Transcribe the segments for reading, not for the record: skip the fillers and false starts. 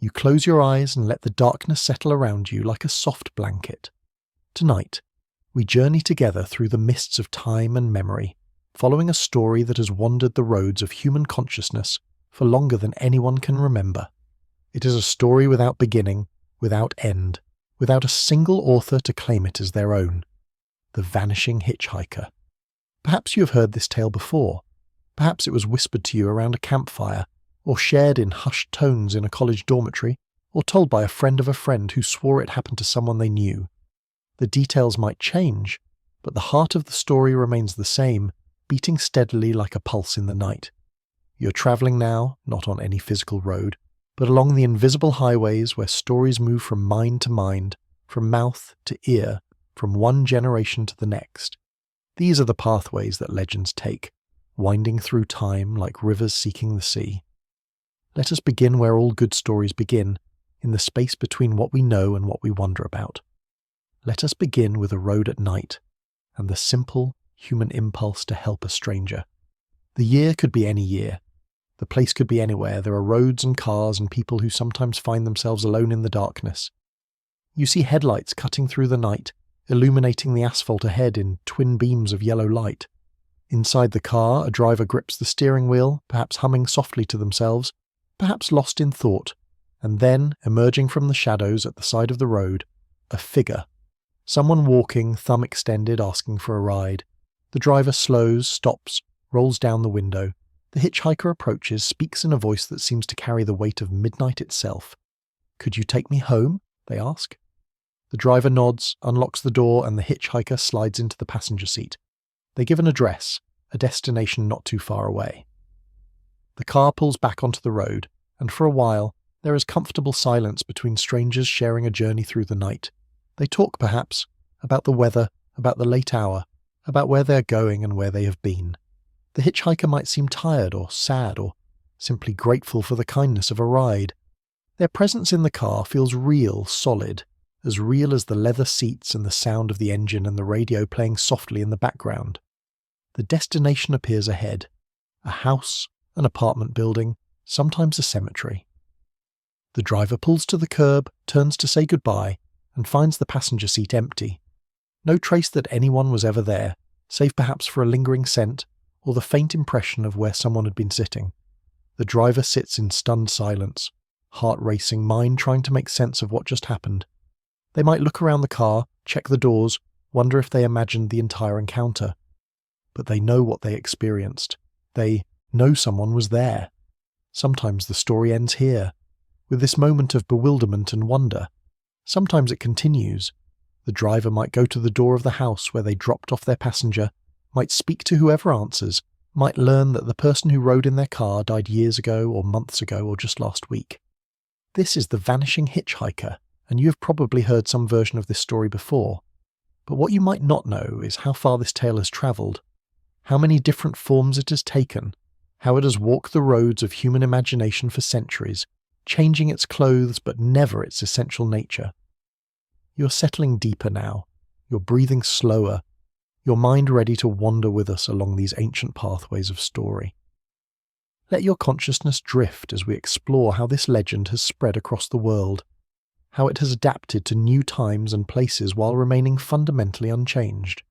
You close your eyes and let the darkness settle around you like a soft blanket. Tonight, we journey together through the mists of time and memory, following a story that has wandered the roads of human consciousness for longer than anyone can remember. It is a story without beginning, without end, without a single author to claim it as their own. The Vanishing Hitchhiker. Perhaps you have heard this tale before. Perhaps it was whispered to you around a campfire, or shared in hushed tones in a college dormitory, or told by a friend of a friend who swore it happened to someone they knew. The details might change, but the heart of the story remains the same, beating steadily like a pulse in the night. You're travelling now, not on any physical road, but along the invisible highways where stories move from mind to mind, from mouth to ear, from one generation to the next. These are the pathways that legends take, winding through time like rivers seeking the sea. Let us begin where all good stories begin, in the space between what we know and what we wonder about. Let us begin with a road at night, and the simple human impulse to help a stranger. The year could be any year. The place could be anywhere. There are roads and cars and people who sometimes find themselves alone in the darkness. You see headlights cutting through the night, illuminating the asphalt ahead in twin beams of yellow light. Inside the car, a driver grips the steering wheel, perhaps humming softly to themselves, perhaps lost in thought, and then, emerging from the shadows at the side of the road, a figure. Someone walking, thumb extended, asking for a ride. The driver slows, stops, rolls down the window. The hitchhiker approaches, speaks in a voice that seems to carry the weight of midnight itself. "Could you take me home?" they ask. The driver nods, unlocks the door, and the hitchhiker slides into the passenger seat. They give an address, a destination not too far away. The car pulls back onto the road, and for a while, there is comfortable silence between strangers sharing a journey through the night. They talk, perhaps, about the weather, about the late hour, about where they are going and where they have been. The hitchhiker might seem tired or sad or simply grateful for the kindness of a ride. Their presence in the car feels real, solid, as real as the leather seats and the sound of the engine and the radio playing softly in the background. The destination appears ahead. A house, an apartment building, sometimes a cemetery. The driver pulls to the curb, turns to say goodbye, and finds the passenger seat empty. No trace that anyone was ever there, save perhaps for a lingering scent, or the faint impression of where someone had been sitting. The driver sits in stunned silence, heart racing, mind trying to make sense of what just happened. They might look around the car, check the doors, wonder if they imagined the entire encounter. But they know what they experienced. They know someone was there. Sometimes the story ends here, with this moment of bewilderment and wonder. Sometimes it continues. The driver might go to the door of the house where they dropped off their passenger, might speak to whoever answers, might learn that the person who rode in their car died years ago or months ago or just last week. This is The Vanishing Hitchhiker, and you have probably heard some version of this story before. But what you might not know is how far this tale has travelled, how many different forms it has taken, how it has walked the roads of human imagination for centuries, changing its clothes but never its essential nature. You're settling deeper now, you're breathing slower, your mind ready to wander with us along these ancient pathways of story. Let your consciousness drift as we explore how this legend has spread across the world, how it has adapted to new times and places while remaining fundamentally unchanged.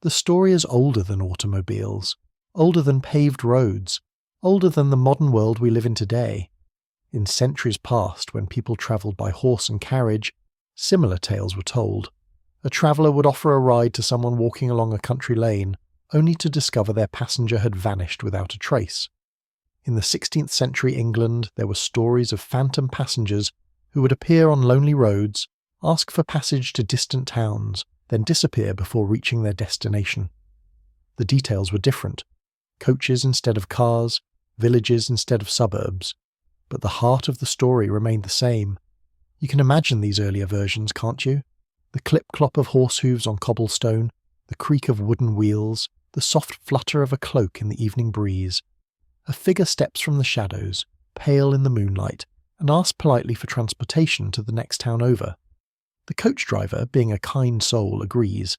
The story is older than automobiles, older than paved roads, older than the modern world we live in today. In centuries past, when people travelled by horse and carriage, similar tales were told. A traveller would offer a ride to someone walking along a country lane, only to discover their passenger had vanished without a trace. In the 16th century England, there were stories of phantom passengers who would appear on lonely roads, ask for passage to distant towns, then disappear before reaching their destination. The details were different. Coaches instead of cars, villages instead of suburbs. But the heart of the story remained the same. You can imagine these earlier versions, can't you? The clip-clop of horse hooves on cobblestone, the creak of wooden wheels, the soft flutter of a cloak in the evening breeze. A figure steps from the shadows, pale in the moonlight, and asks politely for transportation to the next town over. The coach driver, being a kind soul, agrees.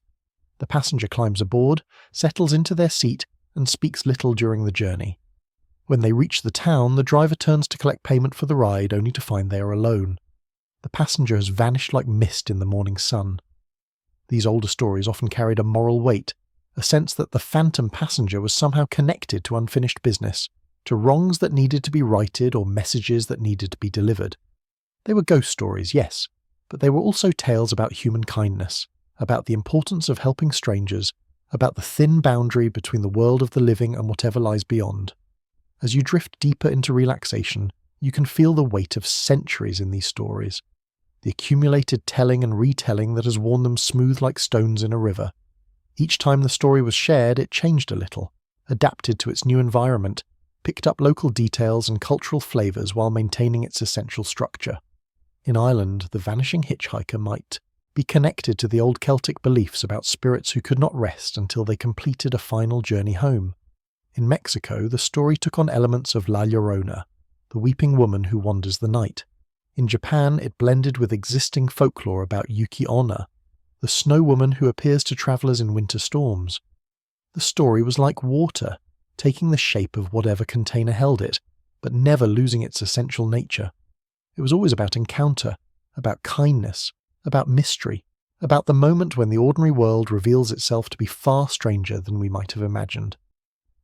The passenger climbs aboard, settles into their seat, and speaks little during the journey. When they reach the town, the driver turns to collect payment for the ride only to find they are alone. The passenger has vanished like mist in the morning sun. These older stories often carried a moral weight, a sense that the phantom passenger was somehow connected to unfinished business, to wrongs that needed to be righted or messages that needed to be delivered. They were ghost stories, yes, but they were also tales about human kindness, about the importance of helping strangers, about the thin boundary between the world of the living and whatever lies beyond. As you drift deeper into relaxation, you can feel the weight of centuries in these stories, the accumulated telling and retelling that has worn them smooth like stones in a river. Each time the story was shared, it changed a little, adapted to its new environment, picked up local details and cultural flavours while maintaining its essential structure. In Ireland, the Vanishing Hitchhiker might be connected to the old Celtic beliefs about spirits who could not rest until they completed a final journey home. In Mexico, the story took on elements of La Llorona, the weeping woman who wanders the night. In Japan, it blended with existing folklore about Yuki Onna, the snow woman who appears to travellers in winter storms. The story was like water, taking the shape of whatever container held it, but never losing its essential nature. It was always about encounter, about kindness, about mystery, about the moment when the ordinary world reveals itself to be far stranger than we might have imagined.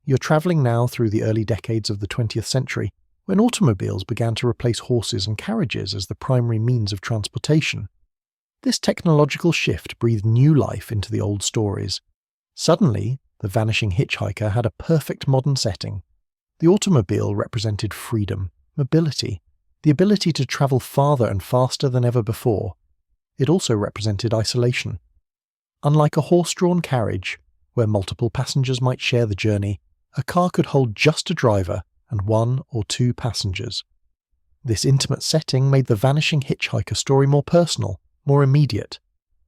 You're travelling now through the early decades of the 20th century, when automobiles began to replace horses and carriages as the primary means of transportation. This technological shift breathed new life into the old stories. Suddenly, the Vanishing Hitchhiker had a perfect modern setting. The automobile represented freedom, mobility, the ability to travel farther and faster than ever before. It also represented isolation. Unlike a horse-drawn carriage, where multiple passengers might share the journey, a car could hold just a driver and one or two passengers. This intimate setting made the Vanishing Hitchhiker story more personal, more immediate.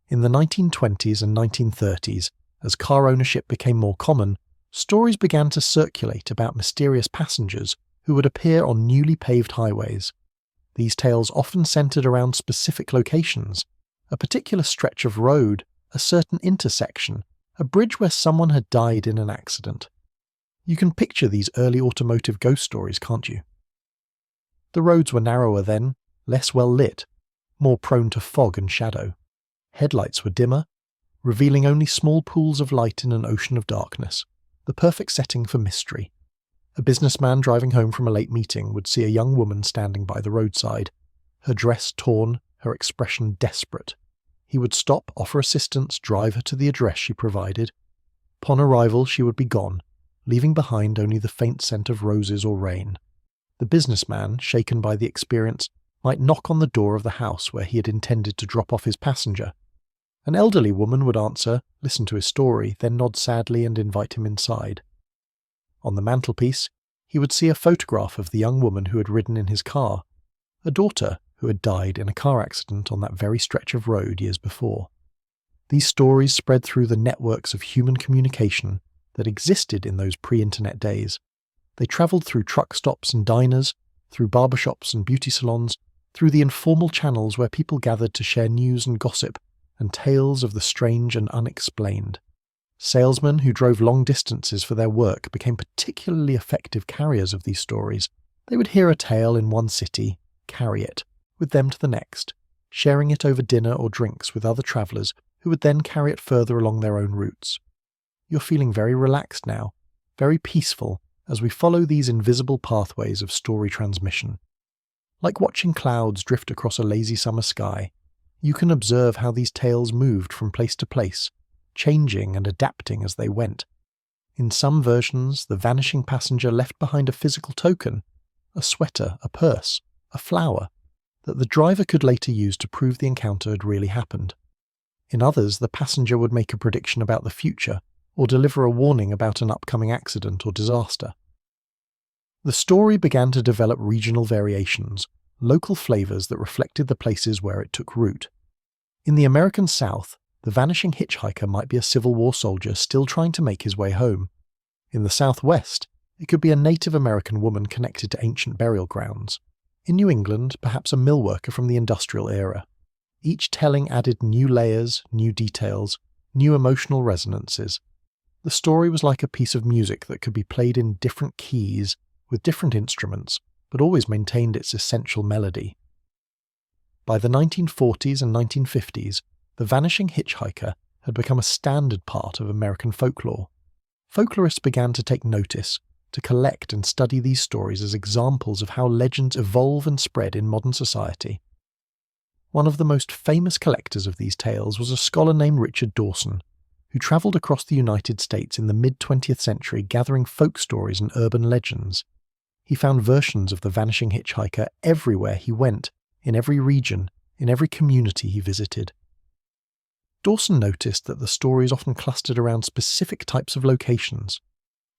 In the 1920s and 1930s, as car ownership became more common, stories began to circulate about mysterious passengers who would appear on newly paved highways. These tales often centered around specific locations, a particular stretch of road, a certain intersection, a bridge where someone had died in an accident. You can picture these early automotive ghost stories, can't you? The roads were narrower then, less well lit, more prone to fog and shadow. Headlights were dimmer, revealing only small pools of light in an ocean of darkness, the perfect setting for mystery. A businessman driving home from a late meeting would see a young woman standing by the roadside, her dress torn, her expression desperate. He would stop, offer assistance, drive her to the address she provided. Upon arrival, she would be gone, leaving behind only the faint scent of roses or rain. The businessman, shaken by the experience, might knock on the door of the house where he had intended to drop off his passenger. An elderly woman would answer, listen to his story, then nod sadly and invite him inside. On the mantelpiece, he would see a photograph of the young woman who had ridden in his car, a daughter who had died in a car accident on that very stretch of road years before. These stories spread through the networks of human communication that existed in those pre-internet days. They travelled through truck stops and diners, through barbershops and beauty salons, through the informal channels where people gathered to share news and gossip, and tales of the strange and unexplained. Salesmen who drove long distances for their work became particularly effective carriers of these stories. They would hear a tale in one city, carry it, with them to the next, sharing it over dinner or drinks with other travellers who would then carry it further along their own routes. You're feeling very relaxed now, very peaceful, as we follow these invisible pathways of story transmission. Like watching clouds drift across a lazy summer sky, you can observe how these tales moved from place to place, changing and adapting as they went. In some versions, the vanishing passenger left behind a physical token, a sweater, a purse, a flower, that the driver could later use to prove the encounter had really happened. In others, the passenger would make a prediction about the future, or deliver a warning about an upcoming accident or disaster. The story began to develop regional variations, local flavours that reflected the places where it took root. In the American South, the Vanishing Hitchhiker might be a Civil War soldier still trying to make his way home. In the Southwest, it could be a Native American woman connected to ancient burial grounds. In New England, perhaps a mill worker from the industrial era. Each telling added new layers, new details, new emotional resonances. The story was like a piece of music that could be played in different keys, with different instruments, but always maintained its essential melody. By the 1940s and 1950s, the Vanishing Hitchhiker had become a standard part of American folklore. Folklorists began to take notice, to collect and study these stories as examples of how legends evolve and spread in modern society. One of the most famous collectors of these tales was a scholar named Richard Dawson, who travelled across the United States in the mid-20th century gathering folk stories and urban legends. He found versions of the Vanishing Hitchhiker everywhere he went, in every region, in every community he visited. Dawson noticed that the stories often clustered around specific types of locations: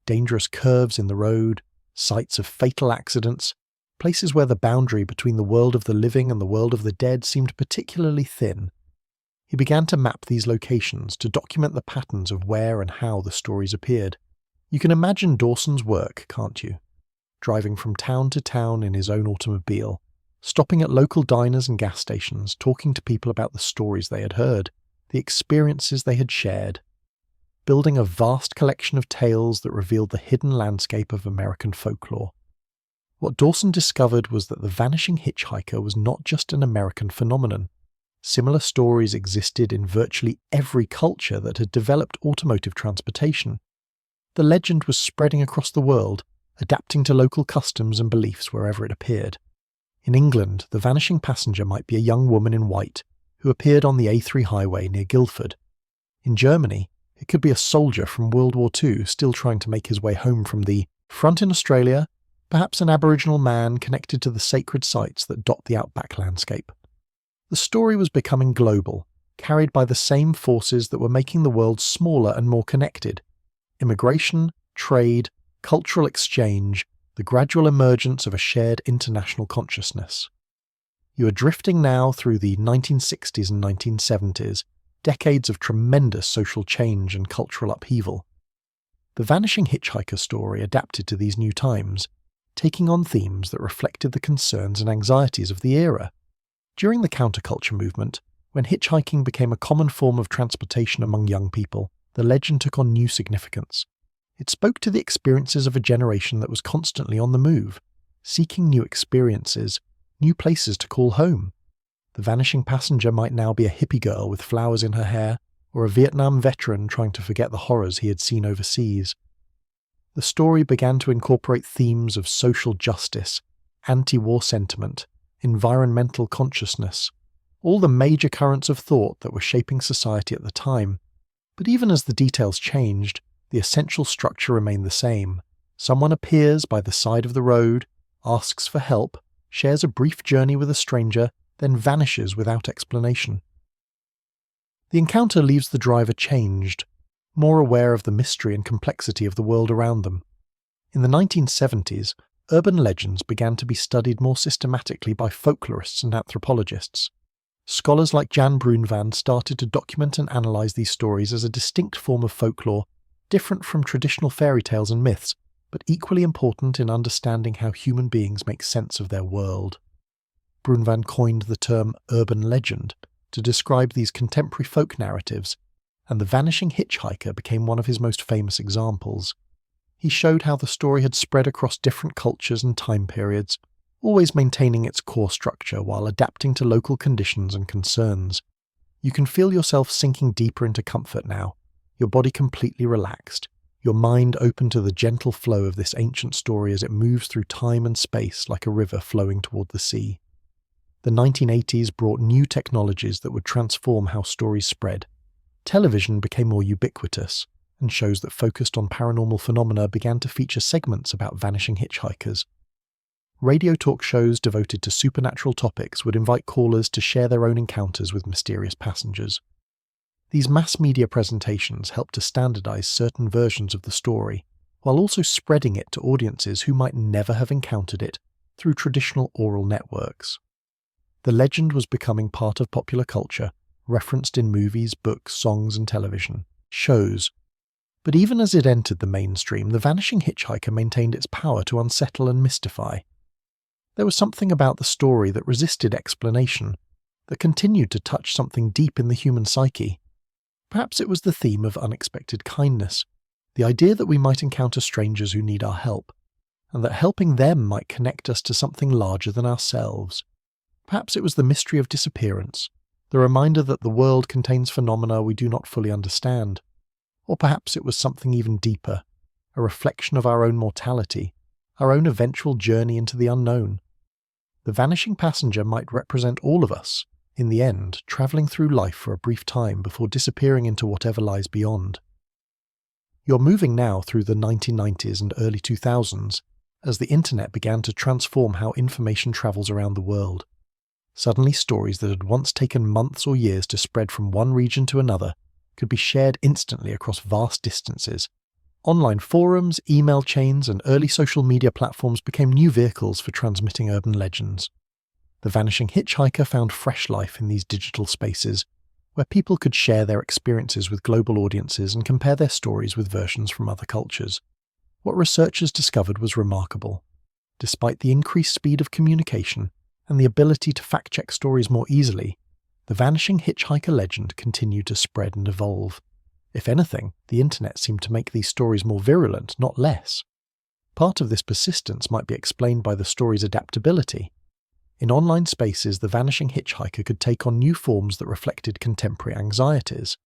dangerous curves in the road, sites of fatal accidents, places where the boundary between the world of the living and the world of the dead seemed particularly thin. He began to map these locations to document the patterns of where and how the stories appeared. You can imagine Dawson's work, can't you? Driving from town to town in his own automobile, stopping at local diners and gas stations, talking to people about the stories they had heard, the experiences they had shared, building a vast collection of tales that revealed the hidden landscape of American folklore. What Dawson discovered was that the Vanishing Hitchhiker was not just an American phenomenon. Similar stories existed in virtually every culture that had developed automotive transportation. The legend was spreading across the world, adapting to local customs and beliefs wherever it appeared. In England, the vanishing passenger might be a young woman in white who appeared on the A3 highway near Guildford. In Germany, it could be a soldier from World War II still trying to make his way home from the front in Australia, perhaps an Aboriginal man connected to the sacred sites that dot the outback landscape. The story was becoming global, carried by the same forces that were making the world smaller and more connected: immigration, trade, cultural exchange, the gradual emergence of a shared international consciousness. You are drifting now through the 1960s and 1970s, decades of tremendous social change and cultural upheaval. The Vanishing Hitchhiker story adapted to these new times, taking on themes that reflected the concerns and anxieties of the era. During the counterculture movement, when hitchhiking became a common form of transportation among young people, the legend took on new significance. It spoke to the experiences of a generation that was constantly on the move, seeking new experiences, new places to call home. The vanishing passenger might now be a hippie girl with flowers in her hair, or a Vietnam veteran trying to forget the horrors he had seen overseas. The story began to incorporate themes of social justice, anti-war sentiment, environmental consciousness, all the major currents of thought that were shaping society at the time. But even as the details changed, the essential structure remained the same. Someone appears by the side of the road, asks for help, shares a brief journey with a stranger, then vanishes without explanation. The encounter leaves the driver changed, more aware of the mystery and complexity of the world around them. In the 1970s, urban legends began to be studied more systematically by folklorists and anthropologists. Scholars like Jan Brunvan started to document and analyse these stories as a distinct form of folklore, different from traditional fairy tales and myths, but equally important in understanding how human beings make sense of their world. Brunvan coined the term urban legend to describe these contemporary folk narratives, and the Vanishing Hitchhiker became one of his most famous examples. He showed how the story had spread across different cultures and time periods, always maintaining its core structure while adapting to local conditions and concerns. You can feel yourself sinking deeper into comfort now, your body completely relaxed, your mind open to the gentle flow of this ancient story as it moves through time and space like a river flowing toward the sea. The 1980s brought new technologies that would transform how stories spread. Television became more ubiquitous, and shows that focused on paranormal phenomena began to feature segments about vanishing hitchhikers. Radio talk shows devoted to supernatural topics would invite callers to share their own encounters with mysterious passengers. These mass media presentations helped to standardize certain versions of the story, while also spreading it to audiences who might never have encountered it through traditional oral networks. The legend was becoming part of popular culture, referenced in movies, books, songs, and television shows. But even as it entered the mainstream, the Vanishing Hitchhiker maintained its power to unsettle and mystify. There was something about the story that resisted explanation, that continued to touch something deep in the human psyche. Perhaps it was the theme of unexpected kindness, the idea that we might encounter strangers who need our help. and that helping them might connect us to something larger than ourselves. Perhaps it was the mystery of disappearance, the reminder that the world contains phenomena we do not fully understand. Or perhaps it was something even deeper, a reflection of our own mortality, our own eventual journey into the unknown. The vanishing passenger might represent all of us, in the end, travelling through life for a brief time before disappearing into whatever lies beyond. You're moving now through the 1990s and early 2000s as the internet began to transform how information travels around the world. Suddenly, stories that had once taken months or years to spread from one region to another could be shared instantly across vast distances. Online forums, email chains, and early social media platforms became new vehicles for transmitting urban legends. The Vanishing Hitchhiker found fresh life in these digital spaces, where people could share their experiences with global audiences and compare their stories with versions from other cultures. What researchers discovered was remarkable. Despite the increased speed of communication and the ability to fact-check stories more easily, the Vanishing Hitchhiker legend continued to spread and evolve. If anything, the internet seemed to make these stories more virulent, not less. Part of this persistence might be explained by the story's adaptability. In online spaces, the Vanishing Hitchhiker could take on new forms that reflected contemporary anxieties.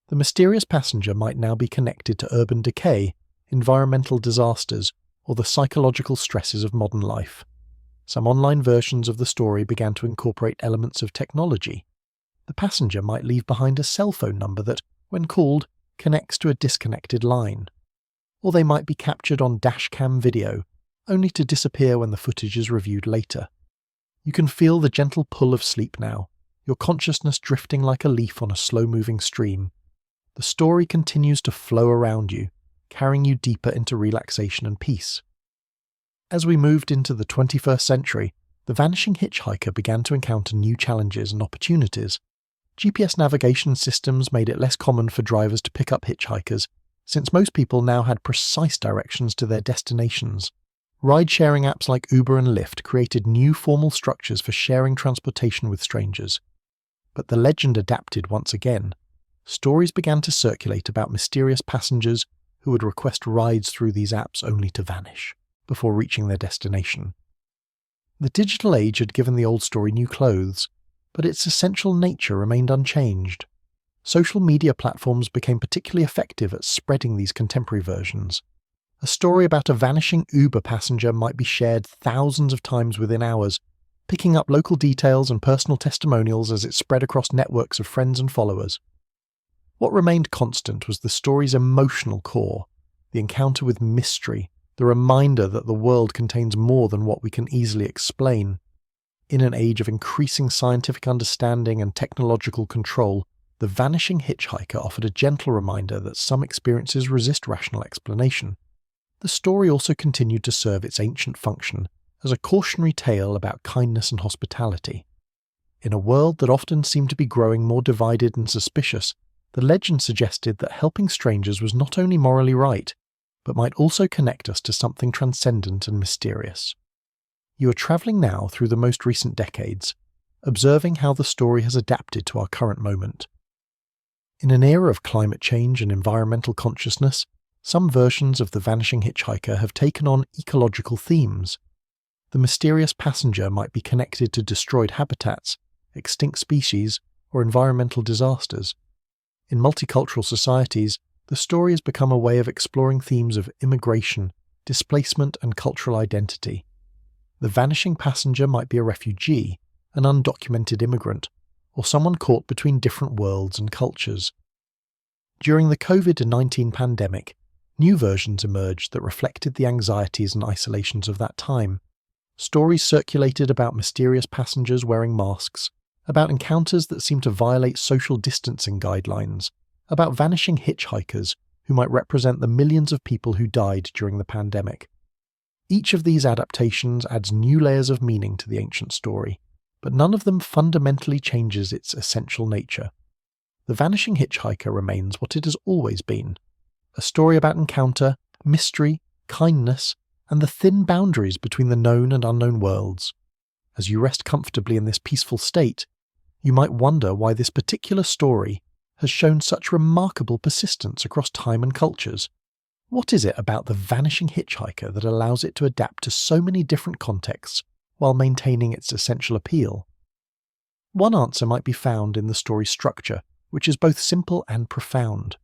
The mysterious passenger might now be connected to urban decay, environmental disasters, or the psychological stresses of modern life. Some online versions of the story began to incorporate elements of technology. The passenger might leave behind a cell phone number that, when called, connects to a disconnected line. Or they might be captured on dashcam video, only to disappear when the footage is reviewed later. You can feel the gentle pull of sleep now, your consciousness drifting like a leaf on a slow-moving stream. The story continues to flow around you, carrying you deeper into relaxation and peace. As we moved into the 21st century, the Vanishing Hitchhiker began to encounter new challenges and opportunities. GPS navigation systems made it less common for drivers to pick up hitchhikers, since most people now had precise directions to their destinations. Ride-sharing apps like Uber and Lyft created new formal structures for sharing transportation with strangers. But the legend adapted once again. Stories began to circulate about mysterious passengers who would request rides through these apps only to vanish before reaching their destination. The digital age had given the old story new clothes, but its essential nature remained unchanged. Social media platforms became particularly effective at spreading these contemporary versions. A story about a vanishing Uber passenger might be shared thousands of times within hours, picking up local details and personal testimonials as it spread across networks of friends and followers. What remained constant was the story's emotional core, the encounter with mystery, the reminder that the world contains more than what we can easily explain. In an age of increasing scientific understanding and technological control, the Vanishing Hitchhiker offered a gentle reminder that some experiences resist rational explanation. The story also continued to serve its ancient function as a cautionary tale about kindness and hospitality. In a world that often seemed to be growing more divided and suspicious, the legend suggested that helping strangers was not only morally right, but might also connect us to something transcendent and mysterious. You are travelling now through the most recent decades, observing how the story has adapted to our current moment. In an era of climate change and environmental consciousness, some versions of the Vanishing Hitchhiker have taken on ecological themes. The mysterious passenger might be connected to destroyed habitats, extinct species, or environmental disasters. In multicultural societies, the story has become a way of exploring themes of immigration, displacement, and cultural identity. The vanishing passenger might be a refugee, an undocumented immigrant, or someone caught between different worlds and cultures. During the COVID-19 pandemic, new versions emerged that reflected the anxieties and isolations of that time. Stories circulated about mysterious passengers wearing masks, about encounters that seemed to violate social distancing guidelines, about vanishing hitchhikers who might represent the millions of people who died during the pandemic. Each of these adaptations adds new layers of meaning to the ancient story, but none of them fundamentally changes its essential nature. The Vanishing Hitchhiker remains what it has always been, a story about encounter, mystery, kindness, and the thin boundaries between the known and unknown worlds. As you rest comfortably in this peaceful state, you might wonder why this particular story has shown such remarkable persistence across time and cultures. What is it about the Vanishing Hitchhiker that allows it to adapt to so many different contexts while maintaining its essential appeal? One answer might be found in the story's structure, which is both simple and profound.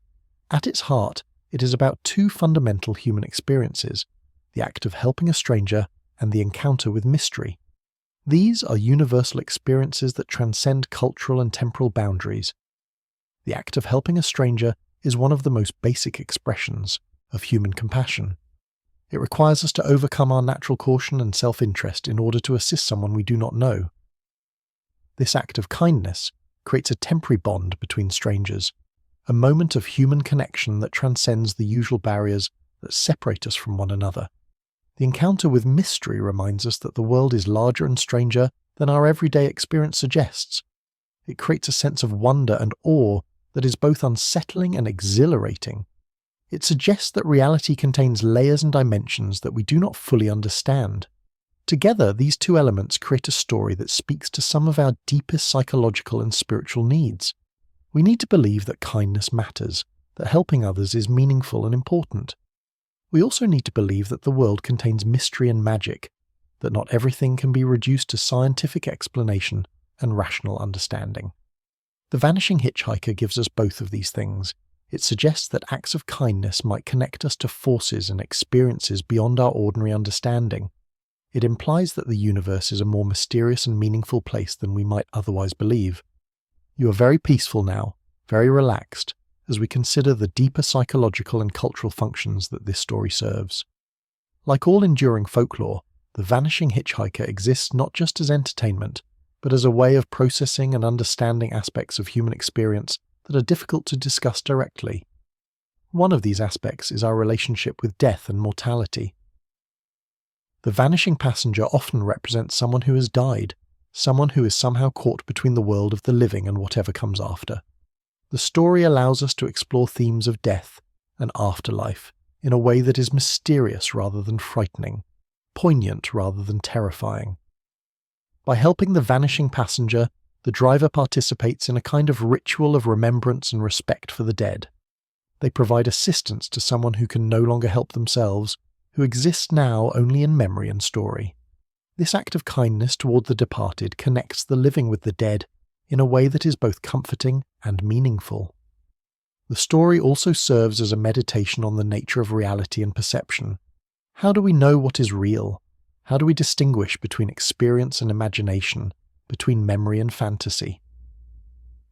At its heart, it is about two fundamental human experiences: the act of helping a stranger and the encounter with mystery. These are universal experiences that transcend cultural and temporal boundaries. The act of helping a stranger is one of the most basic expressions of human compassion. It requires us to overcome our natural caution and self-interest in order to assist someone we do not know. This act of kindness creates a temporary bond between strangers, a moment of human connection that transcends the usual barriers that separate us from one another. The encounter with mystery reminds us that the world is larger and stranger than our everyday experience suggests. It creates a sense of wonder and awe that is both unsettling and exhilarating. It suggests that reality contains layers and dimensions that we do not fully understand. Together, these two elements create a story that speaks to some of our deepest psychological and spiritual needs. We need to believe that kindness matters, that helping others is meaningful and important. We also need to believe that the world contains mystery and magic, that not everything can be reduced to scientific explanation and rational understanding. The Vanishing Hitchhiker gives us both of these things. It suggests that acts of kindness might connect us to forces and experiences beyond our ordinary understanding. It implies that the universe is a more mysterious and meaningful place than we might otherwise believe. You are very peaceful now, very relaxed, as we consider the deeper psychological and cultural functions that this story serves. Like all enduring folklore, The Vanishing Hitchhiker exists not just as entertainment, but as a way of processing and understanding aspects of human experience that are difficult to discuss directly. One of these aspects is our relationship with death and mortality. The vanishing passenger often represents someone who has died, someone who is somehow caught between the world of the living and whatever comes after. The story allows us to explore themes of death and afterlife in a way that is mysterious rather than frightening, poignant rather than terrifying. By helping the vanishing passenger, the driver participates in a kind of ritual of remembrance and respect for the dead. They provide assistance to someone who can no longer help themselves, who exists now only in memory and story. This act of kindness toward the departed connects the living with the dead in a way that is both comforting and meaningful. The story also serves as a meditation on the nature of reality and perception. How do we know what is real? How do we distinguish between experience and imagination, between memory and fantasy?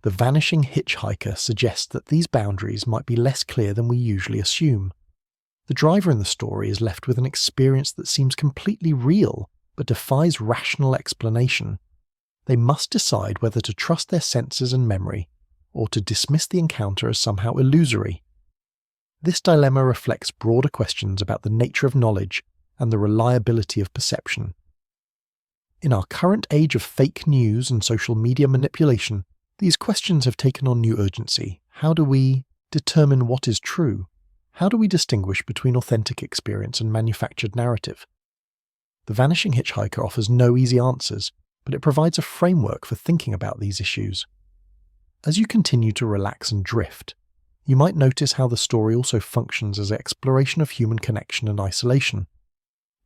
The Vanishing Hitchhiker suggests that these boundaries might be less clear than we usually assume. The driver in the story is left with an experience that seems completely real, but defies rational explanation. They must decide whether to trust their senses and memory, or to dismiss the encounter as somehow illusory. This dilemma reflects broader questions about the nature of knowledge and the reliability of perception. In our current age of fake news and social media manipulation, these questions have taken on new urgency. How do we determine what is true? How do we distinguish between authentic experience and manufactured narrative? The Vanishing Hitchhiker offers no easy answers, but it provides a framework for thinking about these issues. As you continue to relax and drift, you might notice how the story also functions as an exploration of human connection and isolation.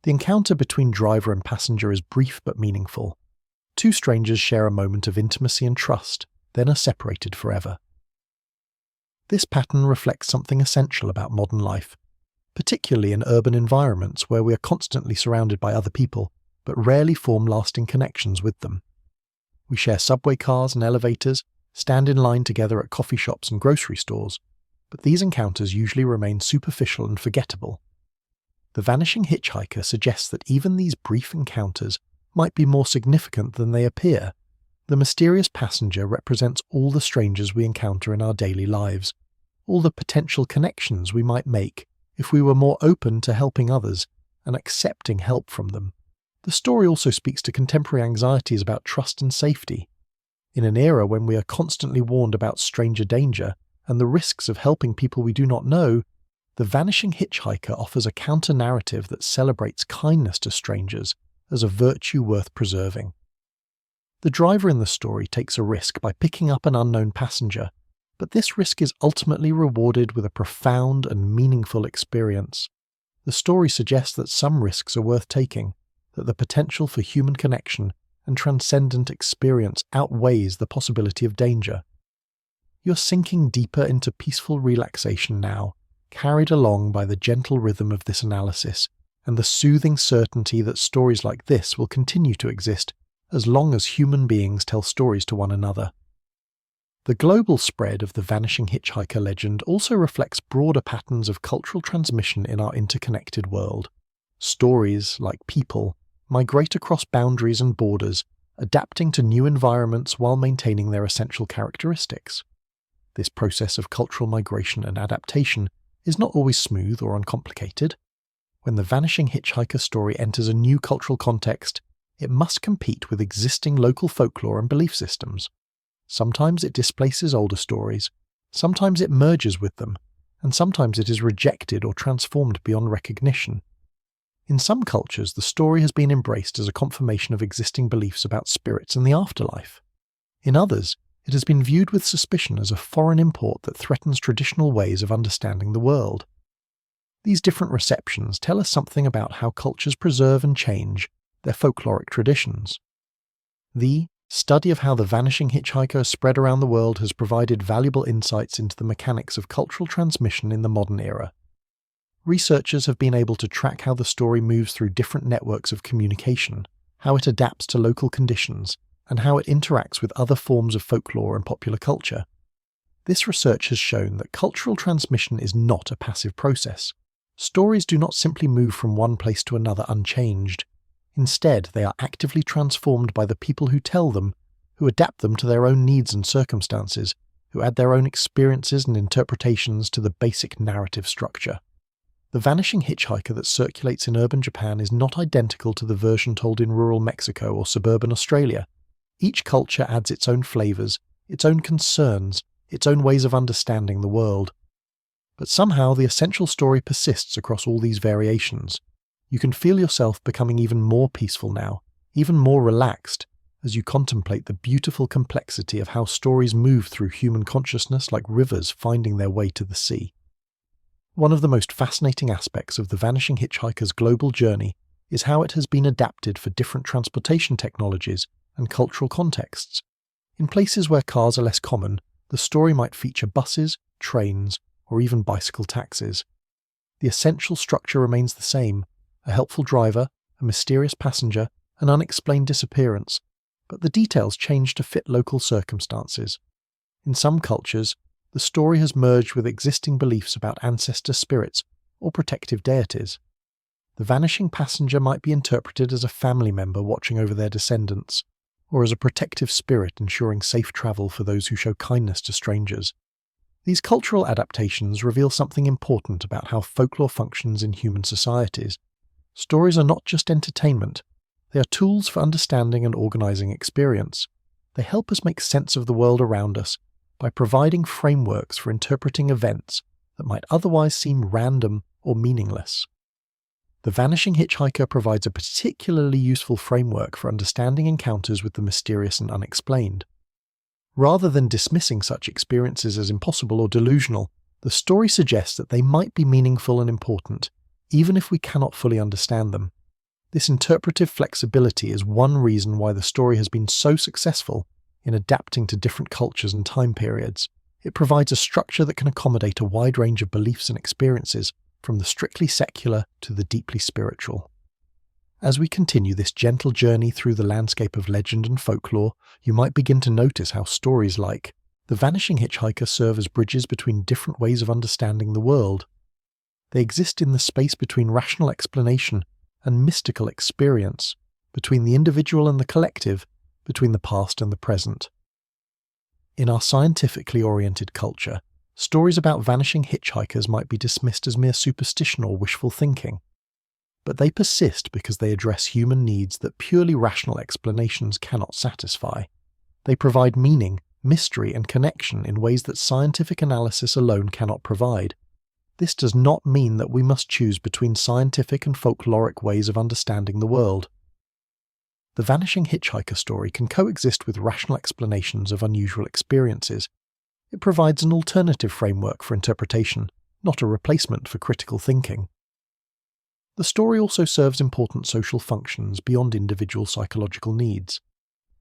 The encounter between driver and passenger is brief but meaningful. Two strangers share a moment of intimacy and trust, then are separated forever. This pattern reflects something essential about modern life, particularly in urban environments where we are constantly surrounded by other people, but rarely form lasting connections with them. We share subway cars and elevators, stand in line together at coffee shops and grocery stores, but these encounters usually remain superficial and forgettable. The Vanishing Hitchhiker suggests that even these brief encounters might be more significant than they appear. The mysterious passenger represents all the strangers we encounter in our daily lives, all the potential connections we might make if we were more open to helping others and accepting help from them. The story also speaks to contemporary anxieties about trust and safety. In an era when we are constantly warned about stranger danger and the risks of helping people we do not know, The Vanishing Hitchhiker offers a counter-narrative that celebrates kindness to strangers as a virtue worth preserving. The driver in the story takes a risk by picking up an unknown passenger, But this risk is ultimately rewarded with a profound and meaningful experience. The story suggests that some risks are worth taking, that the potential for human connection and transcendent experience outweighs the possibility of danger. You're sinking deeper into peaceful relaxation now, carried along by the gentle rhythm of this analysis and the soothing certainty that stories like this will continue to exist as long as human beings tell stories to one another. The global spread of the Vanishing Hitchhiker legend also reflects broader patterns of cultural transmission in our interconnected world. Stories, like people, migrate across boundaries and borders, adapting to new environments while maintaining their essential characteristics. This process of cultural migration and adaptation is not always smooth or uncomplicated. When the Vanishing Hitchhiker story enters a new cultural context, it must compete with existing local folklore and belief systems. Sometimes it displaces older stories, sometimes it merges with them, and sometimes it is rejected or transformed beyond recognition. In some cultures, the story has been embraced as a confirmation of existing beliefs about spirits and the afterlife. In others, it has been viewed with suspicion as a foreign import that threatens traditional ways of understanding the world. These different receptions tell us something about how cultures preserve and change their folkloric traditions. The study of how the Vanishing Hitchhiker spread around the world has provided valuable insights into the mechanics of cultural transmission in the modern era. Researchers have been able to track how the story moves through different networks of communication, how it adapts to local conditions, and how it interacts with other forms of folklore and popular culture. This research has shown that cultural transmission is not a passive process. Stories do not simply move from one place to another unchanged. Instead, they are actively transformed by the people who tell them, who adapt them to their own needs and circumstances, who add their own experiences and interpretations to the basic narrative structure. The Vanishing Hitchhiker that circulates in urban Japan is not identical to the version told in rural Mexico or suburban Australia. Each culture adds its own flavors, its own concerns, its own ways of understanding the world. But somehow the essential story persists across all these variations. You can feel yourself becoming even more peaceful now, even more relaxed, as you contemplate the beautiful complexity of how stories move through human consciousness like rivers finding their way to the sea. One of the most fascinating aspects of the Vanishing Hitchhiker's global journey is how it has been adapted for different transportation technologies and cultural contexts. In places where cars are less common, the story might feature buses, trains, or even bicycle taxis. The essential structure remains the same: a helpful driver, a mysterious passenger, an unexplained disappearance, but the details change to fit local circumstances. In some cultures, the story has merged with existing beliefs about ancestor spirits or protective deities. The vanishing passenger might be interpreted as a family member watching over their descendants, or as a protective spirit ensuring safe travel for those who show kindness to strangers. These cultural adaptations reveal something important about how folklore functions in human societies. Stories are not just entertainment, they are tools for understanding and organizing experience. They help us make sense of the world around us by providing frameworks for interpreting events that might otherwise seem random or meaningless. The Vanishing Hitchhiker provides a particularly useful framework for understanding encounters with the mysterious and unexplained. Rather than dismissing such experiences as impossible or delusional, the story suggests that they might be meaningful and important, even if we cannot fully understand them. This interpretive flexibility is one reason why the story has been so successful in adapting to different cultures and time periods. It provides a structure that can accommodate a wide range of beliefs and experiences, from the strictly secular to the deeply spiritual. As we continue this gentle journey through the landscape of legend and folklore, you might begin to notice how stories like The Vanishing Hitchhiker serve as bridges between different ways of understanding the world. They exist in the space between rational explanation and mystical experience, between the individual and the collective, between the past and the present. In our scientifically oriented culture, stories about vanishing hitchhikers might be dismissed as mere superstition or wishful thinking. But they persist because they address human needs that purely rational explanations cannot satisfy. They provide meaning, mystery, and connection in ways that scientific analysis alone cannot provide. This does not mean that we must choose between scientific and folkloric ways of understanding the world. The Vanishing Hitchhiker story can coexist with rational explanations of unusual experiences. It provides an alternative framework for interpretation, not a replacement for critical thinking. The story also serves important social functions beyond individual psychological needs.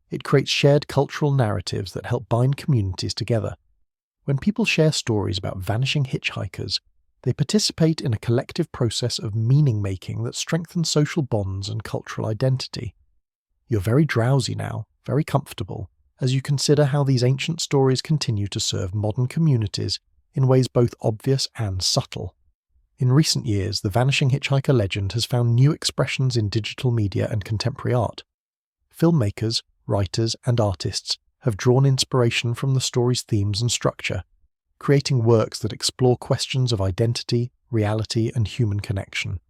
It creates shared cultural narratives that help bind communities together. When people share stories about vanishing hitchhikers, they participate in a collective process of meaning-making that strengthens social bonds and cultural identity. You're very drowsy now, very comfortable, as you consider how these ancient stories continue to serve modern communities in ways both obvious and subtle. In recent years, the Vanishing Hitchhiker legend has found new expressions in digital media and contemporary art. Filmmakers, writers, and artists have drawn inspiration from the story's themes and structure, creating works that explore questions of identity, reality, and human connection.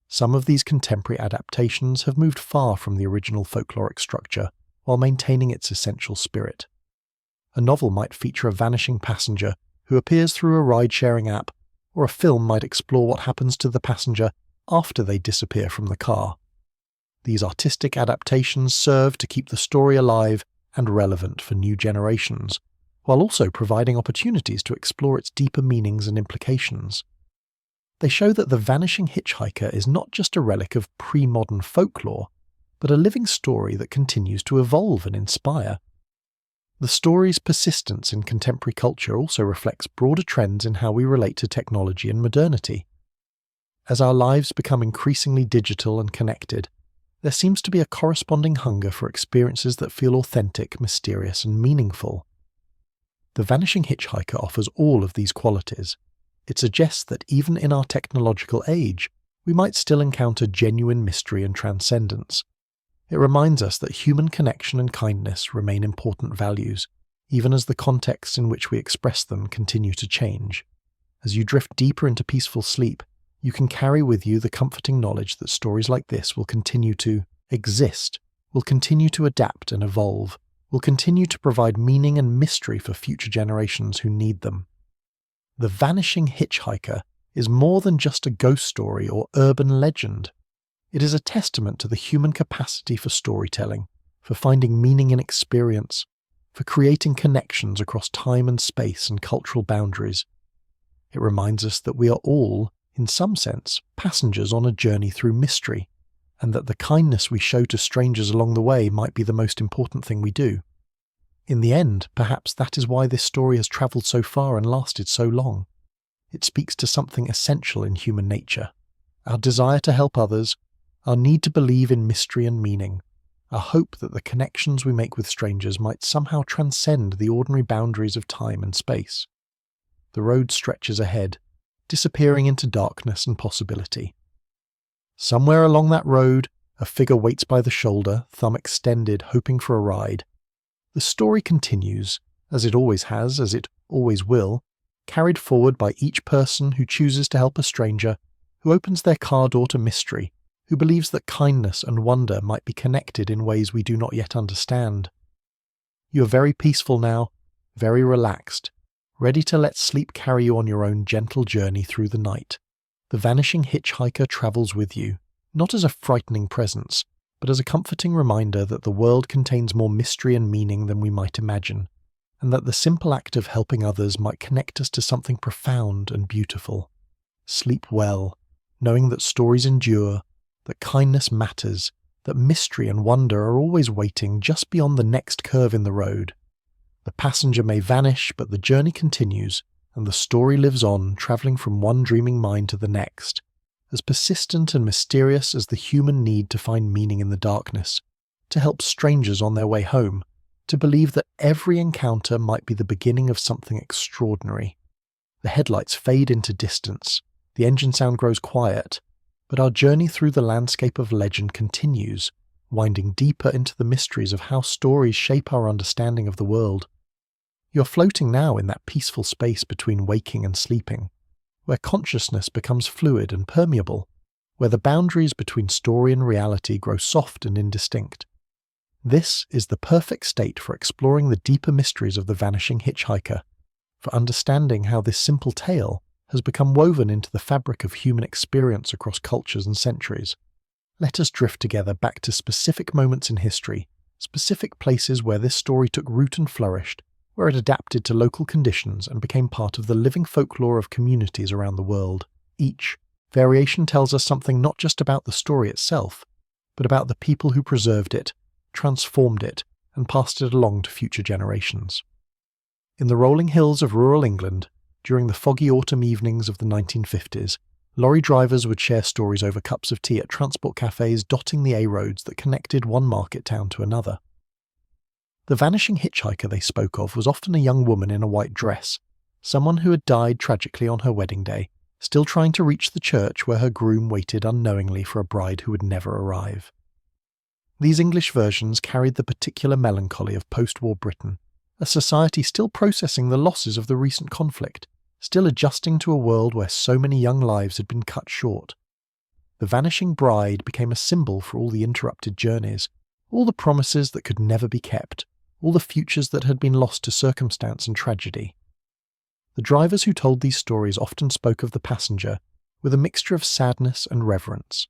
Some of these contemporary adaptations have moved far from the original folkloric structure, while maintaining its essential spirit. A novel might feature a vanishing passenger who appears through a ride-sharing app, or a film might explore what happens to the passenger after they disappear from the car. These artistic adaptations serve to keep the story alive and relevant for new generations, while also providing opportunities to explore its deeper meanings and implications. They show that the Vanishing Hitchhiker is not just a relic of pre-modern folklore, but a living story that continues to evolve and inspire. The story's persistence in contemporary culture also reflects broader trends in how we relate to technology and modernity. As our lives become increasingly digital and connected, there seems to be a corresponding hunger for experiences that feel authentic, mysterious, and meaningful. The Vanishing Hitchhiker offers all of these qualities. It suggests that even in our technological age, we might still encounter genuine mystery and transcendence. It reminds us that human connection and kindness remain important values, even as the contexts in which we express them continue to change. As you drift deeper into peaceful sleep, you can carry with you the comforting knowledge that stories like this will continue to exist, will continue to adapt and evolve, will continue to provide meaning and mystery for future generations who need them. The Vanishing Hitchhiker is more than just a ghost story or urban legend. It is a testament to the human capacity for storytelling, for finding meaning in experience, for creating connections across time and space and cultural boundaries. It reminds us that we are all, in some sense, passengers on a journey through mystery, and that the kindness we show to strangers along the way might be the most important thing we do. In the end, perhaps that is why this story has travelled so far and lasted so long. It speaks to something essential in human nature: our desire to help others, our need to believe in mystery and meaning, our hope that the connections we make with strangers might somehow transcend the ordinary boundaries of time and space. The road stretches ahead, disappearing into darkness and possibility. Somewhere along that road, a figure waits by the shoulder, thumb extended, hoping for a ride. The story continues, as it always has, as it always will, carried forward by each person who chooses to help a stranger, who opens their car door to mystery, who believes that kindness and wonder might be connected in ways we do not yet understand. You are very peaceful now, very relaxed, ready to let sleep carry you on your own gentle journey through the night. The Vanishing Hitchhiker travels with you, not as a frightening presence, but as a comforting reminder that the world contains more mystery and meaning than we might imagine, and that the simple act of helping others might connect us to something profound and beautiful. Sleep well, knowing that stories endure, that kindness matters, that mystery and wonder are always waiting just beyond the next curve in the road. The passenger may vanish, but the journey continues, and the story lives on, travelling from one dreaming mind to the next, as persistent and mysterious as the human need to find meaning in the darkness, to help strangers on their way home, to believe that every encounter might be the beginning of something extraordinary. The headlights fade into distance, the engine sound grows quiet, but our journey through the landscape of legend continues, winding deeper into the mysteries of how stories shape our understanding of the world. You're floating now in that peaceful space between waking and sleeping, where consciousness becomes fluid and permeable, where the boundaries between story and reality grow soft and indistinct. This is the perfect state for exploring the deeper mysteries of the Vanishing Hitchhiker, for understanding how this simple tale has become woven into the fabric of human experience across cultures and centuries. Let us drift together back to specific moments in history, specific places where this story took root and flourished, where it adapted to local conditions and became part of the living folklore of communities around the world. Each variation tells us something not just about the story itself, but about the people who preserved it, transformed it, and passed it along to future generations. In the rolling hills of rural England, during the foggy autumn evenings of the 1950s, lorry drivers would share stories over cups of tea at transport cafes dotting the A-roads that connected one market town to another. The vanishing hitchhiker they spoke of was often a young woman in a white dress, someone who had died tragically on her wedding day, still trying to reach the church where her groom waited unknowingly for a bride who would never arrive. These English versions carried the particular melancholy of post-war Britain, a society still processing the losses of the recent conflict, still adjusting to a world where so many young lives had been cut short. The vanishing bride became a symbol for all the interrupted journeys, all the promises that could never be kept, all the futures that had been lost to circumstance and tragedy. The drivers who told these stories often spoke of the passenger with a mixture of sadness and reverence.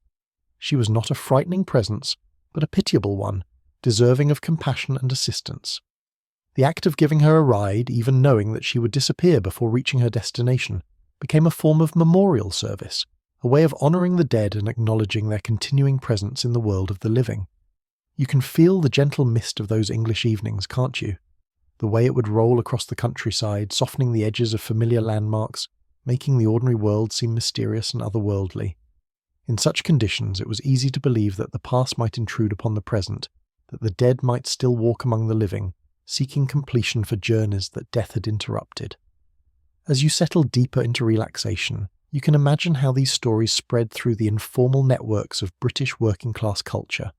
She was not a frightening presence, but a pitiable one, deserving of compassion and assistance. The act of giving her a ride, even knowing that she would disappear before reaching her destination, became a form of memorial service, a way of honouring the dead and acknowledging their continuing presence in the world of the living. You can feel the gentle mist of those English evenings, can't you? The way it would roll across the countryside, softening the edges of familiar landmarks, making the ordinary world seem mysterious and otherworldly. In such conditions, it was easy to believe that the past might intrude upon the present, that the dead might still walk among the living, seeking completion for journeys that death had interrupted. As you settle deeper into relaxation, you can imagine how these stories spread through the informal networks of British working-class culture.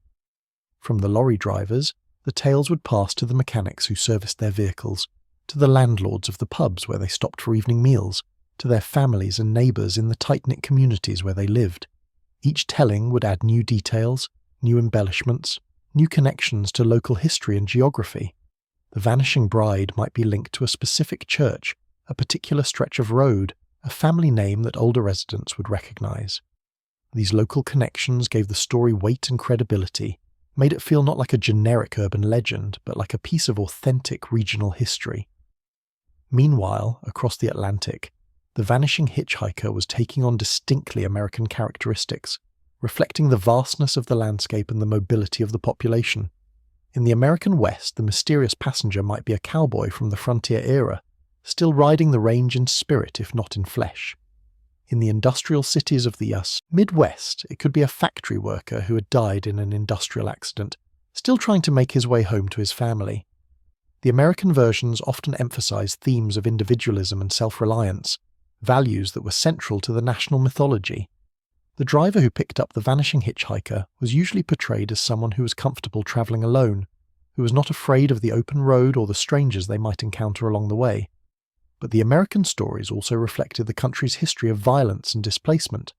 From the lorry drivers, the tales would pass to the mechanics who serviced their vehicles, to the landlords of the pubs where they stopped for evening meals, to their families and neighbours in the tight-knit communities where they lived. Each telling would add new details, new embellishments, new connections to local history and geography. The vanishing bride might be linked to a specific church, a particular stretch of road, a family name that older residents would recognise. These local connections gave the story weight and credibility, made it feel not like a generic urban legend, but like a piece of authentic regional history. Meanwhile, across the Atlantic, the vanishing hitchhiker was taking on distinctly American characteristics, reflecting the vastness of the landscape and the mobility of the population. In the American West, the mysterious passenger might be a cowboy from the frontier era, still riding the range in spirit if not in flesh. In the industrial cities of the US Midwest, it could be a factory worker who had died in an industrial accident, still trying to make his way home to his family. The American versions often emphasized themes of individualism and self-reliance, values that were central to the national mythology. The driver who picked up the vanishing hitchhiker was usually portrayed as someone who was comfortable travelling alone, who was not afraid of the open road or the strangers they might encounter along the way. But the American stories also reflected the country's history of violence and displacement.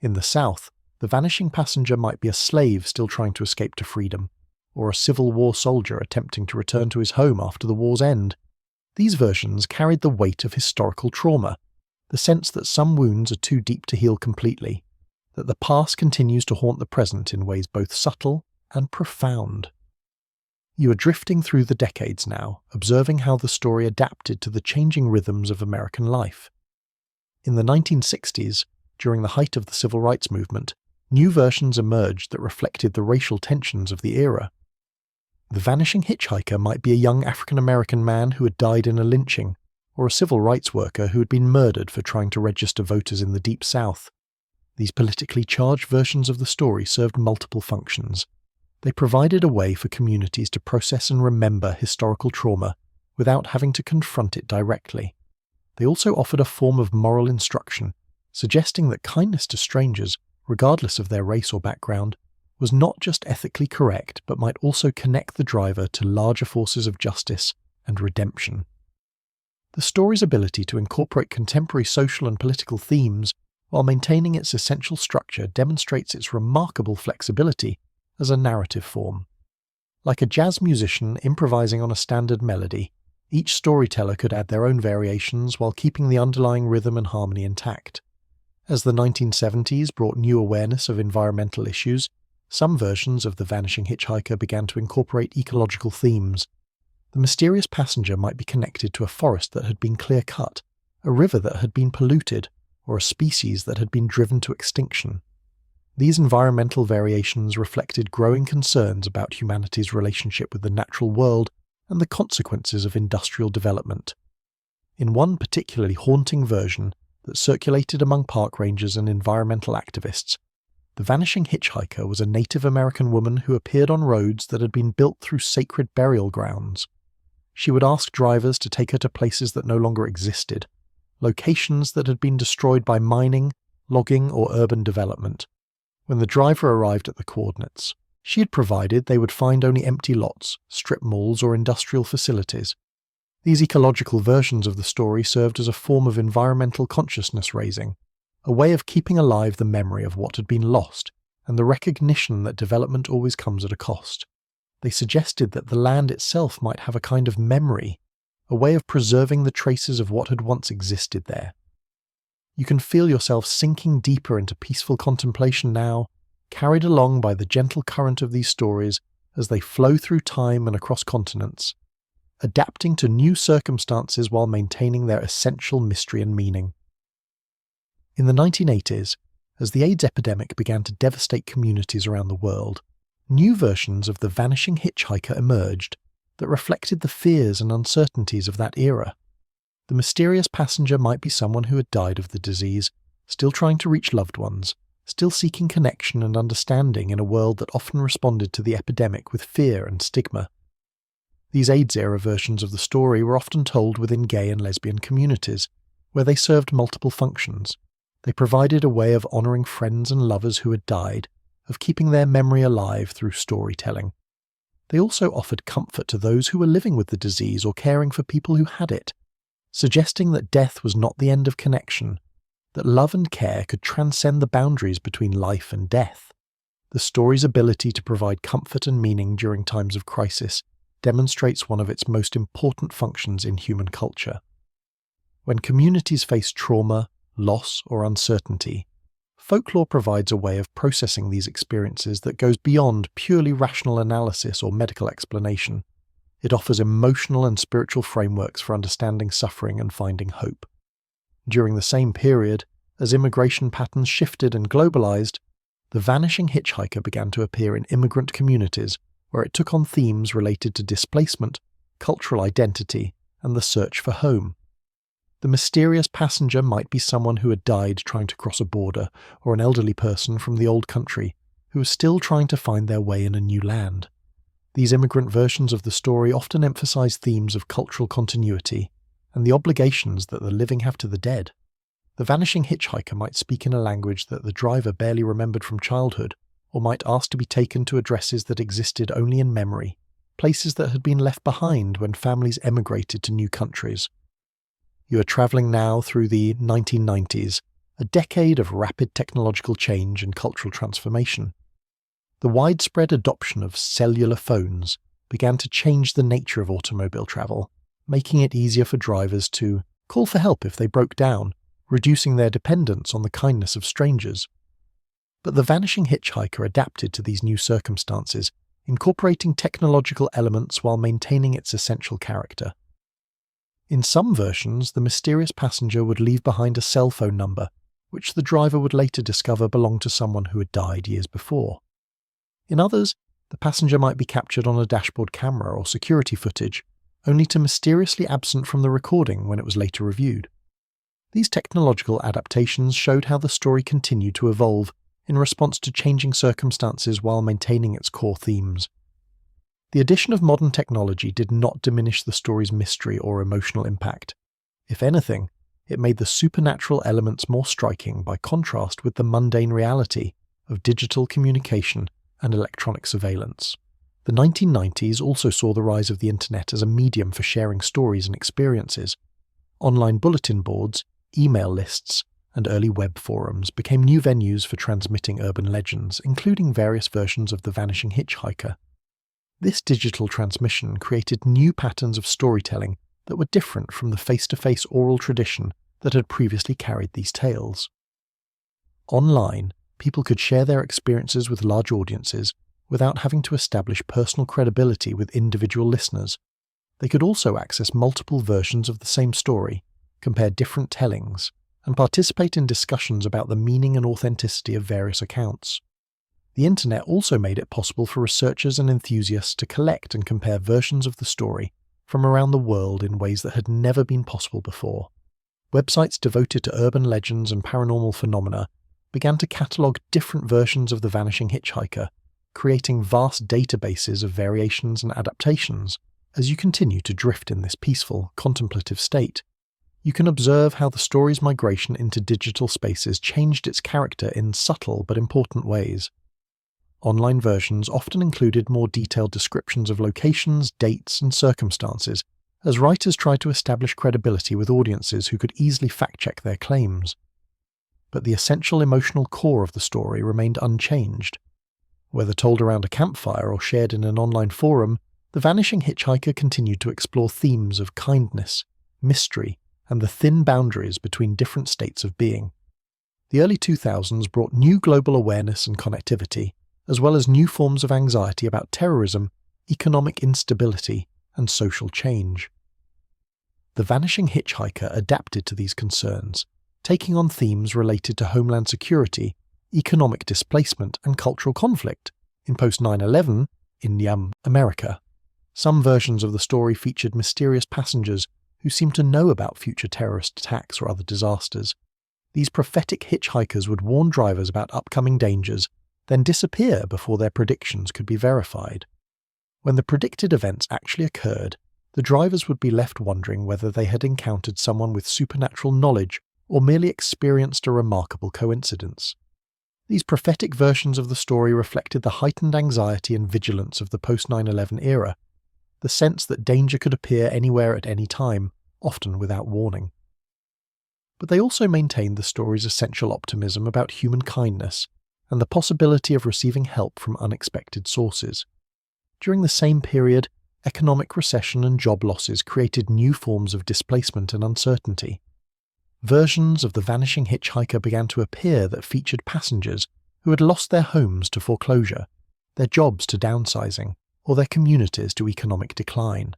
In the South, the vanishing passenger might be a slave still trying to escape to freedom, or a Civil War soldier attempting to return to his home after the war's end. These versions carried the weight of historical trauma, the sense that some wounds are too deep to heal completely, that the past continues to haunt the present in ways both subtle and profound. You are drifting through the decades now, observing how the story adapted to the changing rhythms of American life. In the 1960s, during the height of the Civil Rights Movement, new versions emerged that reflected the racial tensions of the era. The vanishing hitchhiker might be a young African-American man who had died in a lynching, or a civil rights worker who had been murdered for trying to register voters in the Deep South. These politically charged versions of the story served multiple functions. They provided a way for communities to process and remember historical trauma without having to confront it directly. They also offered a form of moral instruction, suggesting that kindness to strangers, regardless of their race or background, was not just ethically correct but might also connect the driver to larger forces of justice and redemption. The story's ability to incorporate contemporary social and political themes while maintaining its essential structure demonstrates its remarkable flexibility as a narrative form. Like a jazz musician improvising on a standard melody, each storyteller could add their own variations while keeping the underlying rhythm and harmony intact. As the 1970s brought new awareness of environmental issues, some versions of The Vanishing Hitchhiker began to incorporate ecological themes. The mysterious passenger might be connected to a forest that had been clear-cut, a river that had been polluted, or a species that had been driven to extinction. These environmental variations reflected growing concerns about humanity's relationship with the natural world and the consequences of industrial development. In one particularly haunting version that circulated among park rangers and environmental activists, the Vanishing Hitchhiker was a Native American woman who appeared on roads that had been built through sacred burial grounds. She would ask drivers to take her to places that no longer existed, locations that had been destroyed by mining, logging, or urban development. When the driver arrived at the coordinates, she had provided they would find only empty lots, strip malls, or industrial facilities. These ecological versions of the story served as a form of environmental consciousness raising, a way of keeping alive the memory of what had been lost and the recognition that development always comes at a cost. They suggested that the land itself might have a kind of memory, a way of preserving the traces of what had once existed there. You can feel yourself sinking deeper into peaceful contemplation now, carried along by the gentle current of these stories as they flow through time and across continents, adapting to new circumstances while maintaining their essential mystery and meaning. In the 1980s, as the AIDS epidemic began to devastate communities around the world, new versions of the Vanishing Hitchhiker emerged that reflected the fears and uncertainties of that era. The mysterious passenger might be someone who had died of the disease, still trying to reach loved ones, still seeking connection and understanding in a world that often responded to the epidemic with fear and stigma. These AIDS-era versions of the story were often told within gay and lesbian communities, where they served multiple functions. They provided a way of honouring friends and lovers who had died, of keeping their memory alive through storytelling. They also offered comfort to those who were living with the disease or caring for people who had it, suggesting that death was not the end of connection, that love and care could transcend the boundaries between life and death. The story's ability to provide comfort and meaning during times of crisis demonstrates one of its most important functions in human culture. When communities face trauma, loss, or uncertainty, folklore provides a way of processing these experiences that goes beyond purely rational analysis or medical explanation. It offers emotional and spiritual frameworks for understanding suffering and finding hope. During the same period, as immigration patterns shifted and globalized, the Vanishing Hitchhiker began to appear in immigrant communities where it took on themes related to displacement, cultural identity, and the search for home. The mysterious passenger might be someone who had died trying to cross a border, or an elderly person from the old country who was still trying to find their way in a new land. These immigrant versions of the story often emphasize themes of cultural continuity and the obligations that the living have to the dead. The Vanishing Hitchhiker might speak in a language that the driver barely remembered from childhood, or might ask to be taken to addresses that existed only in memory, places that had been left behind when families emigrated to new countries. You are travelling now through the 1990s, a decade of rapid technological change and cultural transformation. The widespread adoption of cellular phones began to change the nature of automobile travel, making it easier for drivers to call for help if they broke down, reducing their dependence on the kindness of strangers. But the Vanishing Hitchhiker adapted to these new circumstances, incorporating technological elements while maintaining its essential character. In some versions, the mysterious passenger would leave behind a cell phone number, which the driver would later discover belonged to someone who had died years before. In others, the passenger might be captured on a dashboard camera or security footage, only to mysteriously absent from the recording when it was later reviewed. These technological adaptations showed how the story continued to evolve in response to changing circumstances while maintaining its core themes. The addition of modern technology did not diminish the story's mystery or emotional impact. If anything, it made the supernatural elements more striking by contrast with the mundane reality of digital communication and electronic surveillance. The 1990s also saw the rise of the internet as a medium for sharing stories and experiences. Online bulletin boards, email lists, and early web forums became new venues for transmitting urban legends, including various versions of the Vanishing Hitchhiker. This digital transmission created new patterns of storytelling that were different from the face-to-face oral tradition that had previously carried these tales. Online, people could share their experiences with large audiences without having to establish personal credibility with individual listeners. They could also access multiple versions of the same story, compare different tellings, and participate in discussions about the meaning and authenticity of various accounts. The internet also made it possible for researchers and enthusiasts to collect and compare versions of the story from around the world in ways that had never been possible before. Websites devoted to urban legends and paranormal phenomena began to catalogue different versions of the Vanishing Hitchhiker, creating vast databases of variations and adaptations. As you continue to drift in this peaceful, contemplative state, you can observe how the story's migration into digital spaces changed its character in subtle but important ways. Online versions often included more detailed descriptions of locations, dates, and circumstances, as writers tried to establish credibility with audiences who could easily fact-check their claims. But the essential emotional core of the story remained unchanged. Whether told around a campfire or shared in an online forum, The Vanishing Hitchhiker continued to explore themes of kindness, mystery, and the thin boundaries between different states of being. The early 2000s brought new global awareness and connectivity, as well as new forms of anxiety about terrorism, economic instability, and social change. The Vanishing Hitchhiker adapted to these concerns, taking on themes related to homeland security, economic displacement, and cultural conflict in post-9/11 in America. Some versions of the story featured mysterious passengers who seemed to know about future terrorist attacks or other disasters. These prophetic hitchhikers would warn drivers about upcoming dangers, then disappear before their predictions could be verified. When the predicted events actually occurred, the drivers would be left wondering whether they had encountered someone with supernatural knowledge or merely experienced a remarkable coincidence. These prophetic versions of the story reflected the heightened anxiety and vigilance of the post-9/11 era, the sense that danger could appear anywhere at any time, often without warning. But they also maintained the story's essential optimism about human kindness and the possibility of receiving help from unexpected sources. During the same period, economic recession and job losses created new forms of displacement and uncertainty. Versions of The Vanishing Hitchhiker began to appear that featured passengers who had lost their homes to foreclosure, their jobs to downsizing, or their communities to economic decline.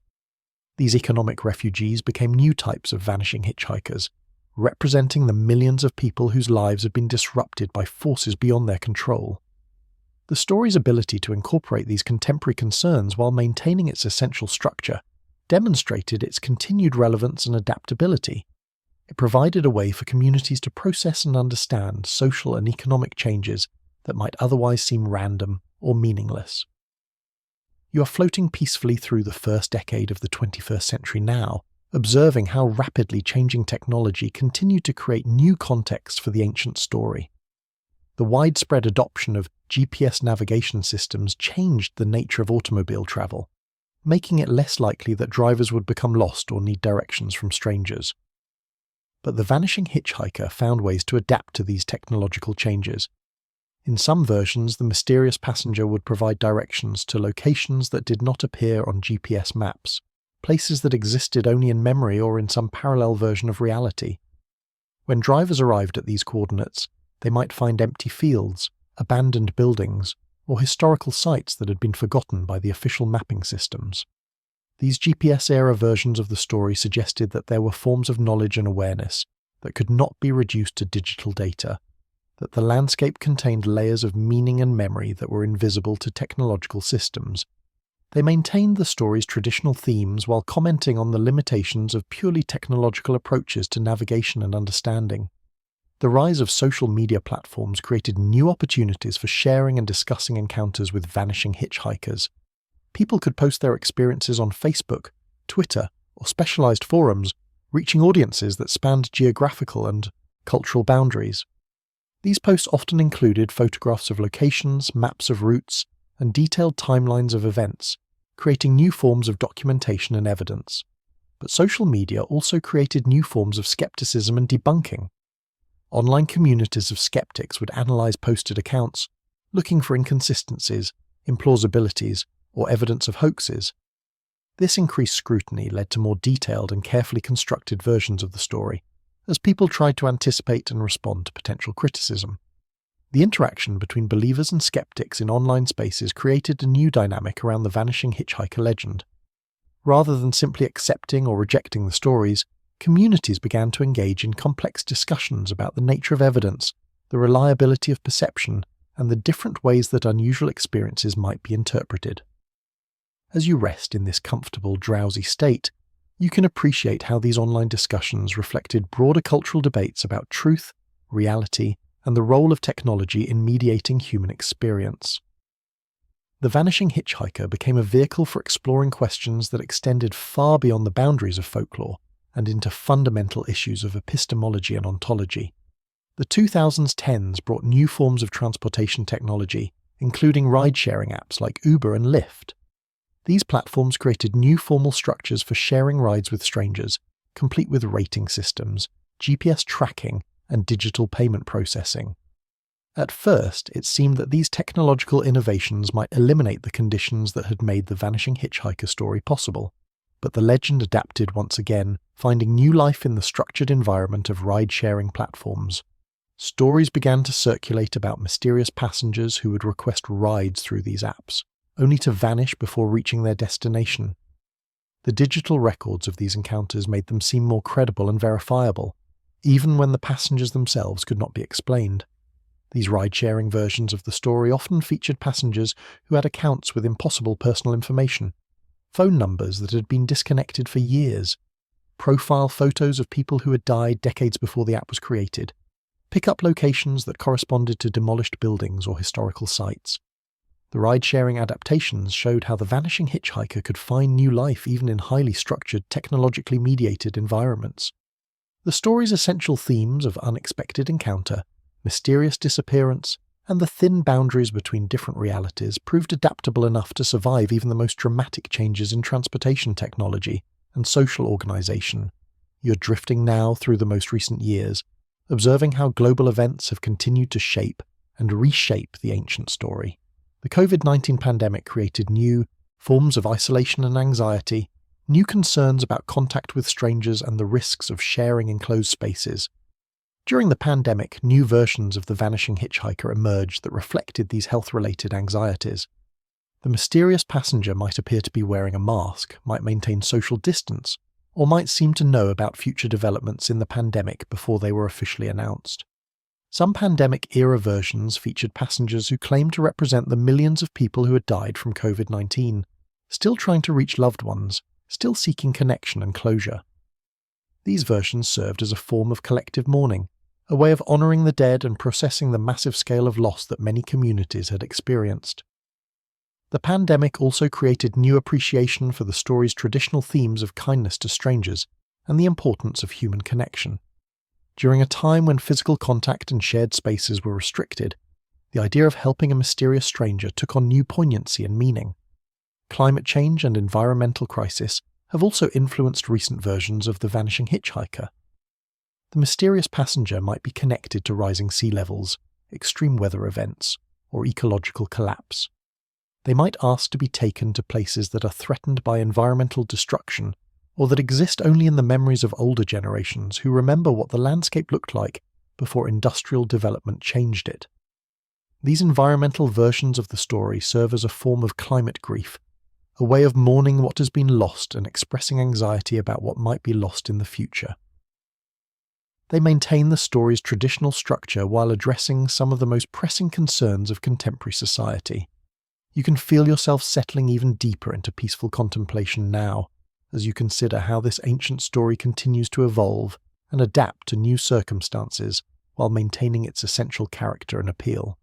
These economic refugees became new types of vanishing hitchhikers, representing the millions of people whose lives had been disrupted by forces beyond their control. The story's ability to incorporate these contemporary concerns while maintaining its essential structure demonstrated its continued relevance and adaptability. It provided a way for communities to process and understand social and economic changes that might otherwise seem random or meaningless. You are floating peacefully through the first decade of the 21st century now, observing how rapidly changing technology continued to create new contexts for the ancient story. The widespread adoption of GPS navigation systems changed the nature of automobile travel, making it less likely that drivers would become lost or need directions from strangers. But the Vanishing Hitchhiker found ways to adapt to these technological changes. In some versions, the mysterious passenger would provide directions to locations that did not appear on GPS maps, places that existed only in memory or in some parallel version of reality. When drivers arrived at these coordinates, they might find empty fields, abandoned buildings, or historical sites that had been forgotten by the official mapping systems. These GPS-era versions of the story suggested that there were forms of knowledge and awareness that could not be reduced to digital data, that the landscape contained layers of meaning and memory that were invisible to technological systems. They maintained the story's traditional themes while commenting on the limitations of purely technological approaches to navigation and understanding. The rise of social media platforms created new opportunities for sharing and discussing encounters with vanishing hitchhikers. People could post their experiences on Facebook, Twitter, or specialized forums, reaching audiences that spanned geographical and cultural boundaries. These posts often included photographs of locations, maps of routes, and detailed timelines of events, creating new forms of documentation and evidence. But social media also created new forms of skepticism and debunking. Online communities of skeptics would analyze posted accounts, looking for inconsistencies, implausibilities, or evidence of hoaxes. This increased scrutiny led to more detailed and carefully constructed versions of the story, as people tried to anticipate and respond to potential criticism. The interaction between believers and skeptics in online spaces created a new dynamic around the Vanishing Hitchhiker legend. Rather than simply accepting or rejecting the stories, communities began to engage in complex discussions about the nature of evidence, the reliability of perception, and the different ways that unusual experiences might be interpreted. As you rest in this comfortable, drowsy state, you can appreciate how these online discussions reflected broader cultural debates about truth, reality, and the role of technology in mediating human experience. The Vanishing Hitchhiker became a vehicle for exploring questions that extended far beyond the boundaries of folklore and into fundamental issues of epistemology and ontology. The 2010s brought new forms of transportation technology, including ride-sharing apps like Uber and Lyft. These platforms created new formal structures for sharing rides with strangers, complete with rating systems, GPS tracking, and digital payment processing. At first, it seemed that these technological innovations might eliminate the conditions that had made the Vanishing Hitchhiker story possible, but the legend adapted once again, finding new life in the structured environment of ride-sharing platforms. Stories began to circulate about mysterious passengers who would request rides through these apps, only to vanish before reaching their destination. The digital records of these encounters made them seem more credible and verifiable, even when the passengers themselves could not be explained. These ride-sharing versions of the story often featured passengers who had accounts with impossible personal information, phone numbers that had been disconnected for years, profile photos of people who had died decades before the app was created, pick-up locations that corresponded to demolished buildings or historical sites. The ride-sharing adaptations showed how the Vanishing Hitchhiker could find new life even in highly structured, technologically mediated environments. The story's essential themes of unexpected encounter, mysterious disappearance, and the thin boundaries between different realities proved adaptable enough to survive even the most dramatic changes in transportation technology and social organization. You're drifting now through the most recent years, observing how global events have continued to shape and reshape the ancient story. The COVID-19 pandemic created new forms of isolation and anxiety, new concerns about contact with strangers and the risks of sharing enclosed spaces. During the pandemic, new versions of the Vanishing Hitchhiker emerged that reflected these health-related anxieties. The mysterious passenger might appear to be wearing a mask, might maintain social distance, or might seem to know about future developments in the pandemic before they were officially announced. Some pandemic-era versions featured passengers who claimed to represent the millions of people who had died from COVID-19, still trying to reach loved ones, still seeking connection and closure. These versions served as a form of collective mourning, a way of honouring the dead and processing the massive scale of loss that many communities had experienced. The pandemic also created new appreciation for the story's traditional themes of kindness to strangers and the importance of human connection. During a time when physical contact and shared spaces were restricted, the idea of helping a mysterious stranger took on new poignancy and meaning. Climate change and environmental crisis have also influenced recent versions of the Vanishing Hitchhiker. The mysterious passenger might be connected to rising sea levels, extreme weather events, or ecological collapse. They might ask to be taken to places that are threatened by environmental destruction, or that exist only in the memories of older generations who remember what the landscape looked like before industrial development changed it. These environmental versions of the story serve as a form of climate grief, a way of mourning what has been lost and expressing anxiety about what might be lost in the future. They maintain the story's traditional structure while addressing some of the most pressing concerns of contemporary society. You can feel yourself settling even deeper into peaceful contemplation now, as you consider how this ancient story continues to evolve and adapt to new circumstances while maintaining its essential character and appeal.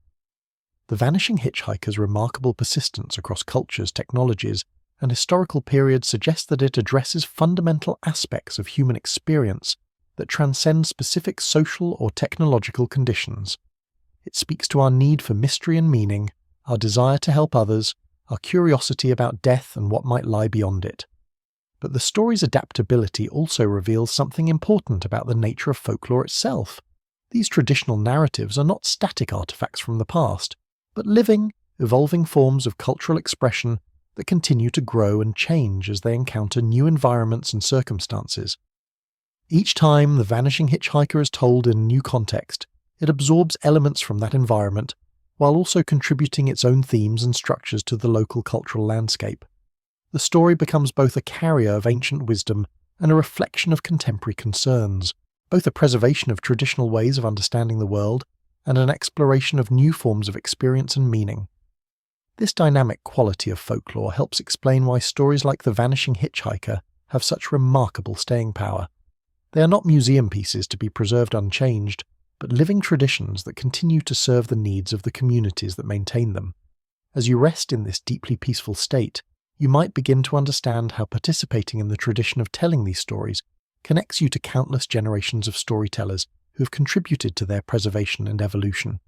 The Vanishing Hitchhiker's remarkable persistence across cultures, technologies, and historical periods suggests that it addresses fundamental aspects of human experience that transcend specific social or technological conditions. It speaks to our need for mystery and meaning, our desire to help others, our curiosity about death and what might lie beyond it. But the story's adaptability also reveals something important about the nature of folklore itself. These traditional narratives are not static artifacts from the past, but living, evolving forms of cultural expression that continue to grow and change as they encounter new environments and circumstances. Each time the Vanishing Hitchhiker is told in a new context, it absorbs elements from that environment, while also contributing its own themes and structures to the local cultural landscape. The story becomes both a carrier of ancient wisdom and a reflection of contemporary concerns, both a preservation of traditional ways of understanding the world and an exploration of new forms of experience and meaning. This dynamic quality of folklore helps explain why stories like The Vanishing Hitchhiker have such remarkable staying power. They are not museum pieces to be preserved unchanged, but living traditions that continue to serve the needs of the communities that maintain them. As you rest in this deeply peaceful state, you might begin to understand how participating in the tradition of telling these stories connects you to countless generations of storytellers who have contributed to their preservation and evolution.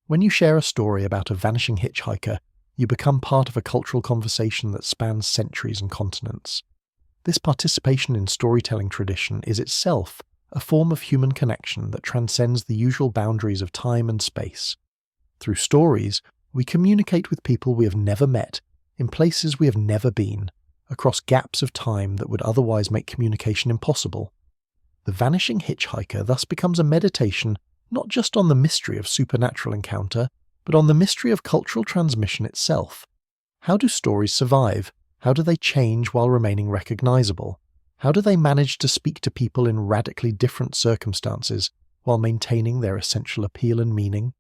When you share a story about a vanishing hitchhiker, you become part of a cultural conversation that spans centuries and continents. This participation in storytelling tradition is itself a form of human connection that transcends the usual boundaries of time and space. Through stories, we communicate with people we have never met, in places we have never been, across gaps of time that would otherwise make communication impossible. The Vanishing Hitchhiker thus becomes a meditation not just on the mystery of supernatural encounter, but on the mystery of cultural transmission itself. How do stories survive? How do they change while remaining recognizable? How do they manage to speak to people in radically different circumstances while maintaining their essential appeal and meaning?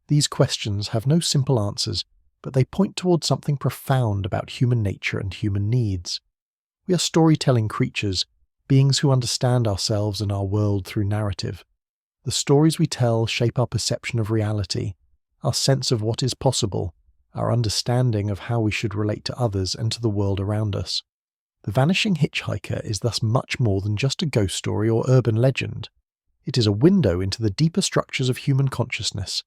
These questions have no simple answers, but they point towards something profound about human nature and human needs. We are storytelling creatures, beings who understand ourselves and our world through narrative. The stories we tell shape our perception of reality, our sense of what is possible, our understanding of how we should relate to others and to the world around us. The Vanishing Hitchhiker is thus much more than just a ghost story or urban legend. It is a window into the deeper structures of human consciousness,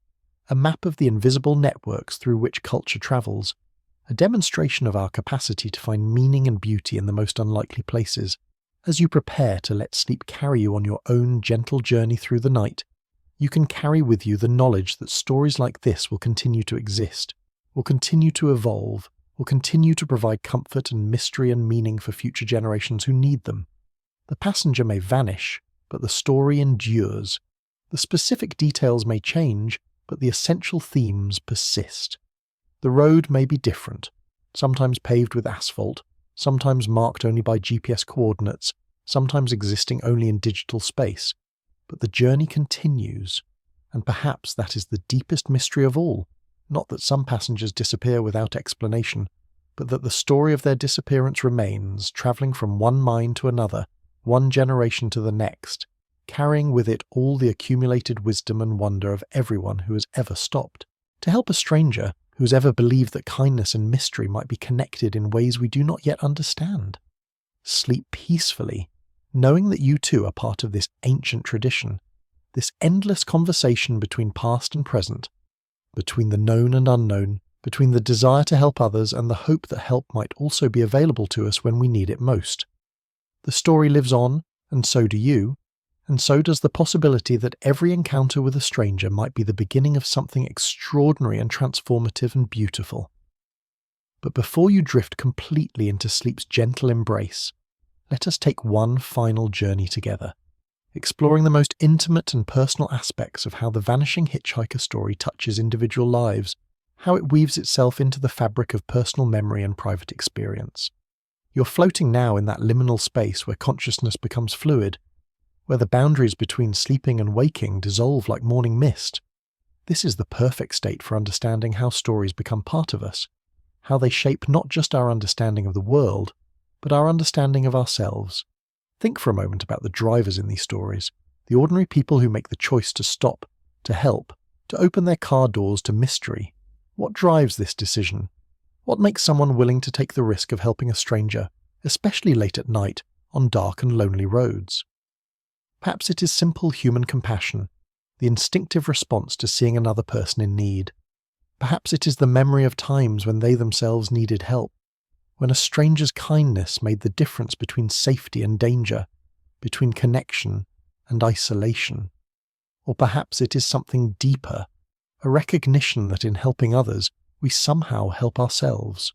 a map of the invisible networks through which culture travels, a demonstration of our capacity to find meaning and beauty in the most unlikely places. As you prepare to let sleep carry you on your own gentle journey through the night, you can carry with you the knowledge that stories like this will continue to exist, will continue to evolve, will continue to provide comfort and mystery and meaning for future generations who need them. The passenger may vanish, but the story endures. The specific details may change, but the essential themes persist. The road may be different, sometimes paved with asphalt, sometimes marked only by GPS coordinates, sometimes existing only in digital space, but the journey continues, and perhaps that is the deepest mystery of all. Not that some passengers disappear without explanation, but that the story of their disappearance remains, travelling from one mind to another, one generation to the next, carrying with it all the accumulated wisdom and wonder of everyone who has ever stopped. To help a stranger who has ever believed that kindness and mystery might be connected in ways we do not yet understand. Sleep peacefully, knowing that you too are part of this ancient tradition, this endless conversation between past and present, between the known and unknown, between the desire to help others and the hope that help might also be available to us when we need it most. The story lives on, and so do you, and so does the possibility that every encounter with a stranger might be the beginning of something extraordinary and transformative and beautiful. But before you drift completely into sleep's gentle embrace, let us take one final journey together, exploring the most intimate and personal aspects of how the Vanishing Hitchhiker story touches individual lives, how it weaves itself into the fabric of personal memory and private experience. You're floating now in that liminal space where consciousness becomes fluid, where the boundaries between sleeping and waking dissolve like morning mist. This is the perfect state for understanding how stories become part of us, how they shape not just our understanding of the world, but our understanding of ourselves. Think for a moment about the drivers in these stories, the ordinary people who make the choice to stop, to help, to open their car doors to mystery. What drives this decision? What makes someone willing to take the risk of helping a stranger, especially late at night, on dark and lonely roads? Perhaps it is simple human compassion, the instinctive response to seeing another person in need. Perhaps it is the memory of times when they themselves needed help, when a stranger's kindness made the difference between safety and danger, between connection and isolation. Or perhaps it is something deeper, a recognition that in helping others, we somehow help ourselves.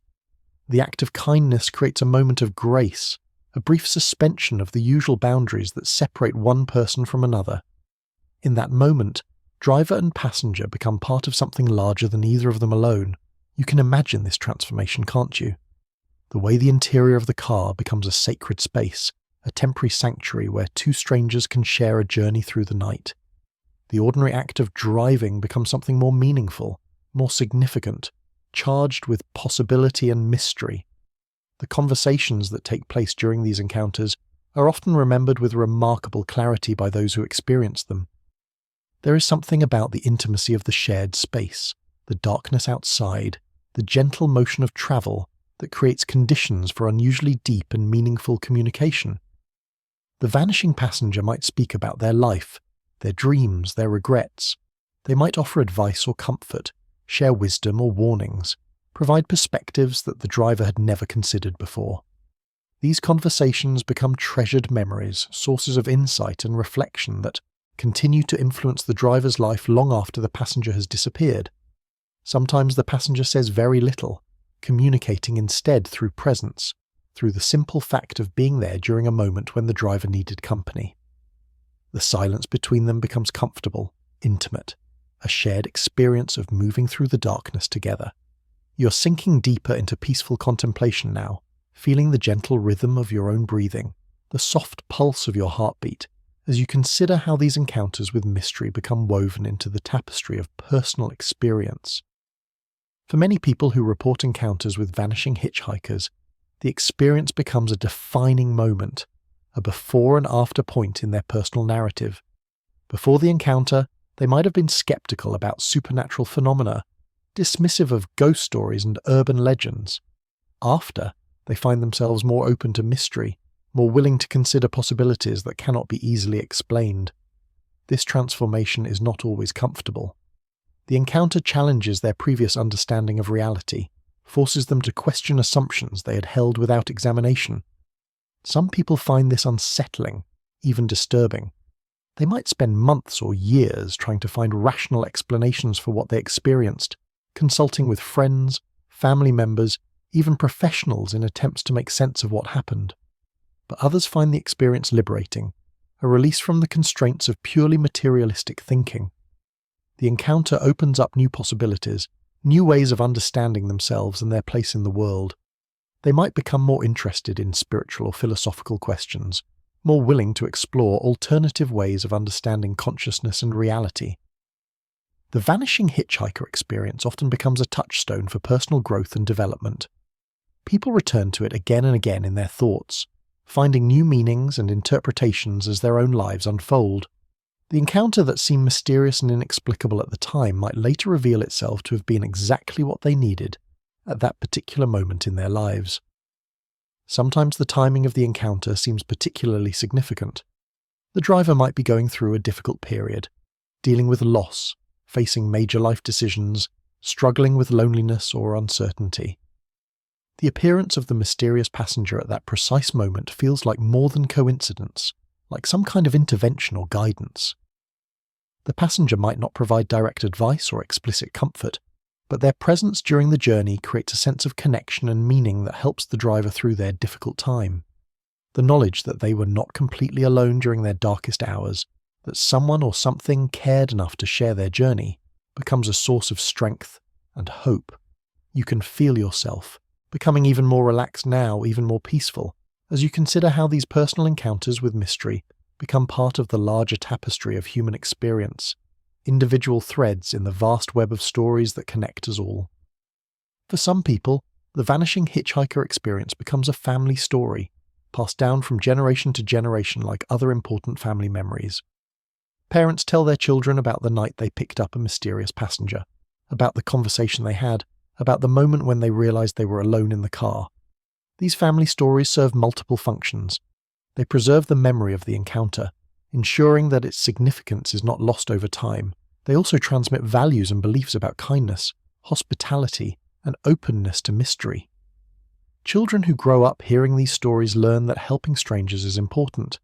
The act of kindness creates a moment of grace, a brief suspension of the usual boundaries that separate one person from another. In that moment, driver and passenger become part of something larger than either of them alone. You can imagine this transformation, can't you? The way the interior of the car becomes a sacred space, a temporary sanctuary where two strangers can share a journey through the night. The ordinary act of driving becomes something more meaningful, more significant, charged with possibility and mystery. The conversations that take place during these encounters are often remembered with remarkable clarity by those who experience them. There is something about the intimacy of the shared space, the darkness outside, the gentle motion of travel that creates conditions for unusually deep and meaningful communication. The vanishing passenger might speak about their life, their dreams, their regrets. They might offer advice or comfort, share wisdom or warnings, provide perspectives that the driver had never considered before. These conversations become treasured memories, sources of insight and reflection that continue to influence the driver's life long after the passenger has disappeared. Sometimes the passenger says very little, communicating instead through presence, through the simple fact of being there during a moment when the driver needed company. The silence between them becomes comfortable, intimate, a shared experience of moving through the darkness together. You're sinking deeper into peaceful contemplation now, feeling the gentle rhythm of your own breathing, the soft pulse of your heartbeat, as you consider how these encounters with mystery become woven into the tapestry of personal experience. For many people who report encounters with vanishing hitchhikers, the experience becomes a defining moment, a before and after point in their personal narrative. Before the encounter, they might have been skeptical about supernatural phenomena, dismissive of ghost stories and urban legends. After, they find themselves more open to mystery, more willing to consider possibilities that cannot be easily explained. This transformation is not always comfortable. The encounter challenges their previous understanding of reality, forces them to question assumptions they had held without examination. Some people find this unsettling, even disturbing. They might spend months or years trying to find rational explanations for what they experienced, consulting with friends, family members, even professionals in attempts to make sense of what happened. But others find the experience liberating, a release from the constraints of purely materialistic thinking. The encounter opens up new possibilities, new ways of understanding themselves and their place in the world. They might become more interested in spiritual or philosophical questions, more willing to explore alternative ways of understanding consciousness and reality. The vanishing hitchhiker experience often becomes a touchstone for personal growth and development. People return to it again and again in their thoughts, finding new meanings and interpretations as their own lives unfold. The encounter that seemed mysterious and inexplicable at the time might later reveal itself to have been exactly what they needed at that particular moment in their lives. Sometimes the timing of the encounter seems particularly significant. The driver might be going through a difficult period, dealing with loss, facing major life decisions, struggling with loneliness or uncertainty. The appearance of the mysterious passenger at that precise moment feels like more than coincidence, like some kind of intervention or guidance. The passenger might not provide direct advice or explicit comfort, but their presence during the journey creates a sense of connection and meaning that helps the driver through their difficult time. The knowledge that they were not completely alone during their darkest hours, that someone or something cared enough to share their journey, becomes a source of strength and hope. You can feel yourself becoming even more relaxed now, even more peaceful, as you consider how these personal encounters with mystery become part of the larger tapestry of human experience, individual threads in the vast web of stories that connect us all. For some people, the vanishing hitchhiker experience becomes a family story, passed down from generation to generation like other important family memories. Parents tell their children about the night they picked up a mysterious passenger, about the conversation they had, about the moment when they realized they were alone in the car. These family stories serve multiple functions. They preserve the memory of the encounter, ensuring that its significance is not lost over time. They also transmit values and beliefs about kindness, hospitality, and openness to mystery. Children who grow up hearing these stories learn that helping strangers is important,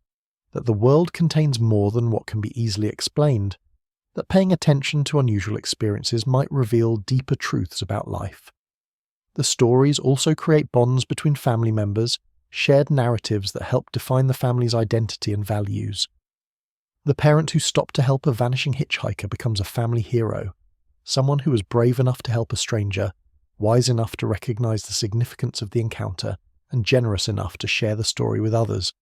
that the world contains more than what can be easily explained, that paying attention to unusual experiences might reveal deeper truths about life. The stories also create bonds between family members, shared narratives that help define the family's identity and values. The parent who stopped to help a vanishing hitchhiker becomes a family hero, someone who was brave enough to help a stranger, wise enough to recognize the significance of the encounter, and generous enough to share the story with others.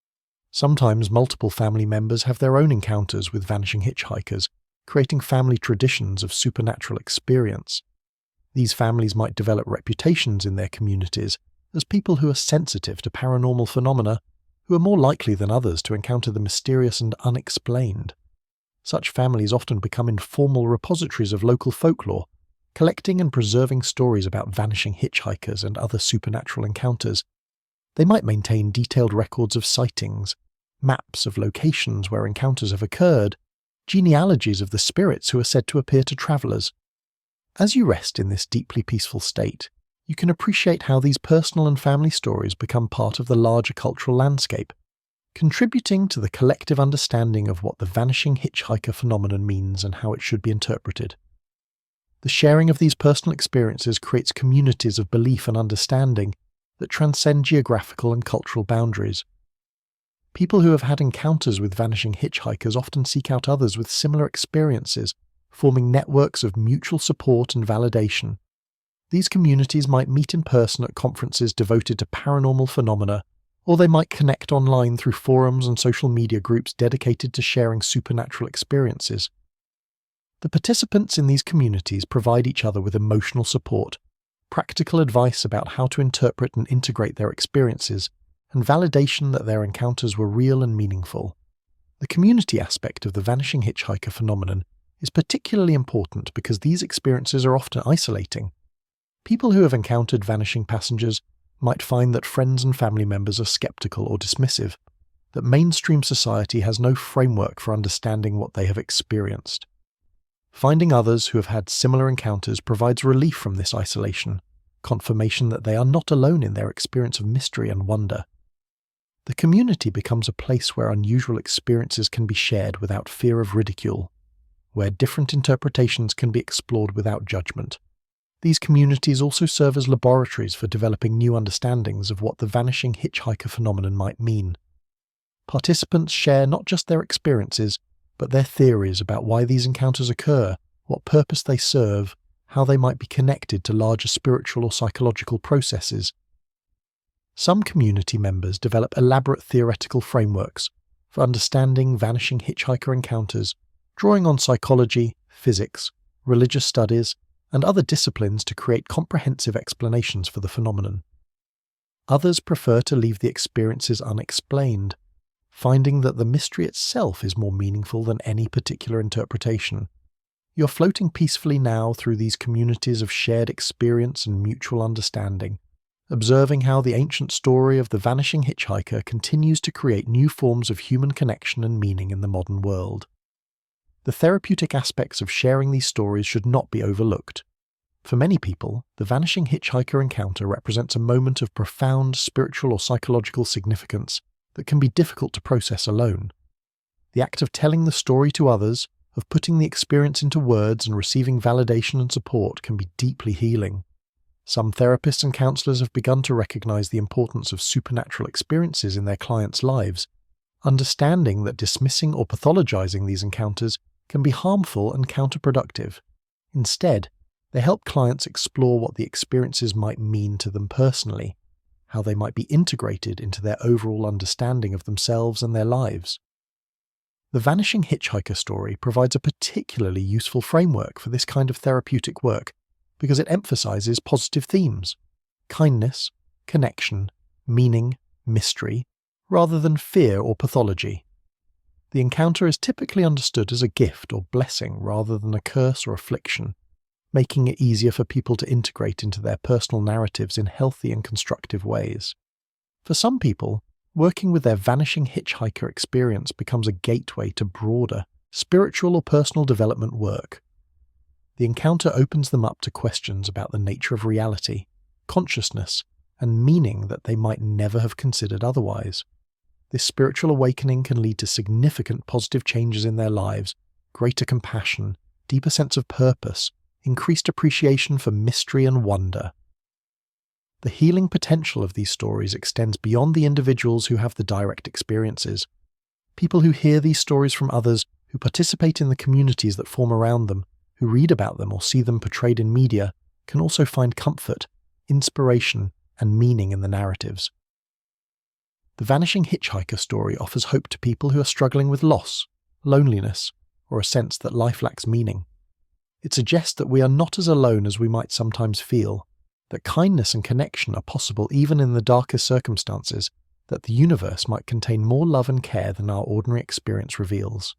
Sometimes multiple family members have their own encounters with vanishing hitchhikers, creating family traditions of supernatural experience. These families might develop reputations in their communities as people who are sensitive to paranormal phenomena, who are more likely than others to encounter the mysterious and unexplained. Such families often become informal repositories of local folklore, collecting and preserving stories about vanishing hitchhikers and other supernatural encounters. They might maintain detailed records of sightings, maps of locations where encounters have occurred, genealogies of the spirits who are said to appear to travellers. As you rest in this deeply peaceful state, you can appreciate how these personal and family stories become part of the larger cultural landscape, contributing to the collective understanding of what the vanishing hitchhiker phenomenon means and how it should be interpreted. The sharing of these personal experiences creates communities of belief and understanding that transcend geographical and cultural boundaries. People who have had encounters with vanishing hitchhikers often seek out others with similar experiences, forming networks of mutual support and validation. These communities might meet in person at conferences devoted to paranormal phenomena, or they might connect online through forums and social media groups dedicated to sharing supernatural experiences. The participants in these communities provide each other with emotional support, practical advice about how to interpret and integrate their experiences, and validation that their encounters were real and meaningful. The community aspect of the vanishing hitchhiker phenomenon is particularly important because these experiences are often isolating. People who have encountered vanishing passengers might find that friends and family members are skeptical or dismissive, that mainstream society has no framework for understanding what they have experienced. Finding others who have had similar encounters provides relief from this isolation, confirmation that they are not alone in their experience of mystery and wonder. The community becomes a place where unusual experiences can be shared without fear of ridicule, where different interpretations can be explored without judgment. These communities also serve as laboratories for developing new understandings of what the vanishing hitchhiker phenomenon might mean. Participants share not just their experiences, but their theories about why these encounters occur, what purpose they serve, how they might be connected to larger spiritual or psychological processes. Some community members develop elaborate theoretical frameworks for understanding vanishing hitchhiker encounters, drawing on psychology, physics, religious studies, and other disciplines to create comprehensive explanations for the phenomenon. Others prefer to leave the experiences unexplained, finding that the mystery itself is more meaningful than any particular interpretation. You're floating peacefully now through these communities of shared experience and mutual understanding, observing how the ancient story of the vanishing hitchhiker continues to create new forms of human connection and meaning in the modern world. The therapeutic aspects of sharing these stories should not be overlooked. For many people, the vanishing hitchhiker encounter represents a moment of profound spiritual or psychological significance that can be difficult to process alone. The act of telling the story to others, of putting the experience into words and receiving validation and support can be deeply healing. Some therapists and counselors have begun to recognize the importance of supernatural experiences in their clients' lives, understanding that dismissing or pathologizing these encounters can be harmful and counterproductive. Instead, they help clients explore what the experiences might mean to them personally, how they might be integrated into their overall understanding of themselves and their lives. The Vanishing Hitchhiker story provides a particularly useful framework for this kind of therapeutic work because it emphasizes positive themes: kindness, connection, meaning, mystery, rather than fear or pathology. The encounter is typically understood as a gift or blessing rather than a curse or affliction, making it easier for people to integrate into their personal narratives in healthy and constructive ways. For some people, working with their vanishing hitchhiker experience becomes a gateway to broader, spiritual or personal development work. The encounter opens them up to questions about the nature of reality, consciousness, and meaning that they might never have considered otherwise. This spiritual awakening can lead to significant positive changes in their lives, greater compassion, deeper sense of purpose, increased appreciation for mystery and wonder. The healing potential of these stories extends beyond the individuals who have the direct experiences. People who hear these stories from others, who participate in the communities that form around them, who read about them or see them portrayed in media, can also find comfort, inspiration, and meaning in the narratives. The Vanishing Hitchhiker story offers hope to people who are struggling with loss, loneliness, or a sense that life lacks meaning. It suggests that we are not as alone as we might sometimes feel, that kindness and connection are possible even in the darkest circumstances, that the universe might contain more love and care than our ordinary experience reveals.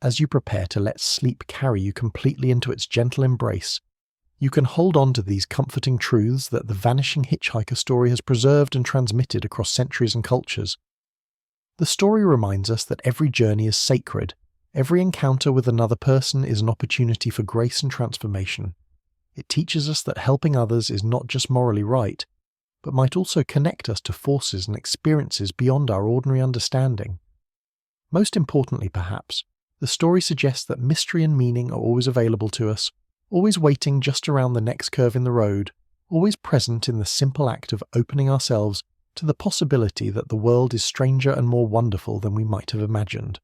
As you prepare to let sleep carry you completely into its gentle embrace, you can hold on to these comforting truths that the Vanishing Hitchhiker story has preserved and transmitted across centuries and cultures. The story reminds us that every journey is sacred, every encounter with another person is an opportunity for grace and transformation. It teaches us that helping others is not just morally right, but might also connect us to forces and experiences beyond our ordinary understanding. Most importantly, perhaps, the story suggests that mystery and meaning are always available to us, always waiting just around the next curve in the road, always present in the simple act of opening ourselves to the possibility that the world is stranger and more wonderful than we might have imagined.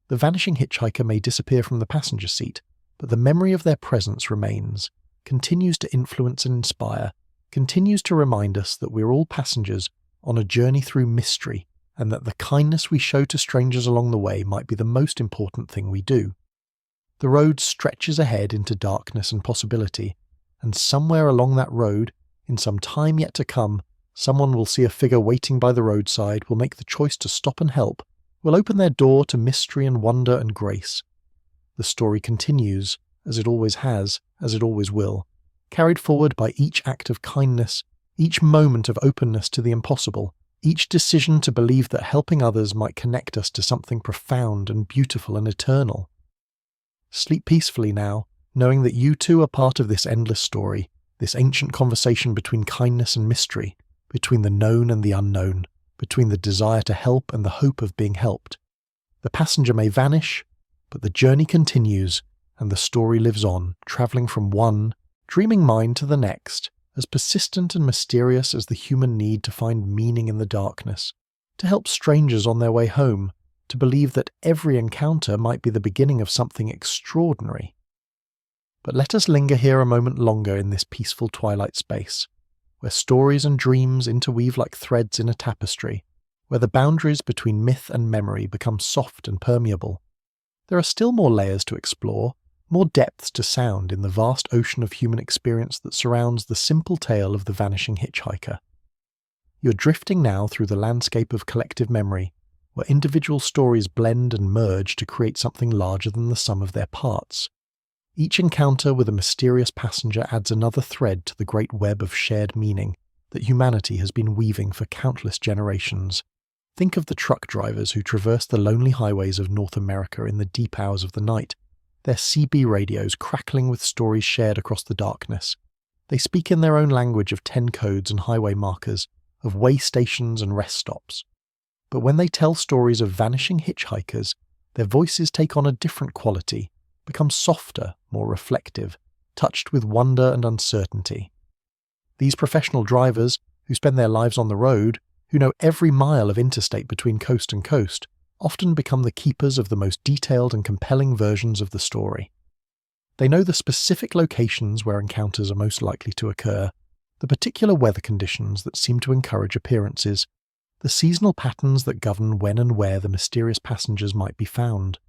The Vanishing Hitchhiker may disappear from the passenger seat, but the memory of their presence remains, continues to influence and inspire, continues to remind us that we're all passengers on a journey through mystery, and that the kindness we show to strangers along the way might be the most important thing we do. The road stretches ahead into darkness and possibility, and somewhere along that road, in some time yet to come, someone will see a figure waiting by the roadside, will make the choice to stop and help, will open their door to mystery and wonder and grace. The story continues, as it always has, as it always will, carried forward by each act of kindness, each moment of openness to the impossible, each decision to believe that helping others might connect us to something profound and beautiful and eternal. Sleep peacefully now, knowing that you too are part of this endless story, this ancient conversation between kindness and mystery, between the known and the unknown, between the desire to help and the hope of being helped. The passenger may vanish, but the journey continues, and the story lives on, travelling from one dreaming mind to the next, as persistent and mysterious as the human need to find meaning in the darkness, to help strangers on their way home, to believe that every encounter might be the beginning of something extraordinary. But let us linger here a moment longer in this peaceful twilight space, where stories and dreams interweave like threads in a tapestry, where the boundaries between myth and memory become soft and permeable. There are still more layers to explore, more depths to sound in the vast ocean of human experience that surrounds the simple tale of the Vanishing Hitchhiker. You're drifting now through the landscape of collective memory, where individual stories blend and merge to create something larger than the sum of their parts. Each encounter with a mysterious passenger adds another thread to the great web of shared meaning that humanity has been weaving for countless generations. Think of the truck drivers who traverse the lonely highways of North America in the deep hours of the night, their CB radios crackling with stories shared across the darkness. They speak in their own language of 10 codes and highway markers, of way stations and rest stops. But when they tell stories of vanishing hitchhikers, their voices take on a different quality, become softer, more reflective, touched with wonder and uncertainty. These professional drivers, who spend their lives on the road, who know every mile of interstate between coast and coast, often become the keepers of the most detailed and compelling versions of the story. They know the specific locations where encounters are most likely to occur, the particular weather conditions that seem to encourage appearances, the seasonal patterns that govern when and where the mysterious passengers might be found.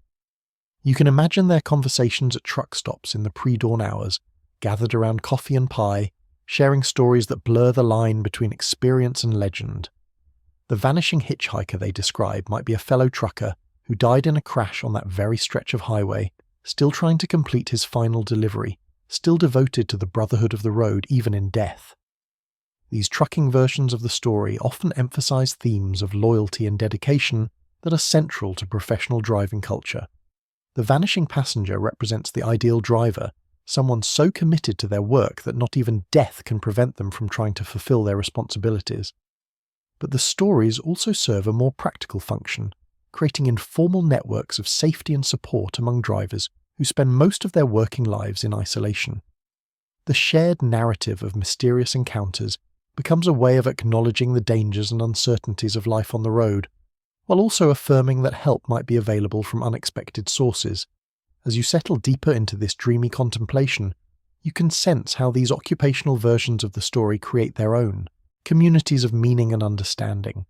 You can imagine their conversations at truck stops in the pre-dawn hours, gathered around coffee and pie, sharing stories that blur the line between experience and legend. The vanishing hitchhiker they describe might be a fellow trucker who died in a crash on that very stretch of highway, still trying to complete his final delivery, still devoted to the brotherhood of the road even in death. These trucking versions of the story often emphasize themes of loyalty and dedication that are central to professional driving culture. The vanishing passenger represents the ideal driver, someone so committed to their work that not even death can prevent them from trying to fulfill their responsibilities. But the stories also serve a more practical function, creating informal networks of safety and support among drivers who spend most of their working lives in isolation. The shared narrative of mysterious encounters becomes a way of acknowledging the dangers and uncertainties of life on the road, while also affirming that help might be available from unexpected sources. As you settle deeper into this dreamy contemplation, You can sense how these occupational versions of the story create their own communities of meaning and understanding.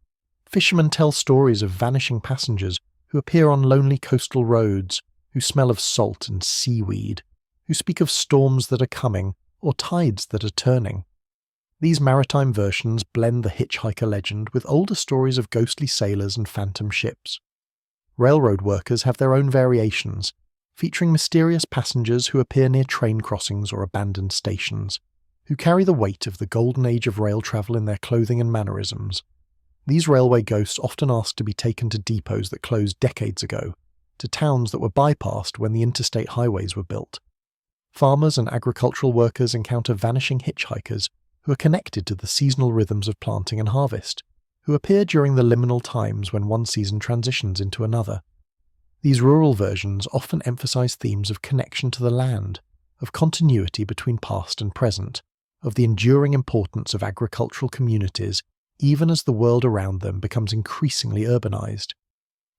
Fishermen tell stories of vanishing passengers who appear on lonely coastal roads, who smell of salt and seaweed, who speak of storms that are coming or tides that are turning. These maritime versions blend the hitchhiker legend with older stories of ghostly sailors and phantom ships. Railroad workers have their own variations, featuring mysterious passengers who appear near train crossings or abandoned stations, who carry the weight of the golden age of rail travel in their clothing and mannerisms. These railway ghosts often ask to be taken to depots that closed decades ago, to towns that were bypassed when the interstate highways were built. Farmers and agricultural workers encounter vanishing hitchhikers who are connected to the seasonal rhythms of planting and harvest, who appear during the liminal times when one season transitions into another. These rural versions often emphasize themes of connection to the land, of continuity between past and present, of the enduring importance of agricultural communities even as the world around them becomes increasingly urbanized.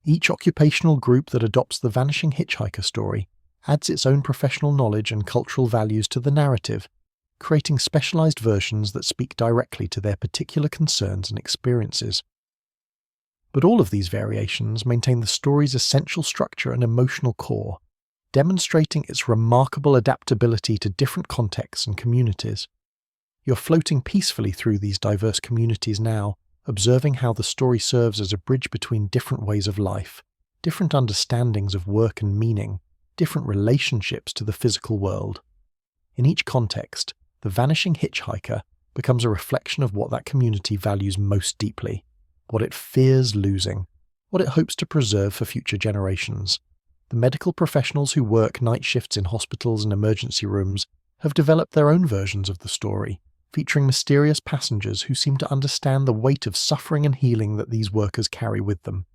Each occupational group that adopts the Vanishing Hitchhiker story adds its own professional knowledge and cultural values to the narrative, creating specialized versions that speak directly to their particular concerns and experiences. But all of these variations maintain the story's essential structure and emotional core, demonstrating its remarkable adaptability to different contexts and communities. You're floating peacefully through these diverse communities now, observing how the story serves as a bridge between different ways of life, different understandings of work and meaning, different relationships to the physical world. In each context, the Vanishing Hitchhiker becomes a reflection of what that community values most deeply, what it fears losing, what it hopes to preserve for future generations. The medical professionals who work night shifts in hospitals and emergency rooms have developed their own versions of the story, featuring mysterious passengers who seem to understand the weight of suffering and healing that these workers carry with them.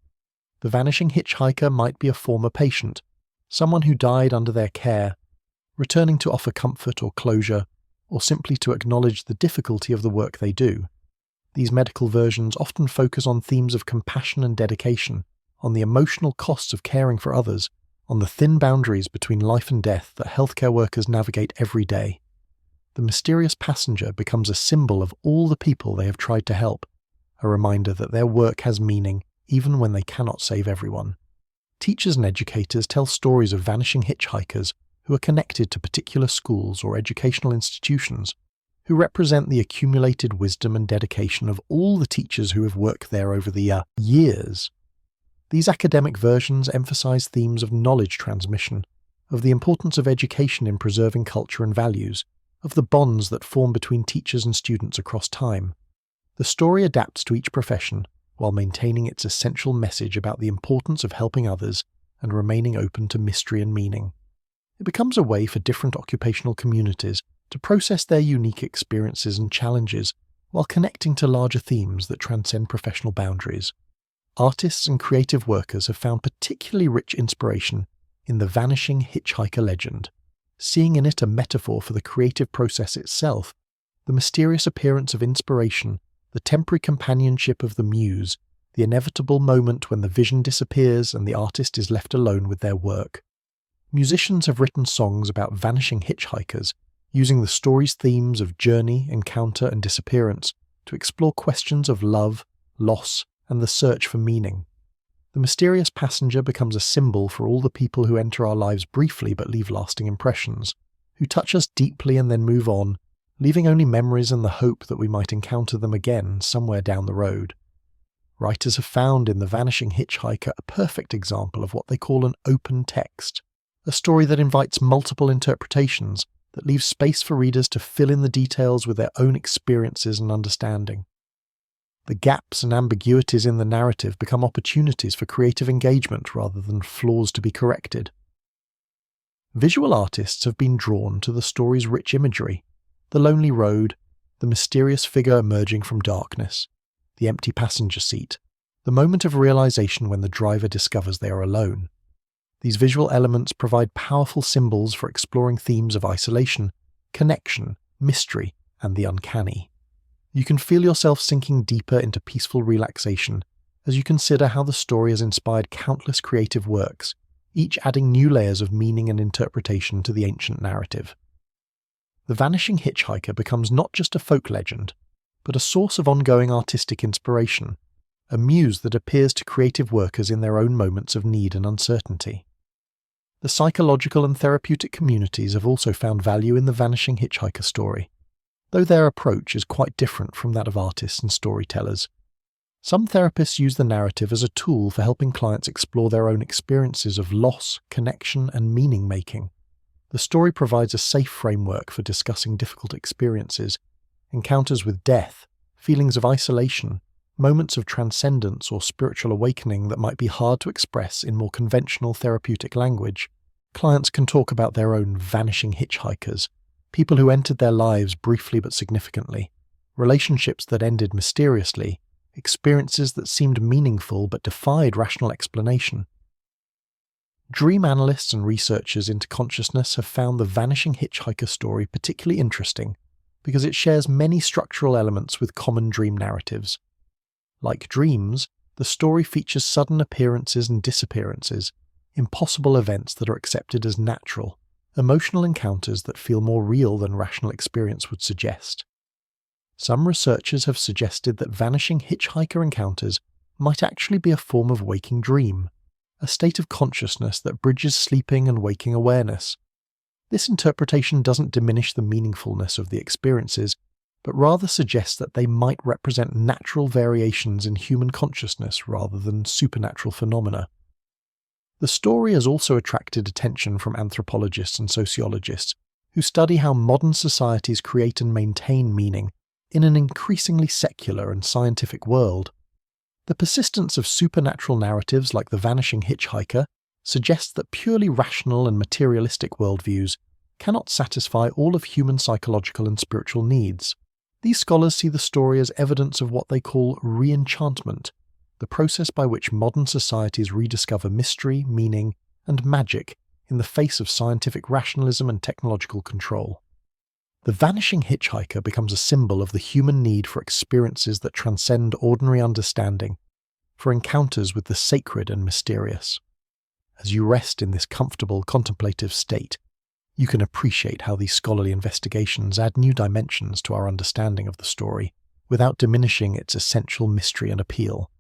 The Vanishing Hitchhiker might be a former patient, someone who died under their care, returning to offer comfort or closure, or simply to acknowledge the difficulty of the work they do. These medical versions often focus on themes of compassion and dedication, on the emotional costs of caring for others, on the thin boundaries between life and death that healthcare workers navigate every day. The mysterious passenger becomes a symbol of all the people they have tried to help, a reminder that their work has meaning even when they cannot save everyone. Teachers and educators tell stories of vanishing hitchhikers who are connected to particular schools or educational institutions, who represent the accumulated wisdom and dedication of all the teachers who have worked there over the years. These academic versions emphasize themes of knowledge transmission, of the importance of education in preserving culture and values, of the bonds that form between teachers and students across time. The story adapts to each profession while maintaining its essential message about the importance of helping others and remaining open to mystery and meaning. It becomes a way for different occupational communities to process their unique experiences and challenges while connecting to larger themes that transcend professional boundaries. Artists and creative workers have found particularly rich inspiration in the Vanishing Hitchhiker legend, seeing in it a metaphor for the creative process itself, the mysterious appearance of inspiration, the temporary companionship of the muse, the inevitable moment when the vision disappears and the artist is left alone with their work. Musicians have written songs about vanishing hitchhikers, using the story's themes of journey, encounter, and disappearance to explore questions of love, loss, and the search for meaning. The mysterious passenger becomes a symbol for all the people who enter our lives briefly but leave lasting impressions, who touch us deeply and then move on, leaving only memories and the hope that we might encounter them again somewhere down the road. Writers have found in The Vanishing Hitchhiker a perfect example of what they call an open text, a story that invites multiple interpretations, that leaves space for readers to fill in the details with their own experiences and understanding. The gaps and ambiguities in the narrative become opportunities for creative engagement rather than flaws to be corrected. Visual artists have been drawn to the story's rich imagery, the lonely road, the mysterious figure emerging from darkness, the empty passenger seat, the moment of realization when the driver discovers they are alone. These visual elements provide powerful symbols for exploring themes of isolation, connection, mystery, and the uncanny. You can feel yourself sinking deeper into peaceful relaxation as you consider how the story has inspired countless creative works, each adding new layers of meaning and interpretation to the ancient narrative. the Vanishing Hitchhiker becomes not just a folk legend, but a source of ongoing artistic inspiration, a muse that appears to creative workers in their own moments of need and uncertainty. The psychological and therapeutic communities have also found value in the Vanishing Hitchhiker story, though their approach is quite different from that of artists and storytellers. Some therapists use the narrative as a tool for helping clients explore their own experiences of loss, connection, and meaning-making. The story provides a safe framework for discussing difficult experiences, encounters with death, feelings of isolation, moments of transcendence or spiritual awakening that might be hard to express in more conventional therapeutic language. Clients can talk about their own vanishing hitchhikers, people who entered their lives briefly but significantly, relationships that ended mysteriously, experiences that seemed meaningful but defied rational explanation. Dream analysts and researchers into consciousness have found the Vanishing Hitchhiker story particularly interesting because it shares many structural elements with common dream narratives. Like dreams, the story features sudden appearances and disappearances, impossible events that are accepted as natural, emotional encounters that feel more real than rational experience would suggest. Some researchers have suggested that vanishing hitchhiker encounters might actually be a form of waking dream, a state of consciousness that bridges sleeping and waking awareness. This interpretation doesn't diminish the meaningfulness of the experiences, but rather suggests that they might represent natural variations in human consciousness rather than supernatural phenomena. The story has also attracted attention from anthropologists and sociologists who study how modern societies create and maintain meaning in an increasingly secular and scientific world. The persistence of supernatural narratives like the Vanishing Hitchhiker suggests that purely rational and materialistic worldviews cannot satisfy all of human psychological and spiritual needs. These scholars see the story as evidence of what they call re-enchantment, the process by which modern societies rediscover mystery, meaning, and magic in the face of scientific rationalism and technological control. The Vanishing Hitchhiker becomes a symbol of the human need for experiences that transcend ordinary understanding, for encounters with the sacred and mysterious. As you rest in this comfortable, contemplative state, you can appreciate how these scholarly investigations add new dimensions to our understanding of the story, without diminishing its essential mystery and appeal.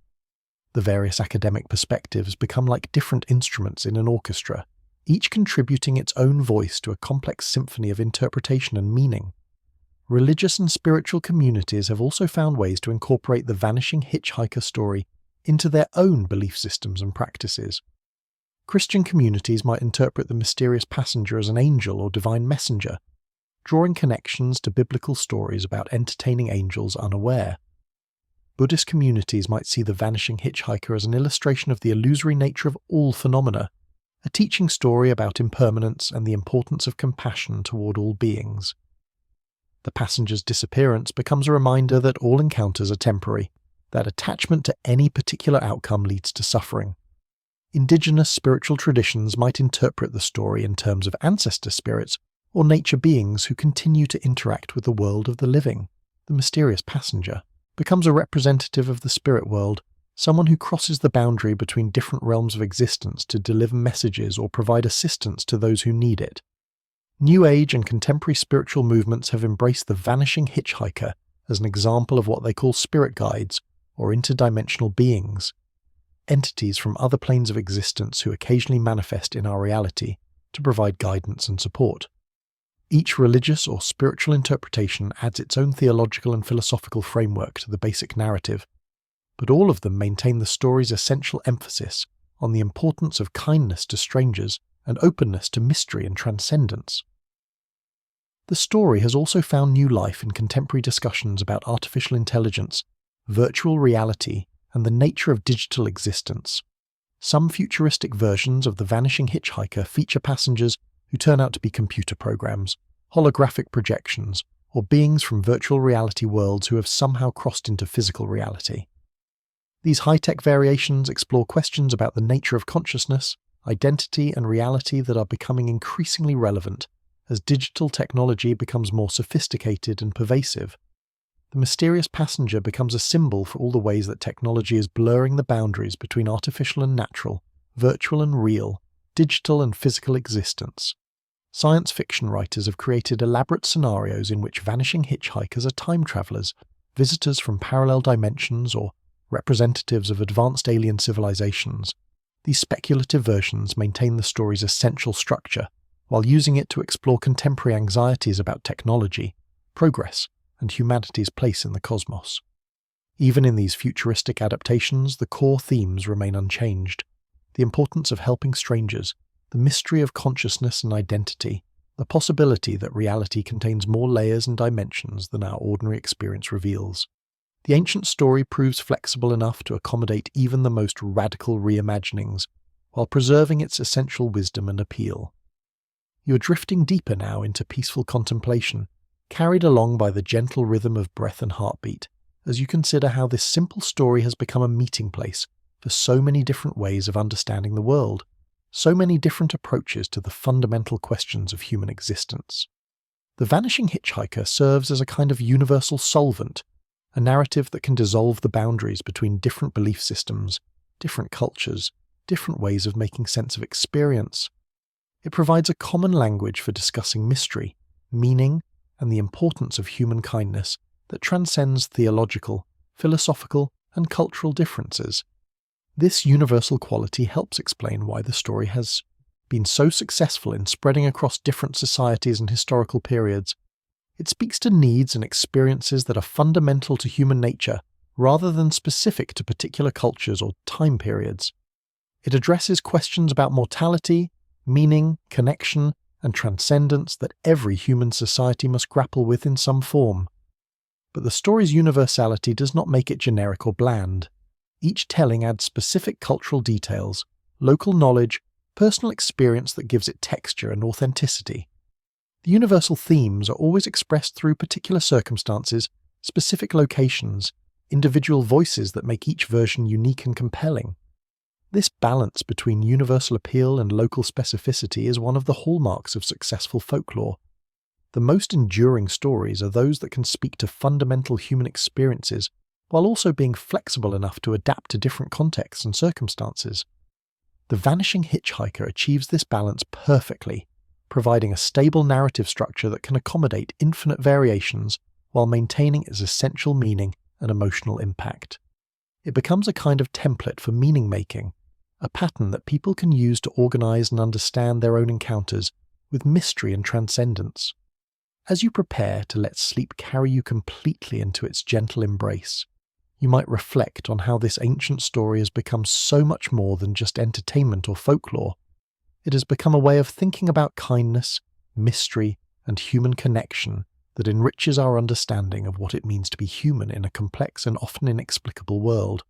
The various academic perspectives become like different instruments in an orchestra, each contributing its own voice to a complex symphony of interpretation and meaning. Religious and spiritual communities have also found ways to incorporate the Vanishing Hitchhiker story into their own belief systems and practices. Christian communities might interpret the mysterious passenger as an angel or divine messenger, drawing connections to biblical stories about entertaining angels unaware. Buddhist communities might see the Vanishing Hitchhiker as an illustration of the illusory nature of all phenomena, a teaching story about impermanence and the importance of compassion toward all beings. The passenger's disappearance becomes a reminder that all encounters are temporary, that attachment to any particular outcome leads to suffering. Indigenous spiritual traditions might interpret the story in terms of ancestor spirits or nature beings who continue to interact with the world of the living. The mysterious passenger becomes a representative of the spirit world, someone who crosses the boundary between different realms of existence to deliver messages or provide assistance to those who need it. New Age and contemporary spiritual movements have embraced the Vanishing Hitchhiker as an example of what they call spirit guides, or interdimensional beings, entities from other planes of existence who occasionally manifest in our reality to provide guidance and support. Each religious or spiritual interpretation adds its own theological and philosophical framework to the basic narrative, but all of them maintain the story's essential emphasis on the importance of kindness to strangers and openness to mystery and transcendence. The story has also found new life in contemporary discussions about artificial intelligence, virtual reality, and the nature of digital existence. Some futuristic versions of the Vanishing Hitchhiker feature passengers who turn out to be computer programs, holographic projections, or beings from virtual reality worlds who have somehow crossed into physical reality. These high-tech variations explore questions about the nature of consciousness, identity, and reality that are becoming increasingly relevant as digital technology becomes more sophisticated and pervasive. The mysterious passenger becomes a symbol for all the ways that technology is blurring the boundaries between artificial and natural, virtual and real, digital and physical existence. science fiction writers have created elaborate scenarios in which vanishing hitchhikers are time travelers, visitors from parallel dimensions, or representatives of advanced alien civilizations. These speculative versions maintain the story's essential structure, while using it to explore contemporary anxieties about technology, progress, and humanity's place in the cosmos. Even in these futuristic adaptations, the core themes remain unchanged: the importance of helping strangers, the mystery of consciousness and identity, the possibility that reality contains more layers and dimensions than our ordinary experience reveals. The ancient story proves flexible enough to accommodate even the most radical reimaginings, while preserving its essential wisdom and appeal. You are drifting deeper now into peaceful contemplation, carried along by the gentle rhythm of breath and heartbeat, as you consider how this simple story has become a meeting place for so many different ways of understanding the world, so many different approaches to the fundamental questions of human existence. The Vanishing Hitchhiker serves as a kind of universal solvent, a narrative that can dissolve the boundaries between different belief systems, different cultures, different ways of making sense of experience. It provides a common language for discussing mystery, meaning, and the importance of human kindness that transcends theological, philosophical, and cultural differences. This universal quality helps explain why the story has been so successful in spreading across different societies and historical periods. It speaks to needs and experiences that are fundamental to human nature, rather than specific to particular cultures or time periods. It addresses questions about mortality, meaning, connection, and transcendence that every human society must grapple with in some form. But the story's universality does not make it generic or bland. Each telling adds specific cultural details, local knowledge, personal experience that gives it texture and authenticity. The universal themes are always expressed through particular circumstances, specific locations, individual voices that make each version unique and compelling. This balance between universal appeal and local specificity is one of the hallmarks of successful folklore. The most enduring stories are those that can speak to fundamental human experiences while also being flexible enough to adapt to different contexts and circumstances. The Vanishing Hitchhiker achieves this balance perfectly, providing a stable narrative structure that can accommodate infinite variations while maintaining its essential meaning and emotional impact. It becomes a kind of template for meaning-making, a pattern that people can use to organize and understand their own encounters with mystery and transcendence. As you prepare to let sleep carry you completely into its gentle embrace, you might reflect on how this ancient story has become so much more than just entertainment or folklore. It has become a way of thinking about kindness, mystery, and human connection that enriches our understanding of what it means to be human in a complex and often inexplicable world.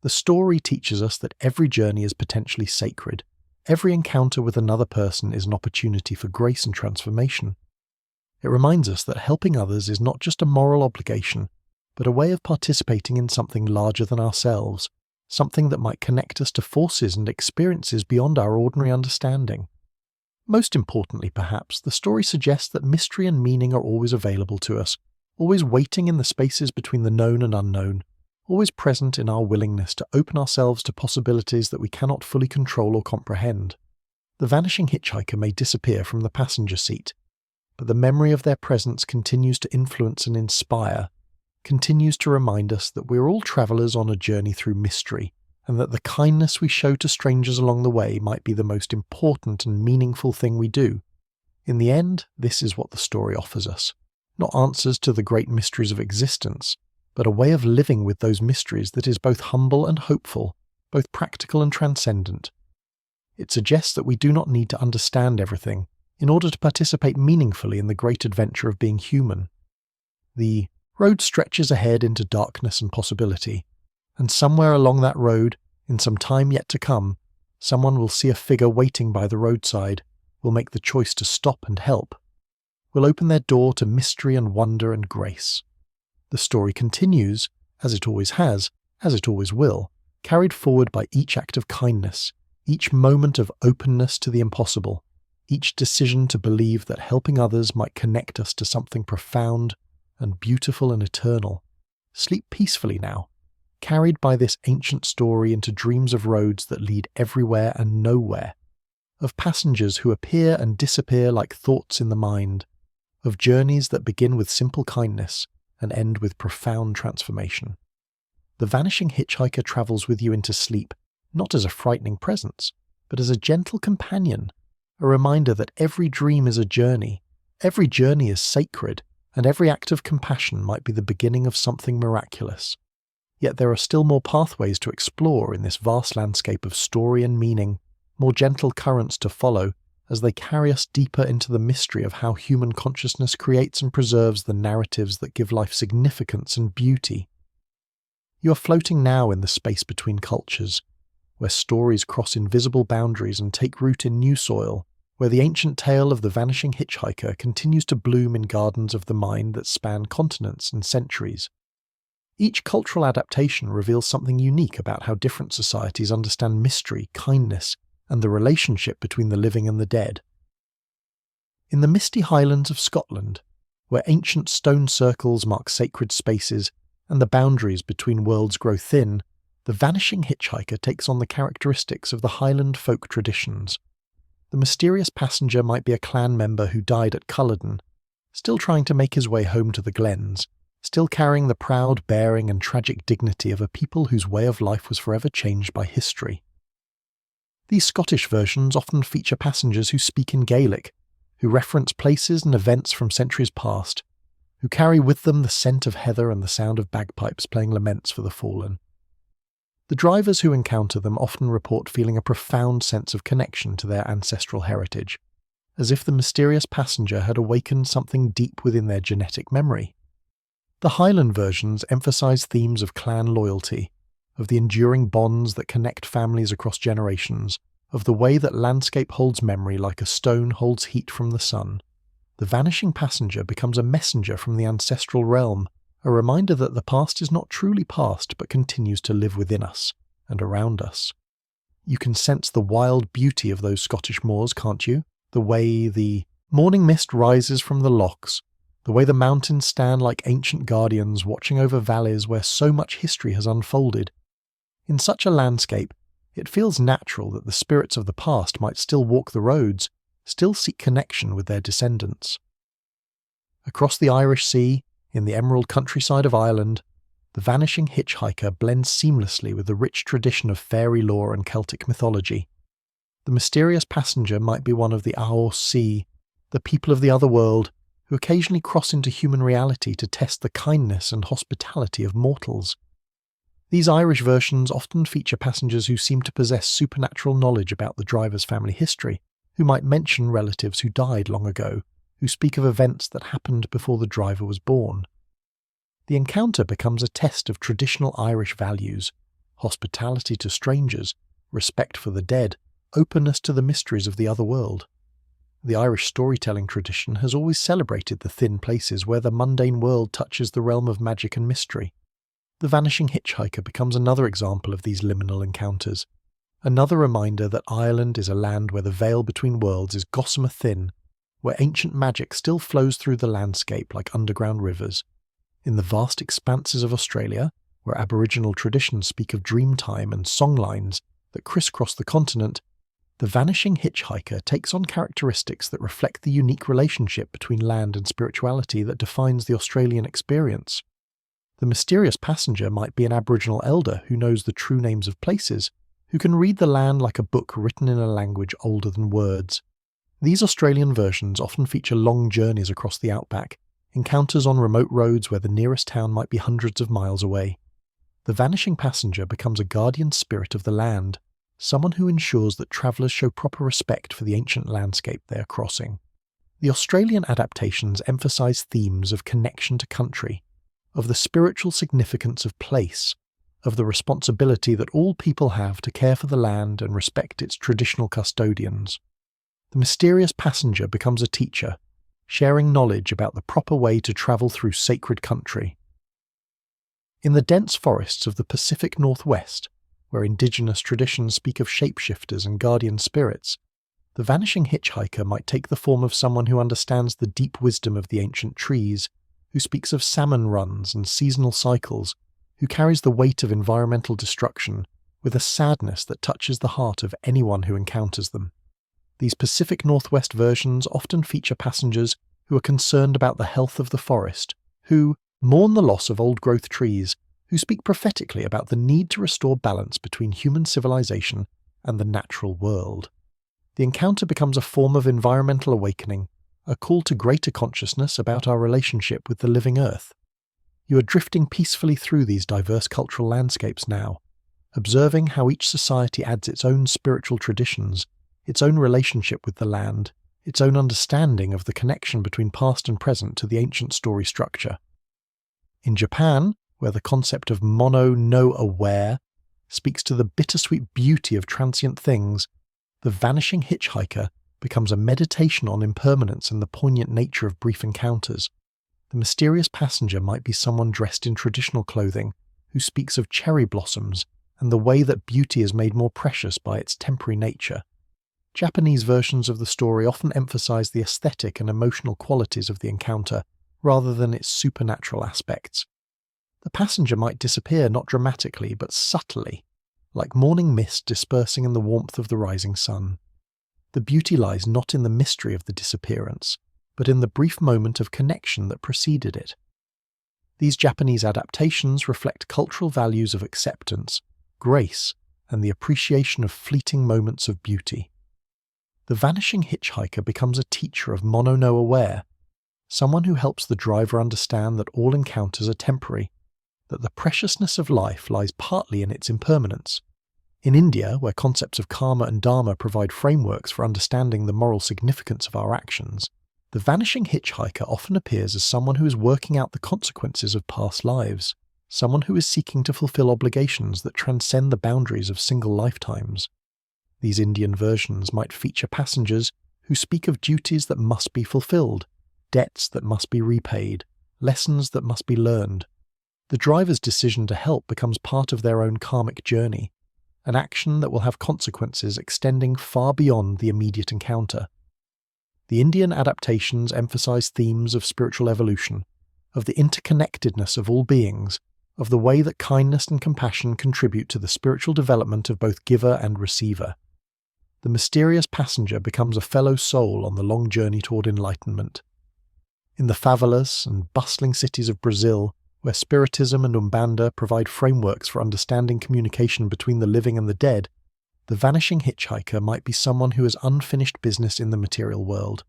The story teaches us that every journey is potentially sacred. Every encounter with another person is an opportunity for grace and transformation. It reminds us that helping others is not just a moral obligation, but a way of participating in something larger than ourselves, something that might connect us to forces and experiences beyond our ordinary understanding. Most importantly, perhaps, the story suggests that mystery and meaning are always available to us, always waiting in the spaces between the known and unknown, always present in our willingness to open ourselves to possibilities that we cannot fully control or comprehend. The Vanishing Hitchhiker may disappear from the passenger seat, but the memory of their presence continues to influence and inspire, continues to remind us that we are all travelers on a journey through mystery, and that the kindness we show to strangers along the way might be the most important and meaningful thing we do. In the end, this is what the story offers us. Not answers to the great mysteries of existence, but a way of living with those mysteries that is both humble and hopeful, both practical and transcendent. It suggests that we do not need to understand everything in order to participate meaningfully in the great adventure of being human. The road stretches ahead into darkness and possibility, and somewhere along that road, in some time yet to come, someone will see a figure waiting by the roadside, will make the choice to stop and help, will open their door to mystery and wonder and grace. The story continues, as it always has, as it always will, carried forward by each act of kindness, each moment of openness to the impossible, each decision to believe that helping others might connect us to something profound and beautiful and eternal. Sleep peacefully now, carried by this ancient story into dreams of roads that lead everywhere and nowhere. of passengers who appear and disappear like thoughts in the mind, of journeys that begin with simple kindness and end with profound transformation. The Vanishing Hitchhiker travels with you into sleep, not as a frightening presence, but as a gentle companion, a reminder that every dream is a journey, every journey is sacred, and every act of compassion might be the beginning of something miraculous. Yet there are still more pathways to explore in this vast landscape of story and meaning, more gentle currents to follow as they carry us deeper into the mystery of how human consciousness creates and preserves the narratives that give life significance and beauty. You are floating now in the space between cultures, where stories cross invisible boundaries and take root in new soil, where the ancient tale of the vanishing hitchhiker continues to bloom in gardens of the mind that span continents and centuries. Each cultural adaptation reveals something unique about how different societies understand mystery, kindness, and the relationship between the living and the dead. In the misty highlands of Scotland, where ancient stone circles mark sacred spaces and the boundaries between worlds grow thin, the vanishing hitchhiker takes on the characteristics of the Highland folk traditions. The mysterious passenger might be a clan member who died at Culloden, still trying to make his way home to the glens, still carrying the proud bearing and tragic dignity of a people whose way of life was forever changed by history. These Scottish versions often feature passengers who speak in Gaelic, who reference places and events from centuries past, who carry with them the scent of heather and the sound of bagpipes playing laments for the fallen. The drivers who encounter them often report feeling a profound sense of connection to their ancestral heritage, as if the mysterious passenger had awakened something deep within their genetic memory. The Highland versions emphasize themes of clan loyalty, of the enduring bonds that connect families across generations, of the way that landscape holds memory like a stone holds heat from the sun. The vanishing passenger becomes a messenger from the ancestral realm, a reminder that the past is not truly past but continues to live within us and around us. You can sense the wild beauty of those Scottish moors, can't you? The way the morning mist rises from the lochs, the way the mountains stand like ancient guardians watching over valleys where so much history has unfolded. In such a landscape, it feels natural that the spirits of the past might still walk the roads, still seek connection with their descendants. Across the Irish Sea, in the emerald countryside of Ireland, the vanishing hitchhiker blends seamlessly with the rich tradition of fairy lore and Celtic mythology. The mysterious passenger might be one of the Aos Sea, the people of the other world, who occasionally cross into human reality to test the kindness and hospitality of mortals. These Irish versions often feature passengers who seem to possess supernatural knowledge about the driver's family history, who might mention relatives who died long ago, who speak of events that happened before the driver was born. The encounter becomes a test of traditional Irish values: hospitality to strangers, respect for the dead, openness to the mysteries of the other world. The Irish storytelling tradition has always celebrated the thin places where the mundane world touches the realm of magic and mystery. The Vanishing Hitchhiker becomes another example of these liminal encounters, another reminder that Ireland is a land where the veil between worlds is gossamer thin, where ancient magic still flows through the landscape like underground rivers. In the vast expanses of Australia, where Aboriginal traditions speak of dreamtime and songlines that crisscross the continent, the Vanishing Hitchhiker takes on characteristics that reflect the unique relationship between land and spirituality that defines the Australian experience. The mysterious passenger might be an Aboriginal elder who knows the true names of places, who can read the land like a book written in a language older than words. These Australian versions often feature long journeys across the outback, encounters on remote roads where the nearest town might be hundreds of miles away. The vanishing passenger becomes a guardian spirit of the land, someone who ensures that travellers show proper respect for the ancient landscape they are crossing. The Australian adaptations emphasise themes of connection to country, of the spiritual significance of place, of the responsibility that all people have to care for the land and respect its traditional custodians. The mysterious passenger becomes a teacher, sharing knowledge about the proper way to travel through sacred country. In the dense forests of the Pacific Northwest, where indigenous traditions speak of shapeshifters and guardian spirits, the vanishing hitchhiker might take the form of someone who understands the deep wisdom of the ancient trees, who speaks of salmon runs and seasonal cycles, who carries the weight of environmental destruction with a sadness that touches the heart of anyone who encounters them. These Pacific Northwest versions often feature passengers who are concerned about the health of the forest, who mourn the loss of old-growth trees, who speak prophetically about the need to restore balance between human civilization and the natural world. The encounter becomes a form of environmental awakening, a call to greater consciousness about our relationship with the living earth. You are drifting peacefully through these diverse cultural landscapes now, observing how each society adds its own spiritual traditions, its own relationship with the land, its own understanding of the connection between past and present to the ancient story structure. In Japan, where the concept of mono-no-aware speaks to the bittersweet beauty of transient things, the Vanishing Hitchhiker becomes a meditation on impermanence and the poignant nature of brief encounters. The mysterious passenger might be someone dressed in traditional clothing who speaks of cherry blossoms and the way that beauty is made more precious by its temporary nature. Japanese versions of the story often emphasize the aesthetic and emotional qualities of the encounter rather than its supernatural aspects. The passenger might disappear not dramatically but subtly, like morning mist dispersing in the warmth of the rising sun. The beauty lies not in the mystery of the disappearance, but in the brief moment of connection that preceded it. These Japanese adaptations reflect cultural values of acceptance, grace, and the appreciation of fleeting moments of beauty. The Vanishing Hitchhiker becomes a teacher of mono-no-aware, someone who helps the driver understand that all encounters are temporary, that the preciousness of life lies partly in its impermanence. In India, where concepts of karma and dharma provide frameworks for understanding the moral significance of our actions, the Vanishing Hitchhiker often appears as someone who is working out the consequences of past lives, someone who is seeking to fulfill obligations that transcend the boundaries of single lifetimes. These Indian versions might feature passengers who speak of duties that must be fulfilled, debts that must be repaid, lessons that must be learned. The driver's decision to help becomes part of their own karmic journey, an action that will have consequences extending far beyond the immediate encounter. The Indian adaptations emphasize themes of spiritual evolution, of the interconnectedness of all beings, of the way that kindness and compassion contribute to the spiritual development of both giver and receiver. The mysterious passenger becomes a fellow soul on the long journey toward enlightenment. In the favelas and bustling cities of Brazil, where Spiritism and Umbanda provide frameworks for understanding communication between the living and the dead, the Vanishing Hitchhiker might be someone who has unfinished business in the material world,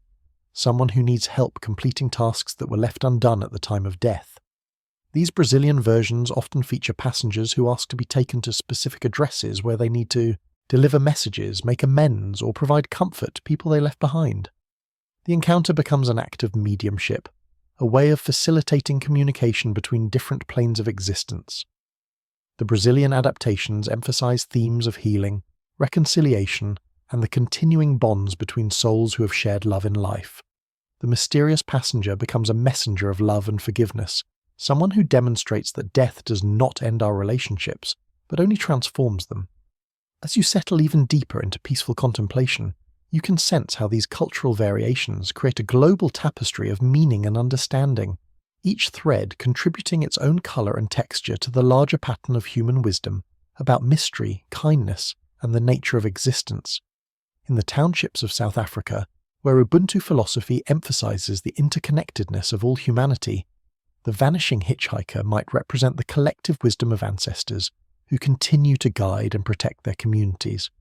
someone who needs help completing tasks that were left undone at the time of death. These Brazilian versions often feature passengers who ask to be taken to specific addresses where they need to deliver messages, make amends, or provide comfort to people they left behind. The encounter becomes an act of mediumship, a way of facilitating communication between different planes of existence. The Brazilian adaptations emphasize themes of healing, reconciliation, and the continuing bonds between souls who have shared love in life. The mysterious passenger becomes a messenger of love and forgiveness, someone who demonstrates that death does not end our relationships, but only transforms them. As you settle even deeper into peaceful contemplation, you can sense how these cultural variations create a global tapestry of meaning and understanding, each thread contributing its own colour and texture to the larger pattern of human wisdom about mystery, kindness, and the nature of existence. In the townships of South Africa, where Ubuntu philosophy emphasises the interconnectedness of all humanity, the Vanishing Hitchhiker might represent the collective wisdom of ancestors who continue to guide and protect their communities.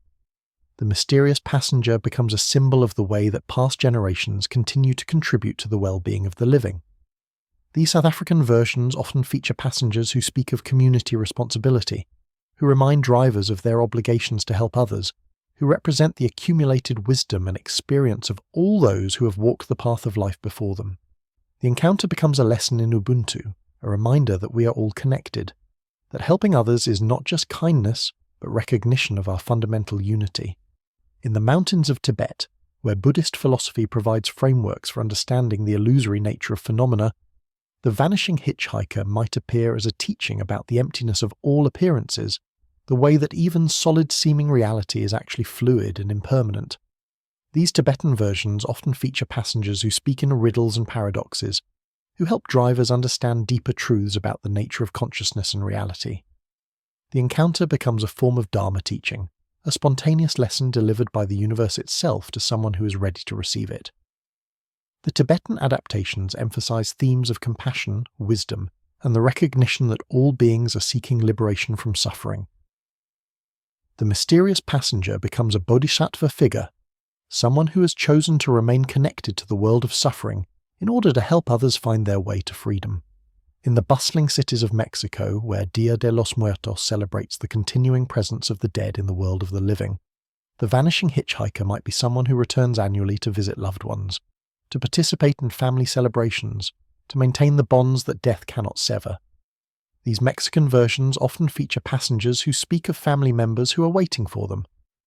The mysterious passenger becomes a symbol of the way that past generations continue to contribute to the well-being of the living. These South African versions often feature passengers who speak of community responsibility, who remind drivers of their obligations to help others, who represent the accumulated wisdom and experience of all those who have walked the path of life before them. The encounter becomes a lesson in Ubuntu, a reminder that we are all connected, that helping others is not just kindness, but recognition of our fundamental unity. In the mountains of Tibet, where Buddhist philosophy provides frameworks for understanding the illusory nature of phenomena, the Vanishing Hitchhiker might appear as a teaching about the emptiness of all appearances, the way that even solid-seeming reality is actually fluid and impermanent. These Tibetan versions often feature passengers who speak in riddles and paradoxes, who help drivers understand deeper truths about the nature of consciousness and reality. The encounter becomes a form of Dharma teaching, a spontaneous lesson delivered by the universe itself to someone who is ready to receive it. The Tibetan adaptations emphasize themes of compassion, wisdom, and the recognition that all beings are seeking liberation from suffering. The mysterious passenger becomes a bodhisattva figure, someone who has chosen to remain connected to the world of suffering in order to help others find their way to freedom. In the bustling cities of Mexico, where Dia de los Muertos celebrates the continuing presence of the dead in the world of the living, the vanishing hitchhiker might be someone who returns annually to visit loved ones, to participate in family celebrations, to maintain the bonds that death cannot sever. These Mexican versions often feature passengers who speak of family members who are waiting for them,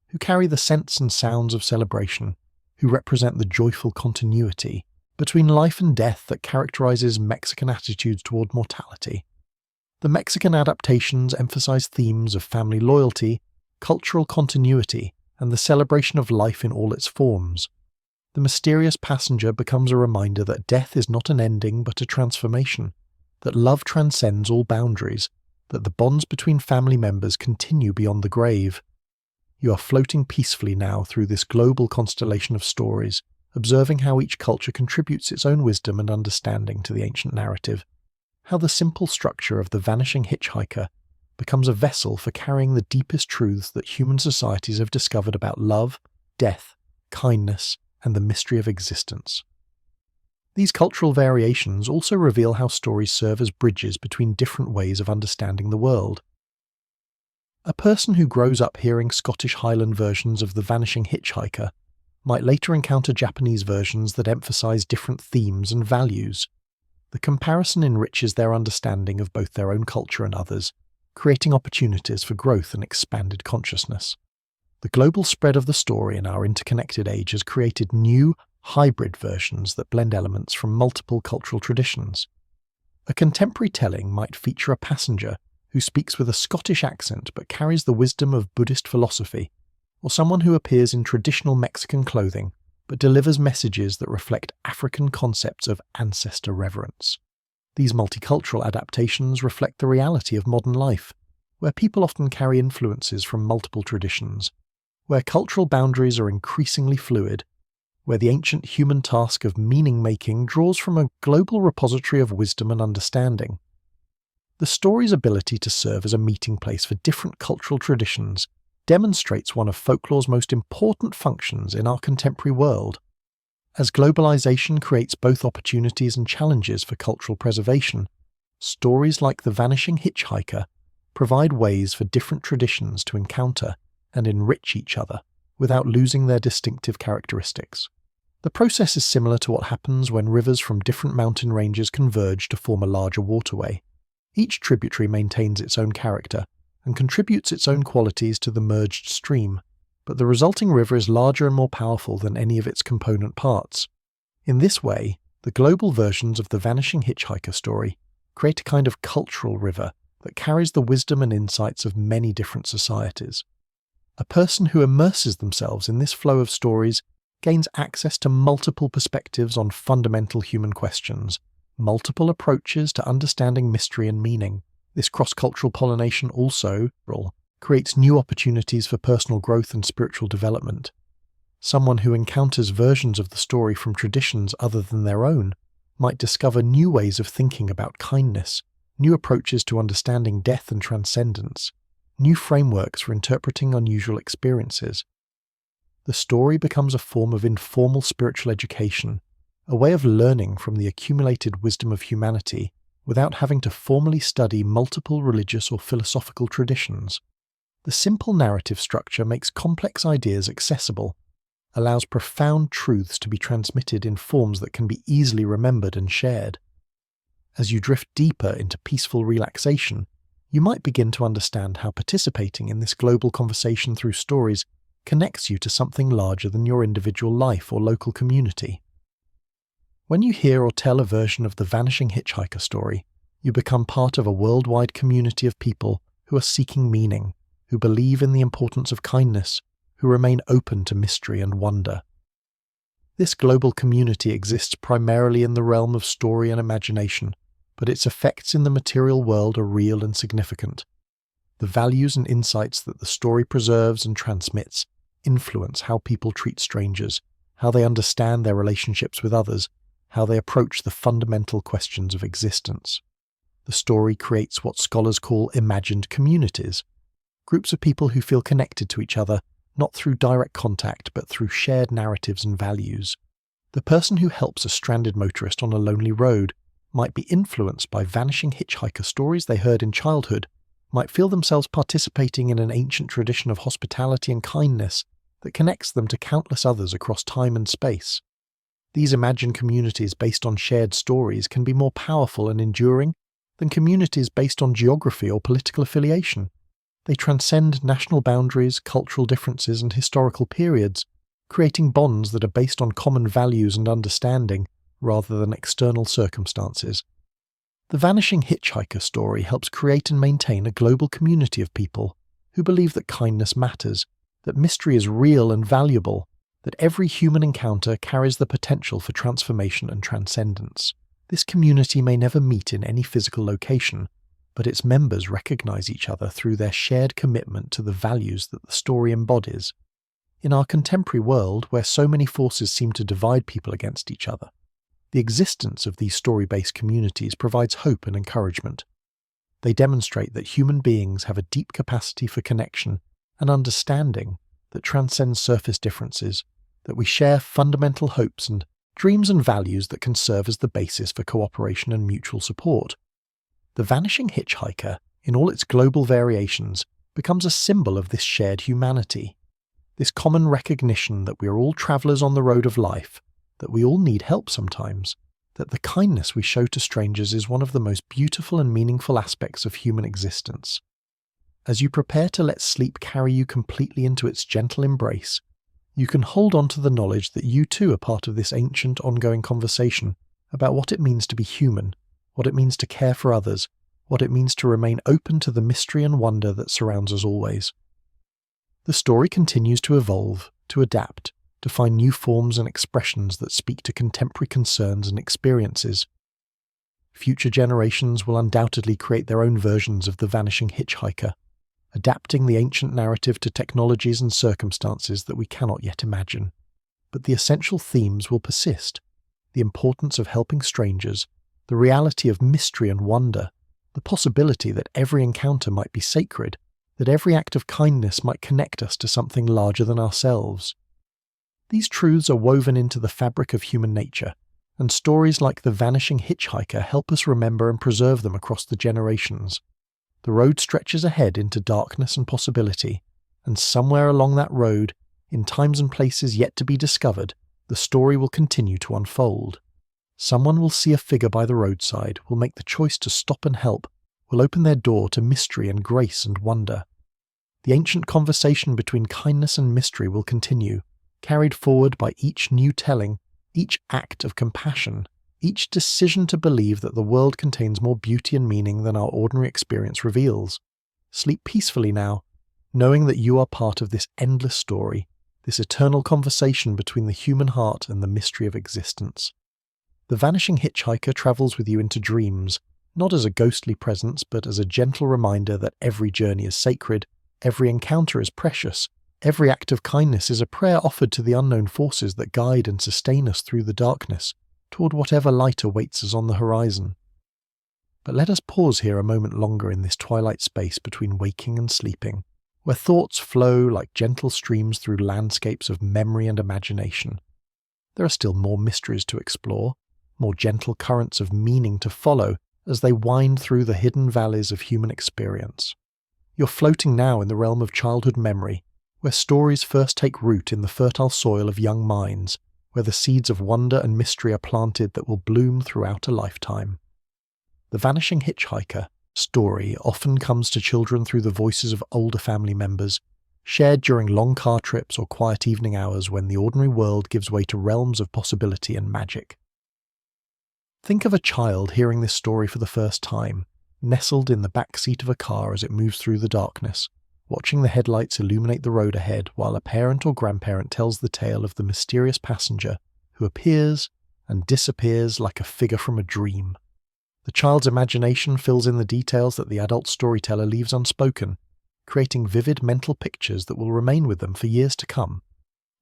who carry the scents and sounds of celebration, who represent the joyful continuity between life and death that characterizes Mexican attitudes toward mortality. The Mexican adaptations emphasize themes of family loyalty, cultural continuity, and the celebration of life in all its forms. The mysterious passenger becomes a reminder that death is not an ending but a transformation, that love transcends all boundaries, that the bonds between family members continue beyond the grave. You are floating peacefully now through this global constellation of stories, observing how each culture contributes its own wisdom and understanding to the ancient narrative, how the simple structure of the vanishing hitchhiker becomes a vessel for carrying the deepest truths that human societies have discovered about love, death, kindness, and the mystery of existence. These cultural variations also reveal how stories serve as bridges between different ways of understanding the world. A person who grows up hearing Scottish Highland versions of The Vanishing Hitchhiker might later encounter Japanese versions that emphasize different themes and values. The comparison enriches their understanding of both their own culture and others, creating opportunities for growth and expanded consciousness. The global spread of the story in our interconnected age has created new, hybrid versions that blend elements from multiple cultural traditions. A contemporary telling might feature a passenger who speaks with a Scottish accent but carries the wisdom of Buddhist philosophy, or someone who appears in traditional Mexican clothing but delivers messages that reflect African concepts of ancestor reverence. These multicultural adaptations reflect the reality of modern life, where people often carry influences from multiple traditions, where cultural boundaries are increasingly fluid, where the ancient human task of meaning-making draws from a global repository of wisdom and understanding. The story's ability to serve as a meeting place for different cultural traditions demonstrates one of folklore's most important functions in our contemporary world. As globalization creates both opportunities and challenges for cultural preservation, stories like The Vanishing Hitchhiker provide ways for different traditions to encounter and enrich each other without losing their distinctive characteristics. The process is similar to what happens when rivers from different mountain ranges converge to form a larger waterway. Each tributary maintains its own character and contributes its own qualities to the merged stream, but the resulting river is larger and more powerful than any of its component parts. In this way, the global versions of the Vanishing Hitchhiker story create a kind of cultural river that carries the wisdom and insights of many different societies. A person who immerses themselves in this flow of stories gains access to multiple perspectives on fundamental human questions, multiple approaches to understanding mystery and meaning. This cross-cultural pollination also creates new opportunities for personal growth and spiritual development. Someone who encounters versions of the story from traditions other than their own might discover new ways of thinking about kindness, new approaches to understanding death and transcendence, new frameworks for interpreting unusual experiences. The story becomes a form of informal spiritual education, a way of learning from the accumulated wisdom of humanity without having to formally study multiple religious or philosophical traditions. The simple narrative structure makes complex ideas accessible, allows profound truths to be transmitted in forms that can be easily remembered and shared. As you drift deeper into peaceful relaxation, you might begin to understand how participating in this global conversation through stories connects you to something larger than your individual life or local community. When you hear or tell a version of the Vanishing Hitchhiker story, you become part of a worldwide community of people who are seeking meaning, who believe in the importance of kindness, who remain open to mystery and wonder. This global community exists primarily in the realm of story and imagination, but its effects in the material world are real and significant. The values and insights that the story preserves and transmits influence how people treat strangers, how they understand their relationships with others, how they approach the fundamental questions of existence. The story creates what scholars call imagined communities, groups of people who feel connected to each other, not through direct contact, but through shared narratives and values. The person who helps a stranded motorist on a lonely road might be influenced by Vanishing Hitchhiker stories they heard in childhood, might feel themselves participating in an ancient tradition of hospitality and kindness that connects them to countless others across time and space. These imagined communities based on shared stories can be more powerful and enduring than communities based on geography or political affiliation. They transcend national boundaries, cultural differences, and historical periods, creating bonds that are based on common values and understanding rather than external circumstances. The Vanishing Hitchhiker story helps create and maintain a global community of people who believe that kindness matters, that mystery is real and valuable, that every human encounter carries the potential for transformation and transcendence. This community may never meet in any physical location, but its members recognize each other through their shared commitment to the values that the story embodies. In our contemporary world, where so many forces seem to divide people against each other, the existence of these story-based communities provides hope and encouragement. They demonstrate that human beings have a deep capacity for connection and understanding that transcends surface differences, that we share fundamental hopes and dreams and values that can serve as the basis for cooperation and mutual support. The Vanishing Hitchhiker, in all its global variations, becomes a symbol of this shared humanity, this common recognition that we are all travellers on the road of life, that we all need help sometimes, that the kindness we show to strangers is one of the most beautiful and meaningful aspects of human existence. As you prepare to let sleep carry you completely into its gentle embrace, you can hold on to the knowledge that you too are part of this ancient ongoing conversation about what it means to be human, what it means to care for others, what it means to remain open to the mystery and wonder that surrounds us always. The story continues to evolve, to adapt, to find new forms and expressions that speak to contemporary concerns and experiences. Future generations will undoubtedly create their own versions of the Vanishing Hitchhiker, adapting the ancient narrative to technologies and circumstances that we cannot yet imagine. But the essential themes will persist: the importance of helping strangers, the reality of mystery and wonder, the possibility that every encounter might be sacred, that every act of kindness might connect us to something larger than ourselves. These truths are woven into the fabric of human nature, and stories like The Vanishing Hitchhiker help us remember and preserve them across the generations. The road stretches ahead into darkness and possibility, and somewhere along that road, in times and places yet to be discovered, the story will continue to unfold. Someone will see a figure by the roadside, will make the choice to stop and help, will open their door to mystery and grace and wonder. The ancient conversation between kindness and mystery will continue, carried forward by each new telling, each act of compassion, each decision to believe that the world contains more beauty and meaning than our ordinary experience reveals. Sleep peacefully now, knowing that you are part of this endless story, this eternal conversation between the human heart and the mystery of existence. The Vanishing Hitchhiker travels with you into dreams, not as a ghostly presence, but as a gentle reminder that every journey is sacred, every encounter is precious, every act of kindness is a prayer offered to the unknown forces that guide and sustain us through the darkness, toward whatever light awaits us on the horizon. But let us pause here a moment longer in this twilight space between waking and sleeping, where thoughts flow like gentle streams through landscapes of memory and imagination. There are still more mysteries to explore, more gentle currents of meaning to follow as they wind through the hidden valleys of human experience. You're floating now in the realm of childhood memory, where stories first take root in the fertile soil of young minds, where the seeds of wonder and mystery are planted that will bloom throughout a lifetime. The Vanishing Hitchhiker story often comes to children through the voices of older family members, shared during long car trips or quiet evening hours when the ordinary world gives way to realms of possibility and magic. Think of a child hearing this story for the first time, nestled in the back seat of a car as it moves through the darkness, watching the headlights illuminate the road ahead while a parent or grandparent tells the tale of the mysterious passenger who appears and disappears like a figure from a dream. The child's imagination fills in the details that the adult storyteller leaves unspoken, creating vivid mental pictures that will remain with them for years to come.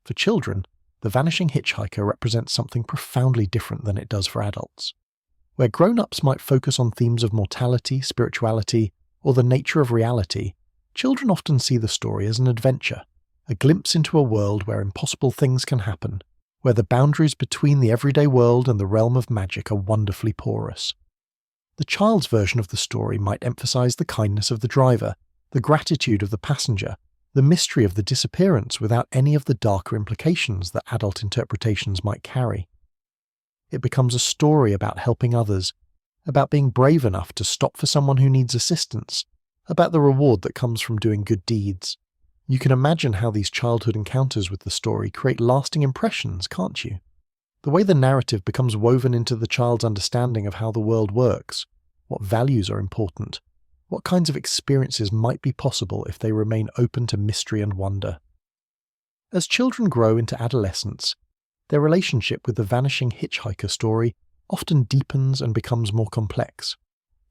For children, The Vanishing Hitchhiker represents something profoundly different than it does for adults. Where grown-ups might focus on themes of mortality, spirituality, or the nature of reality, children often see the story as an adventure, a glimpse into a world where impossible things can happen, where the boundaries between the everyday world and the realm of magic are wonderfully porous. The child's version of the story might emphasize the kindness of the driver, the gratitude of the passenger, the mystery of the disappearance without any of the darker implications that adult interpretations might carry. It becomes a story about helping others, about being brave enough to stop for someone who needs assistance, about the reward that comes from doing good deeds. You can imagine how these childhood encounters with the story create lasting impressions, can't you? The way the narrative becomes woven into the child's understanding of how the world works, what values are important, what kinds of experiences might be possible if they remain open to mystery and wonder. As children grow into adolescence, their relationship with the Vanishing Hitchhiker story often deepens and becomes more complex.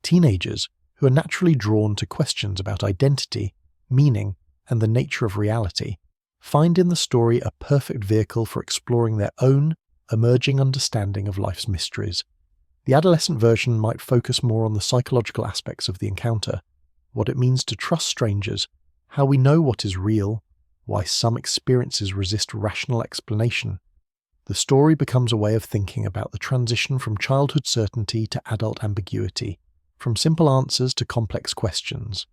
Teenagers, who are naturally drawn to questions about identity, meaning, and the nature of reality, find in the story a perfect vehicle for exploring their own, emerging understanding of life's mysteries. The adolescent version might focus more on the psychological aspects of the encounter, what it means to trust strangers, how we know what is real, why some experiences resist rational explanation. The story becomes a way of thinking about the transition from childhood certainty to adult ambiguity, from simple answers to complex questions.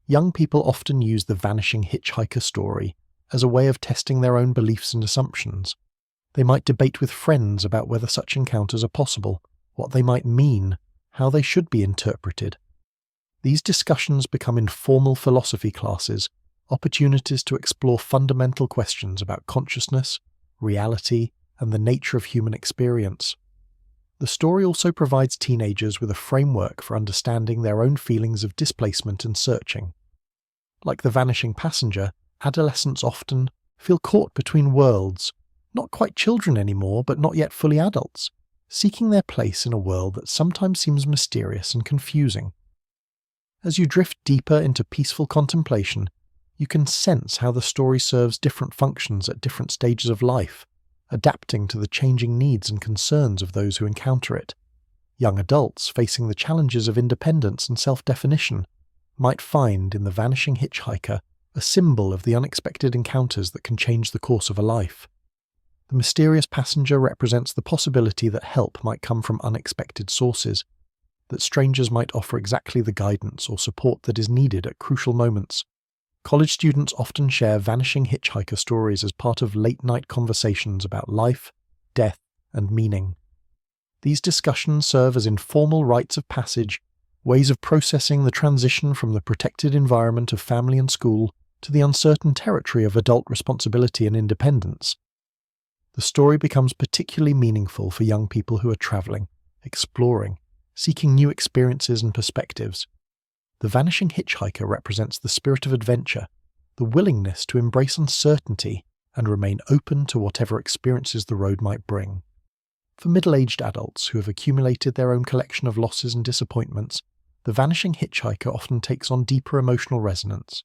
Young people often use the Vanishing Hitchhiker story as a way of testing their own beliefs and assumptions. They might debate with friends about whether such encounters are possible, what they might mean, how they should be interpreted. These discussions become informal philosophy classes, opportunities to explore fundamental questions about consciousness, reality, and the nature of human experience. The story also provides teenagers with a framework for understanding their own feelings of displacement and searching. Like the vanishing passenger, adolescents often feel caught between worlds, not quite children anymore, but not yet fully adults, seeking their place in a world that sometimes seems mysterious and confusing. As you drift deeper into peaceful contemplation, you can sense how the story serves different functions at different stages of life, adapting to the changing needs and concerns of those who encounter it. Young adults facing the challenges of independence and self-definition might find in the Vanishing Hitchhiker a symbol of the unexpected encounters that can change the course of a life. The mysterious passenger represents the possibility that help might come from unexpected sources, that strangers might offer exactly the guidance or support that is needed at crucial moments. College students often share Vanishing Hitchhiker stories as part of late-night conversations about life, death, and meaning. These discussions serve as informal rites of passage, ways of processing the transition from the protected environment of family and school to the uncertain territory of adult responsibility and independence. The story becomes particularly meaningful for young people who are traveling, exploring, seeking new experiences and perspectives. The Vanishing Hitchhiker represents the spirit of adventure, the willingness to embrace uncertainty and remain open to whatever experiences the road might bring. For middle-aged adults who have accumulated their own collection of losses and disappointments, the Vanishing Hitchhiker often takes on deeper emotional resonance.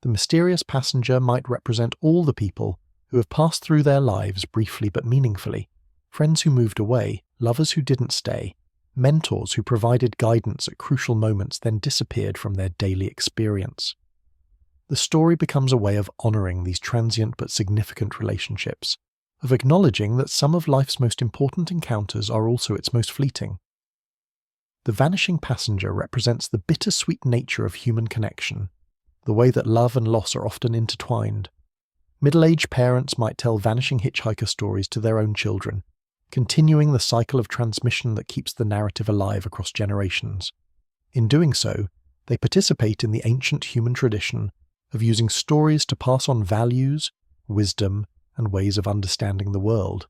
The mysterious passenger might represent all the people who have passed through their lives briefly but meaningfully, friends who moved away, lovers who didn't stay, mentors who provided guidance at crucial moments then disappeared from their daily experience. The story becomes a way of honoring these transient but significant relationships, of acknowledging that some of life's most important encounters are also its most fleeting. The Vanishing Passenger represents the bittersweet nature of human connection, the way that love and loss are often intertwined. Middle-aged parents might tell Vanishing Hitchhiker stories to their own children, continuing the cycle of transmission that keeps the narrative alive across generations. In doing so, they participate in the ancient human tradition of using stories to pass on values, wisdom, and ways of understanding the world.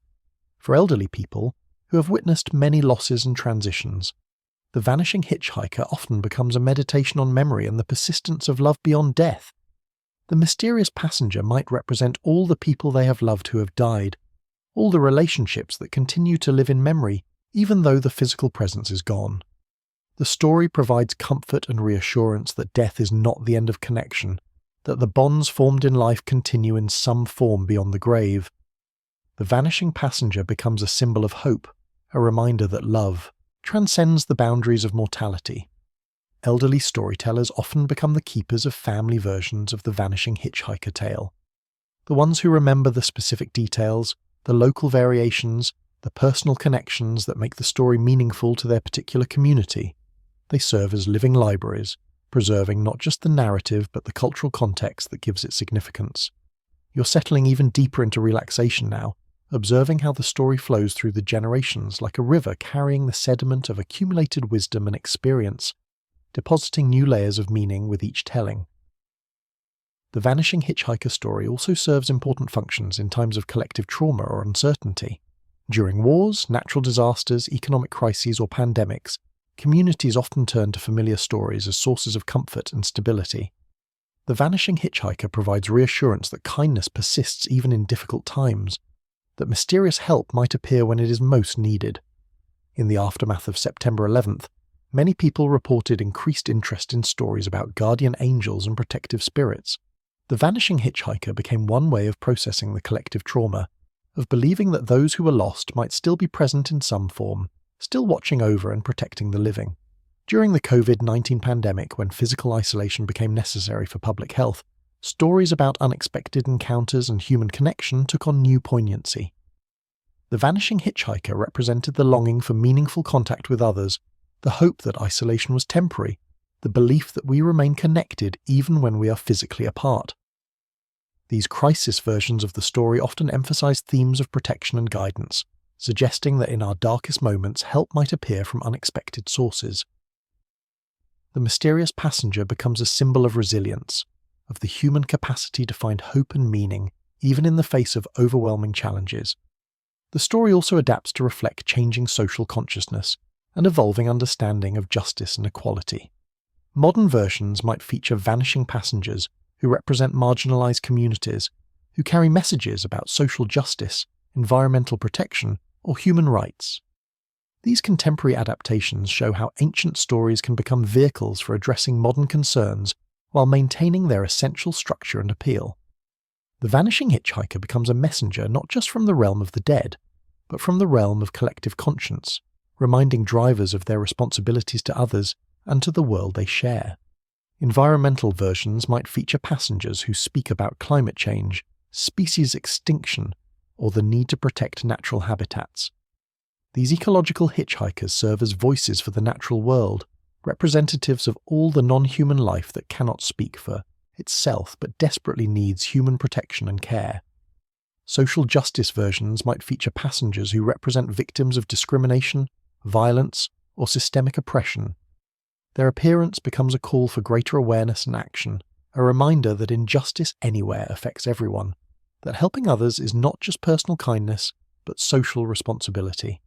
For elderly people, who have witnessed many losses and transitions, the Vanishing Hitchhiker often becomes a meditation on memory and the persistence of love beyond death. The mysterious passenger might represent all the people they have loved who have died, all the relationships that continue to live in memory even though the physical presence is gone. The story provides comfort and reassurance that death is not the end of connection, that the bonds formed in life continue in some form beyond the grave. The vanishing passenger becomes a symbol of hope, a reminder that love transcends the boundaries of mortality. Elderly storytellers often become the keepers of family versions of the Vanishing Hitchhiker tale. The ones who remember the specific details, the local variations, the personal connections that make the story meaningful to their particular community. They serve as living libraries, preserving not just the narrative but the cultural context that gives it significance. You're settling even deeper into relaxation now, observing how the story flows through the generations like a river carrying the sediment of accumulated wisdom and experience, depositing new layers of meaning with each telling. The Vanishing Hitchhiker story also serves important functions in times of collective trauma or uncertainty. During wars, natural disasters, economic crises, or pandemics, communities often turn to familiar stories as sources of comfort and stability. The Vanishing Hitchhiker provides reassurance that kindness persists even in difficult times, that mysterious help might appear when it is most needed. In the aftermath of September 11th, many people reported increased interest in stories about guardian angels and protective spirits. The Vanishing Hitchhiker became one way of processing the collective trauma, of believing that those who were lost might still be present in some form, still watching over and protecting the living. During the COVID-19 pandemic, when physical isolation became necessary for public health, stories about unexpected encounters and human connection took on new poignancy. The Vanishing Hitchhiker represented the longing for meaningful contact with others, the hope that isolation was temporary, the belief that we remain connected even when we are physically apart. These crisis versions of the story often emphasize themes of protection and guidance, suggesting that in our darkest moments help might appear from unexpected sources. The mysterious passenger becomes a symbol of resilience, of the human capacity to find hope and meaning even in the face of overwhelming challenges. The story also adapts to reflect changing social consciousness and evolving understanding of justice and equality. Modern versions might feature vanishing passengers who represent marginalized communities, who carry messages about social justice, environmental protection, or human rights. These contemporary adaptations show how ancient stories can become vehicles for addressing modern concerns while maintaining their essential structure and appeal. The Vanishing Hitchhiker becomes a messenger not just from the realm of the dead, but from the realm of collective conscience, reminding drivers of their responsibilities to others and to the world they share. Environmental versions might feature passengers who speak about climate change, species extinction, or the need to protect natural habitats. These ecological hitchhikers serve as voices for the natural world, representatives of all the non-human life that cannot speak for itself but desperately needs human protection and care. Social justice versions might feature passengers who represent victims of discrimination, violence, or systemic oppression. Their appearance becomes a call for greater awareness and action, a reminder that injustice anywhere affects everyone, that helping others is not just personal kindness, but social responsibility.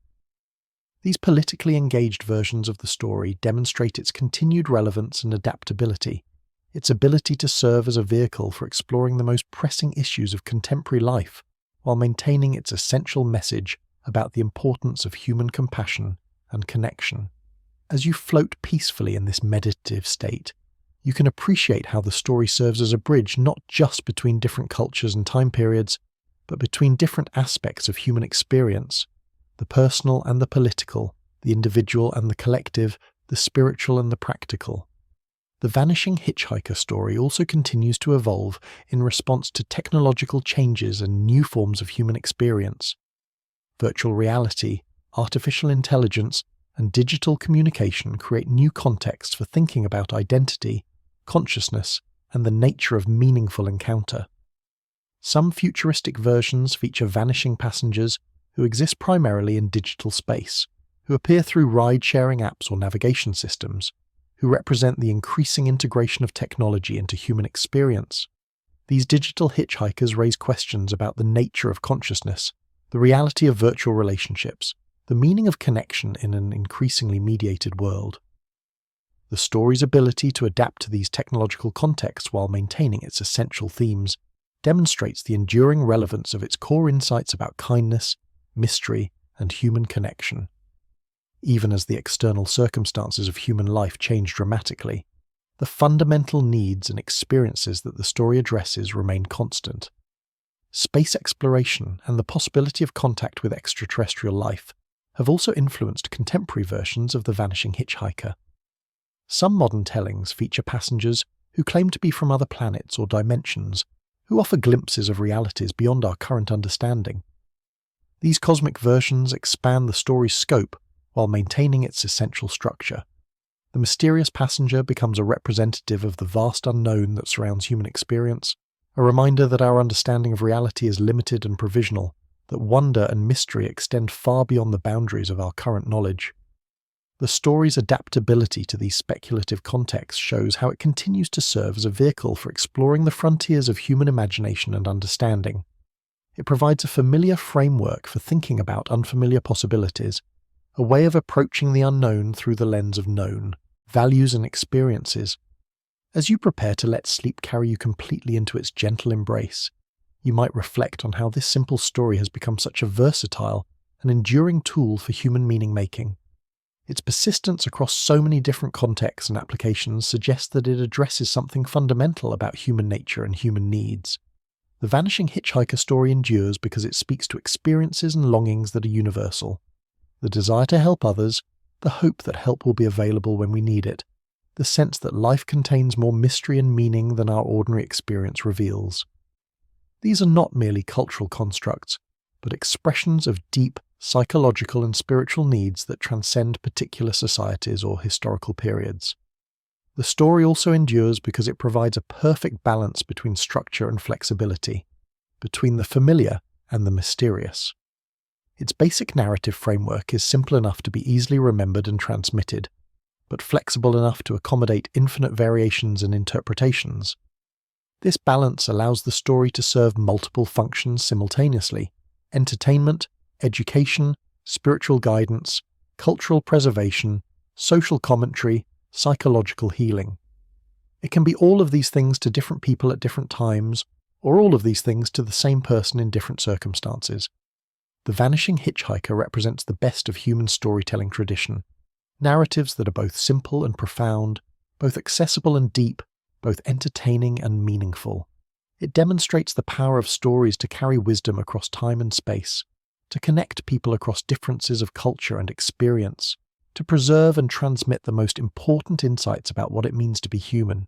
These politically engaged versions of the story demonstrate its continued relevance and adaptability, its ability to serve as a vehicle for exploring the most pressing issues of contemporary life, while maintaining its essential message about the importance of human compassion and connection. As you float peacefully in this meditative state, you can appreciate how the story serves as a bridge not just between different cultures and time periods, but between different aspects of human experience, the personal and the political, the individual and the collective, the spiritual and the practical. The Vanishing Hitchhiker story also continues to evolve in response to technological changes and new forms of human experience. Virtual reality, artificial intelligence, and digital communication create new contexts for thinking about identity, consciousness, and the nature of meaningful encounter. Some futuristic versions feature vanishing passengers who exist primarily in digital space, who appear through ride-sharing apps or navigation systems, who represent the increasing integration of technology into human experience. These digital hitchhikers raise questions about the nature of consciousness, the reality of virtual relationships, the meaning of connection in an increasingly mediated world. The story's ability to adapt to these technological contexts while maintaining its essential themes demonstrates the enduring relevance of its core insights about kindness, mystery, and human connection. even as the external circumstances of human life change dramatically, the fundamental needs and experiences that the story addresses remain constant. Space exploration and the possibility of contact with extraterrestrial life have also influenced contemporary versions of The Vanishing Hitchhiker. Some modern tellings feature passengers who claim to be from other planets or dimensions, who offer glimpses of realities beyond our current understanding. These cosmic versions expand the story's scope while maintaining its essential structure. The mysterious passenger becomes a representative of the vast unknown that surrounds human experience, a reminder that our understanding of reality is limited and provisional, that wonder and mystery extend far beyond the boundaries of our current knowledge. The story's adaptability to these speculative contexts shows how it continues to serve as a vehicle for exploring the frontiers of human imagination and understanding. It provides a familiar framework for thinking about unfamiliar possibilities, a way of approaching the unknown through the lens of known values and experiences. As you prepare to let sleep carry you completely into its gentle embrace, you might reflect on how this simple story has become such a versatile and enduring tool for human meaning-making. Its persistence across so many different contexts and applications suggests that it addresses something fundamental about human nature and human needs. The Vanishing Hitchhiker story endures because it speaks to experiences and longings that are universal. The desire to help others, the hope that help will be available when we need it, the sense that life contains more mystery and meaning than our ordinary experience reveals. These are not merely cultural constructs, but expressions of deep psychological and spiritual needs that transcend particular societies or historical periods. The story also endures because it provides a perfect balance between structure and flexibility, between the familiar and the mysterious. Its basic narrative framework is simple enough to be easily remembered and transmitted, but flexible enough to accommodate infinite variations and interpretations. This balance allows the story to serve multiple functions simultaneously: entertainment, education, spiritual guidance, cultural preservation, social commentary, psychological healing. It can be all of these things to different people at different times, or all of these things to the same person in different circumstances. The Vanishing Hitchhiker represents the best of human storytelling tradition, narratives that are both simple and profound, both accessible and deep, both entertaining and meaningful. It demonstrates the power of stories to carry wisdom across time and space, to connect people across differences of culture and experience, to preserve and transmit the most important insights about what it means to be human.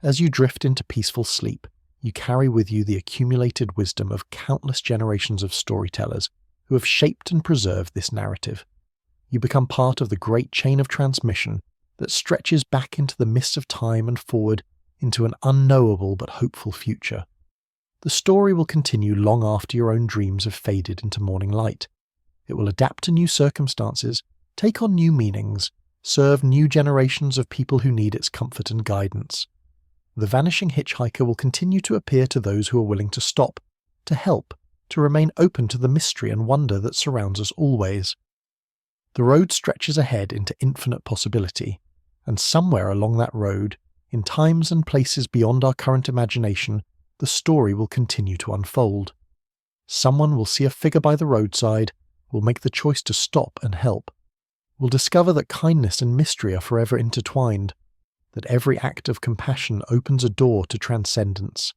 As you drift into peaceful sleep, you carry with you the accumulated wisdom of countless generations of storytellers who have shaped and preserved this narrative. You become part of the great chain of transmission that stretches back into the mists of time and forward into an unknowable but hopeful future. The story will continue long after your own dreams have faded into morning light. It will adapt to new circumstances, take on new meanings, serve new generations of people who need its comfort and guidance. The Vanishing Hitchhiker will continue to appear to those who are willing to stop, to help, to remain open to the mystery and wonder that surrounds us always. The road stretches ahead into infinite possibility, and somewhere along that road, in times and places beyond our current imagination, the story will continue to unfold. Someone will see a figure by the roadside, will make the choice to stop and help, will discover that kindness and mystery are forever intertwined, that every act of compassion opens a door to transcendence.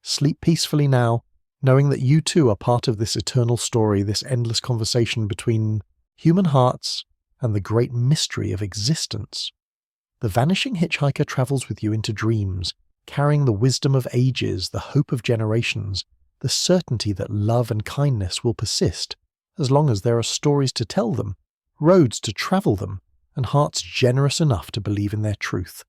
Sleep peacefully now, knowing that you too are part of this eternal story, this endless conversation between human hearts and the great mystery of existence. The Vanishing Hitchhiker travels with you into dreams, carrying the wisdom of ages, the hope of generations, the certainty that love and kindness will persist as long as there are stories to tell them, roads to travel them, and hearts generous enough to believe in their truth.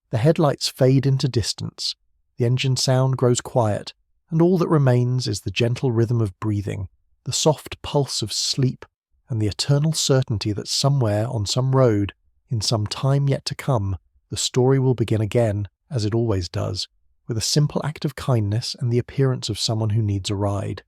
The headlights fade into distance, the engine sound grows quiet, and all that remains is the gentle rhythm of breathing, the soft pulse of sleep, and the eternal certainty that somewhere on some road, in some time yet to come, the story will begin again, as it always does, with a simple act of kindness and the appearance of someone who needs a ride.